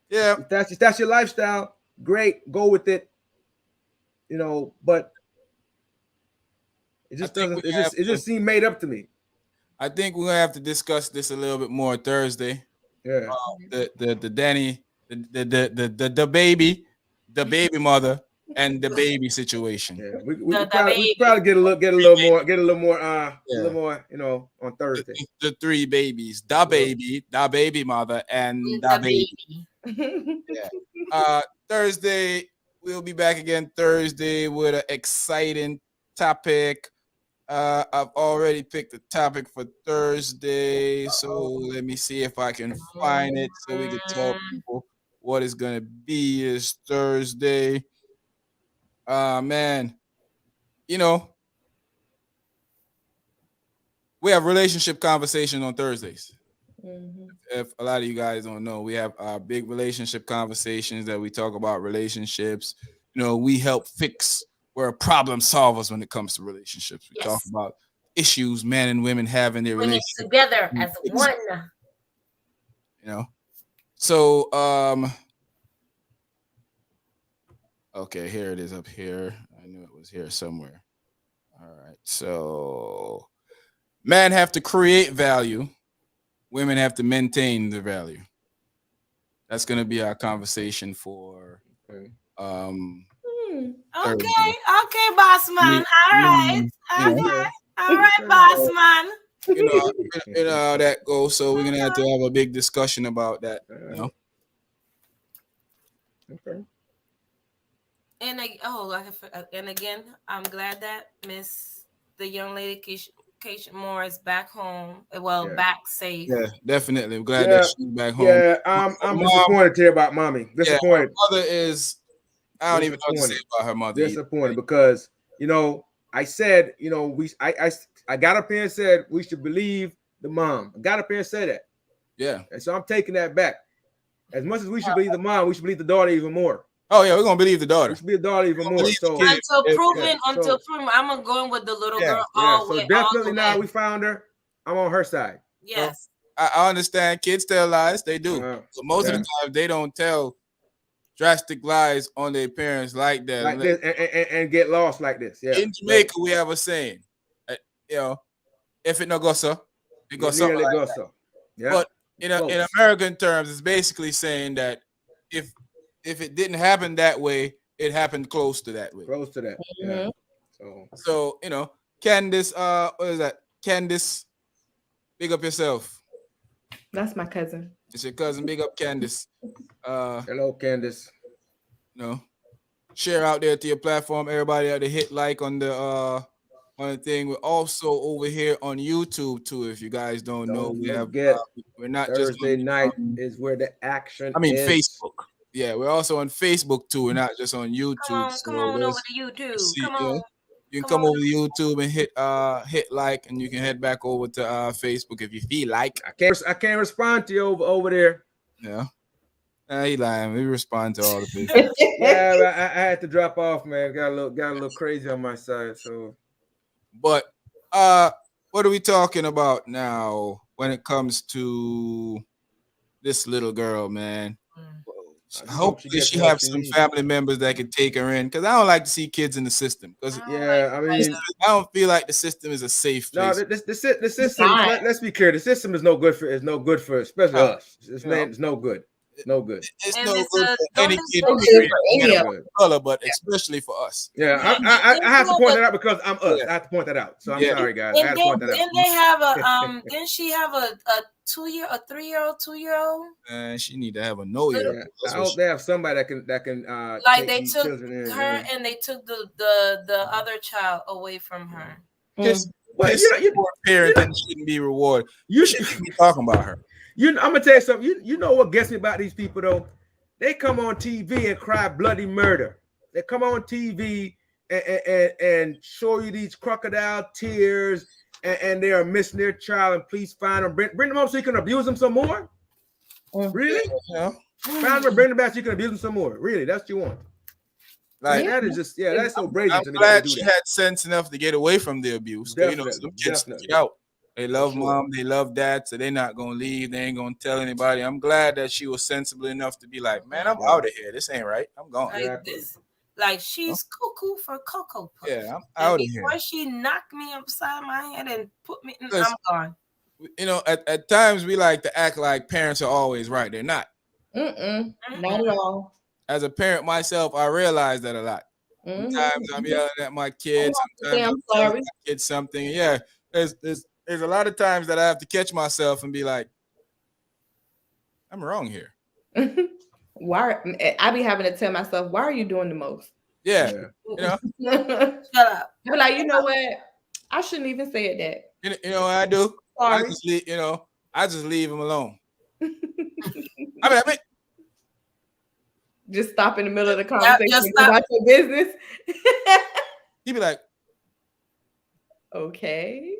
Yeah. If that's your lifestyle, great, go with it. But it just doesn't. It just seemed made up to me. I think we're gonna have to discuss this a little bit more Thursday. Yeah. The Danny, the baby mother, and the baby situation. Yeah. We probably get a little more on Thursday. The three babies, the baby mother, and the baby. Yeah. Thursday we'll be back again Thursday with an exciting topic. I've already picked a topic for Thursday, so let me see if I can find it so we can tell people what is gonna be this Thursday. Man, we have relationship conversation on Thursdays. Mm-hmm. If a lot of you guys don't know, we have big relationship conversations that we talk about relationships. We help fix. We're problem solvers when it comes to relationships. We talk about issues men and women have in their relationship together as one. So okay, here it is up here. I knew it was here somewhere. All right. So men have to create value. Women have to maintain the value. That's going to be our conversation for Okay, boss man. All right. All right, boss man. You know how that goes. So we're gonna have to have a big discussion about that. Okay. And again, I'm glad that the young lady Keisha Moore is back home. Well, back safe. Yeah, definitely. I'm glad that she's back home. Yeah, I'm disappointed here about mommy. Disappointed. Her mother is. I don't even know what to say about her mother. Disappointed because I said I got up here and said we should believe the mom. I got up here and said that. Yeah. And so I'm taking that back. As much as we should believe the mom, we should believe the daughter even more. Oh yeah, we're gonna believe the daughter. We should believe the daughter even more. So until proven, I'm going with the little girl. So definitely now we found her. I'm on her side. Yes. I understand kids tell lies. They do. So most of the time they don't tell drastic lies on their parents like that. Like this and get lost like this. Yeah. In Jamaica, we have a saying, if it no go so, it goes something like that. So. Yeah. But in American terms, it's basically saying that if it didn't happen that way, it happened close to that way. Close to that. Mm-hmm. Yeah. So Candace, what is that? Candace, big up yourself. That's my cousin. It's your cousin. Big up Candace. Hello, Candace. Share out there to your platform. Everybody out there hit like on the thing. We're also over here on YouTube too. If you guys don't know, we're not Thursday night is where the action. is. Facebook. Yeah, we're also on Facebook too. We're not just on YouTube. Come on over to YouTube. You can come over to YouTube and hit like, and you can head back over to Facebook if you feel like. I can't respond to you over there. Yeah. He lying. We respond to all the people. Yeah, I had to drop off, man. Got a little crazy on my side. So, but what are we talking about now when it comes to this little girl, man? Hopefully she have some family members that can take her in, because I don't like to see kids in the system. Because I don't feel like the system is a safe place. No, the system. Let's be clear. The system is no good for especially us. It's no good. No good. It's no good for any kid, color, but especially for us. Yeah, I have to point that out because I'm us. I have to point that out. So I'm sorry, guys. I have to point that out. Didn't they have a didn't she have a 3-year-old, 2-year-old? And she need to have a no-year. I hope they have somebody that can like they took her and they took the other child away from her. But poor parenting shouldn't be rewarded. You shouldn't be talking about her. I'm gonna tell you something. You know what gets me about these people though? They come on TV and cry bloody murder. They come on TV and show you these crocodile tears, and they are missing their child. And please find them, bring them home so you can abuse them some more. Really? Yeah. Find them, bring them back so you can abuse them some more. Really? That's what you want? Like that is just that's so brazen I'm to me. glad she had sense enough to get away from the abuse. Definitely, some kids get out. They love mom, they love dad, so they're not gonna leave. They ain't gonna tell anybody. I'm glad that she was sensible enough to be like, man, I'm out of here. This ain't right. I'm gone. Like she's cuckoo for Cocoa Puffs. Yeah, I'm out of here. Before she knocked me upside my head and put me in, I'm gone. At times we like to act like parents are always right. They're not. Not at all. As a parent myself, I realize that a lot. Sometimes I'm yelling at my kids. Sometimes I'm sorry. My kids something. Yeah, there's a lot of times that I have to catch myself and be like, I'm wrong here. Why? I be having to tell myself, why are you doing the most? Yeah. Shut up. But like, you know what? I shouldn't even say that. You know what I do? Sorry. I just leave him alone. I mean, just stop in the middle of the conversation about your business. He'd be like, okay.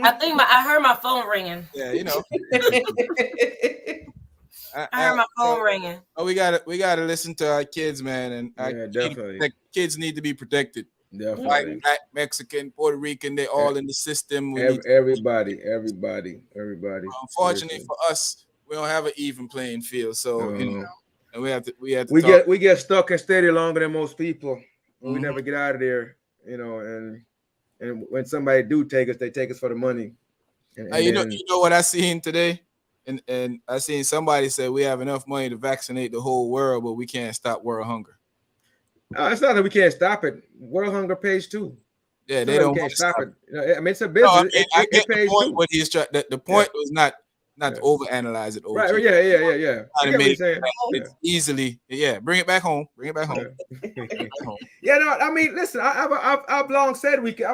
I heard my phone ringing. Yeah, I heard my phone ringing. Oh, we gotta listen to our kids, man, and definitely. Kids need to be protected. Definitely. Like Black, Mexican, Puerto Rican, they're all in the system. Everybody. Unfortunately for us, we don't have an even playing field, so and we have to. We get stuck and steady longer than most people. We never get out of there, and when somebody do take us, they take us for the money. You know what I seen today? And I seen somebody say we have enough money to vaccinate the whole world, but we can't stop world hunger. It's not that we can't stop it. World hunger pays too. Yeah, they don't can't stop it. I mean, it's a business. I get it pays the point. too. What he's the point was not to overanalyze it. Right? Yeah. It's easily. Yeah, bring it back home. Yeah, no. I mean, listen. I've long said we could.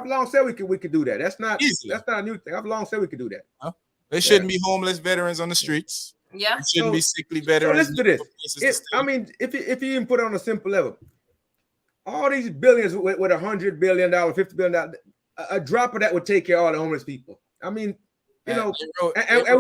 We could do that. That's not a new thing. I've long said we could do that. Huh? There shouldn't be homeless veterans on the streets. Yeah, there shouldn't be sickly veterans. So listen to this. If you even put it on a simple level, all these billions with $100 billion, $50 billion, a drop of that would take care of all the homeless people. I mean, it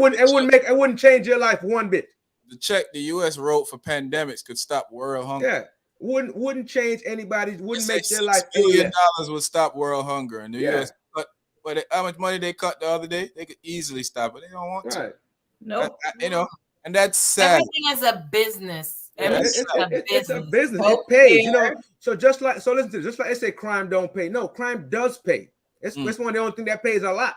wouldn't change your life one bit. The check the U.S. wrote for pandemics could stop world hunger. Yeah, wouldn't change anybody's. Wouldn't make their life. $6 billion would stop world hunger, and the U.S. cut. But how much money they cut the other day? They could easily stop it. They don't want to. No, and that's sad. Everything is a business. It's a business. It pays. So just like they say, crime don't pay. No, crime does pay. It's one of the only thing that pays a lot.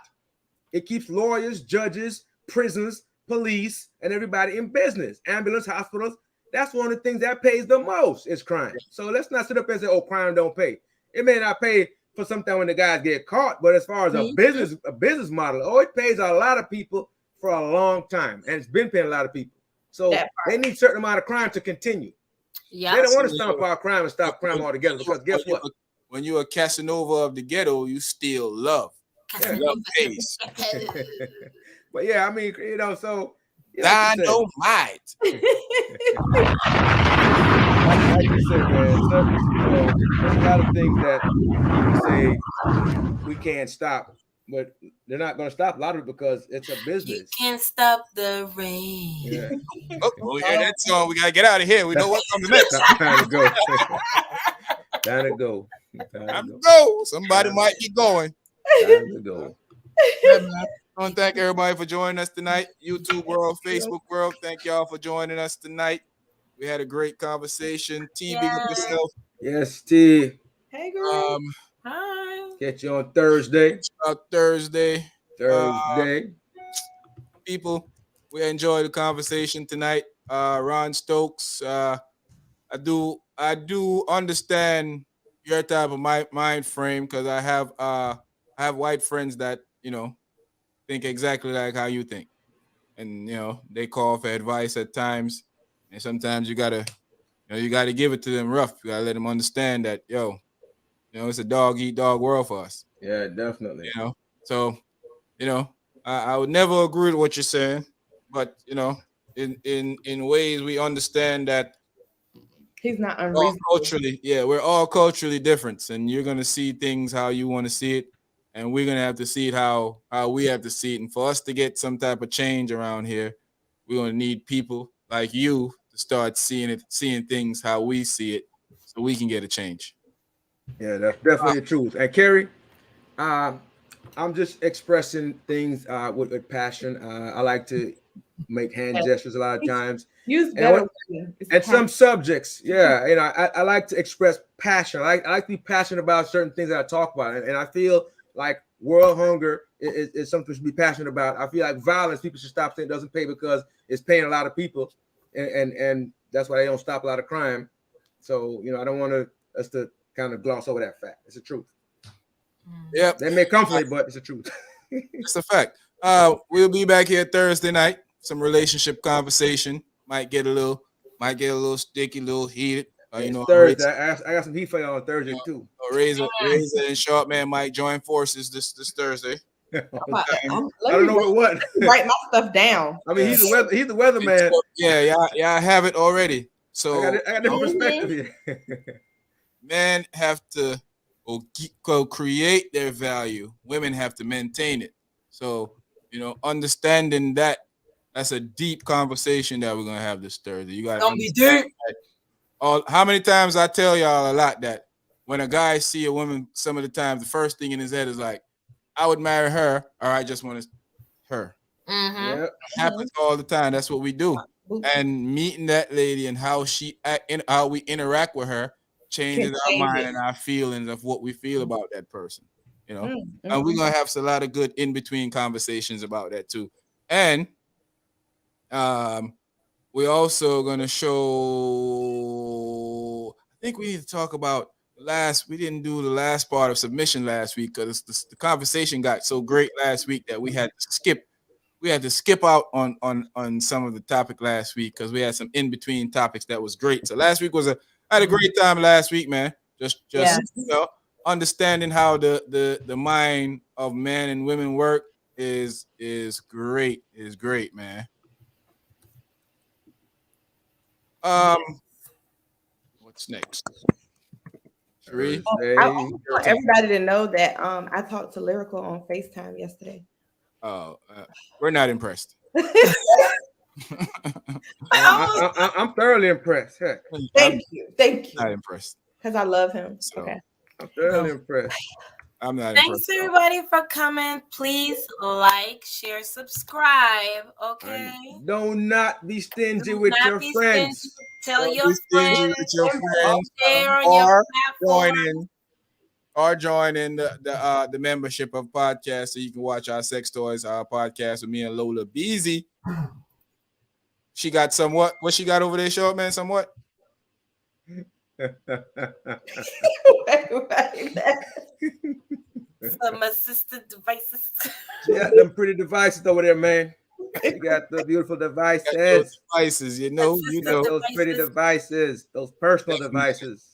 It keeps lawyers, judges, prisons, police, and everybody in business. Ambulance, hospitals. That's one of the things that pays the most is crime. So let's not sit up and say, "Oh, crime don't pay." It may not pay for sometimes when the guys get caught, but as far as a business model, it pays a lot of people for a long time, and it's been paying a lot of people. So they need a certain amount of crime to continue. Yeah, they don't want to stop our crime and stop crime altogether because guess what? When you're a Casanova of the ghetto, you steal love. Love pays. But yeah, I mean, so dynamite. Like you said, man, there's a lot of things that people say we can't stop, but they're not going to stop a lot of it because it's a business. You can't stop the rain. Yeah. Okay, well, we hear that song. We got to get out of here. We know what comes next. Time to go. Time to go. Time to go. Somebody might be going. Time to go. Yeah, man. I want to thank everybody for joining us tonight. YouTube world, Facebook world, thank y'all for joining us tonight. We had a great conversation. T, big up yourself. Yes, T. Hey, girl. Hi. Catch you on Thursday. Thursday. People, we enjoyed the conversation tonight. Ron Stokes. I do understand your type of mind frame because I have white friends that think exactly like how you think, and they call for advice at times, and sometimes you gotta give it to them rough. You gotta let them understand that it's a dog eat dog world for us. Yeah, definitely. So, I would never agree with what you're saying, but in ways we understand that he's not we're all unreasonable. we're all culturally different, and you're gonna see things how you want to see it, and we're gonna have to see it how we have to see it. And for us to get some type of change around here, we're gonna need people like you to start seeing things how we see it, so we can get a change. Yeah, that's definitely the truth. And Kerry, I'm just expressing things with passion. I like to make hand gestures a lot of times. Use And better what, words. and some subjects, yeah, I like to express passion. I like to be passionate about certain things that I talk about, and I feel like world hunger is something we should be passionate about. I feel like violence, people should stop saying it doesn't pay because it's paying a lot of people, and that's why they don't stop a lot of crime. So I don't want us to kind of gloss over that fact. It's the truth. Yep, They may come for it, but it's the truth. it's a fact. We'll be back here Thursday night. Some relationship conversation might get a little sticky, a little heated. It's Thursday. I got some heat for you on Thursday too. Razor and Sharp Man might join forces this Thursday. I don't know what. Write my stuff down. I mean, he's the weather man. Yeah, I have it already. So I got different perspective here. Men have to go create their value. Women have to maintain it. So understanding that's a deep conversation that we're gonna have this Thursday. You got to be deep. How many times I tell y'all a lot that when a guy see a woman, some of the times the first thing in his head is like, I would marry her, or I just want her. Mm-hmm. Yep. It happens all the time. That's what we do. And meeting that lady and how how we interact with her changes our mind and our feelings of what we feel about that person. And we're gonna have a lot of good in between conversations about that too. And we're also gonna show. I think we need to talk about we didn't do the last part of submission last week because the conversation got so great last week that we had to skip. We had to skip out on some of the topic last week because we had some in between topics that was great. So last week I had a great time last week, man. Just understanding how the mind of men and women work is great. Is great, man. What's next? I want everybody to know that I talked to Lyrical on FaceTime yesterday. Oh, we're not impressed. I'm thoroughly impressed. Heck. Thank you. Not impressed because I love him. So, okay, I'm thoroughly impressed. I'm not. Thanks everybody for coming. Please like, share, subscribe. Okay. Do not be stingy with your friends. Tell your friends. With your friends. Share on your platform. Join in the membership of podcast so you can watch our sex toys, our podcast with me and Lola Beezy. She got somewhat. What she got over there, Short Man? Somewhat. Some assistive devices. She got them pretty devices over there, man. You got the beautiful devices. Those devices, you know those pretty devices, those personal devices.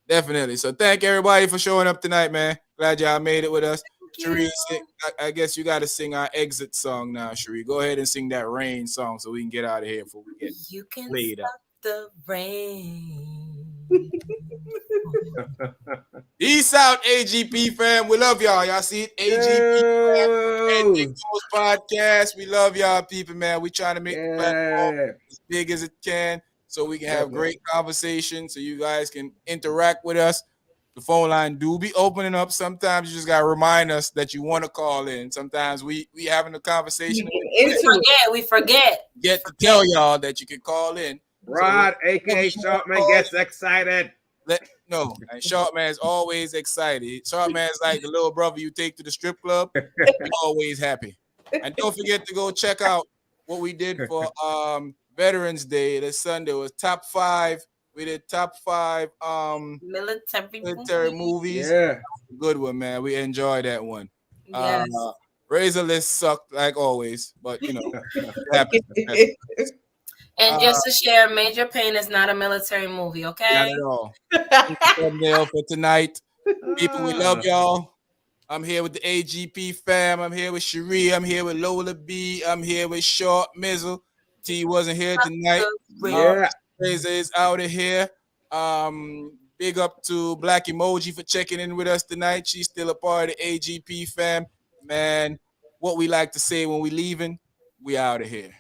Definitely. So thank everybody for showing up tonight, man. Glad y'all made it with us. Cherie, I guess you got to sing our exit song now, Cherie. Go ahead and sing that rain song so we can get out of here before we get You can laid stop the rain. Peace out, AGP fam. We love y'all. Y'all see it? AGP fam. Podcast. We love y'all, people, man. We trying to make the platform as big as it can so we can have great conversations so you guys can interact with us. The phone line do be opening up. Sometimes you just gotta remind us that you want to call in. Sometimes we having a conversation. We forget. Get to tell y'all that you can call in. Rod, aka Sharpman, gets excited. No, and Sharpman is always excited. Sharpman is like the little brother you take to the strip club. Always happy. And don't forget to go check out what we did for Veterans Day this Sunday. It was top 5. We did top 5 military movies. Yeah, good one, man. We enjoyed that one. Yes. Razor List sucked like always, but happens. And just to share, Major Payne is not a military movie, okay? Not at all. Thumbnail for tonight. People, we love y'all. I'm here with the AGP fam. I'm here with Cherie. I'm here with Lola B. I'm here with Short Mizzle. T wasn't here tonight. Yeah. Razor is out of here. Big up to Black Emoji for checking in with us tonight. She's still a part of the AGP fam. Man, what we like to say when we leaving, we out of here.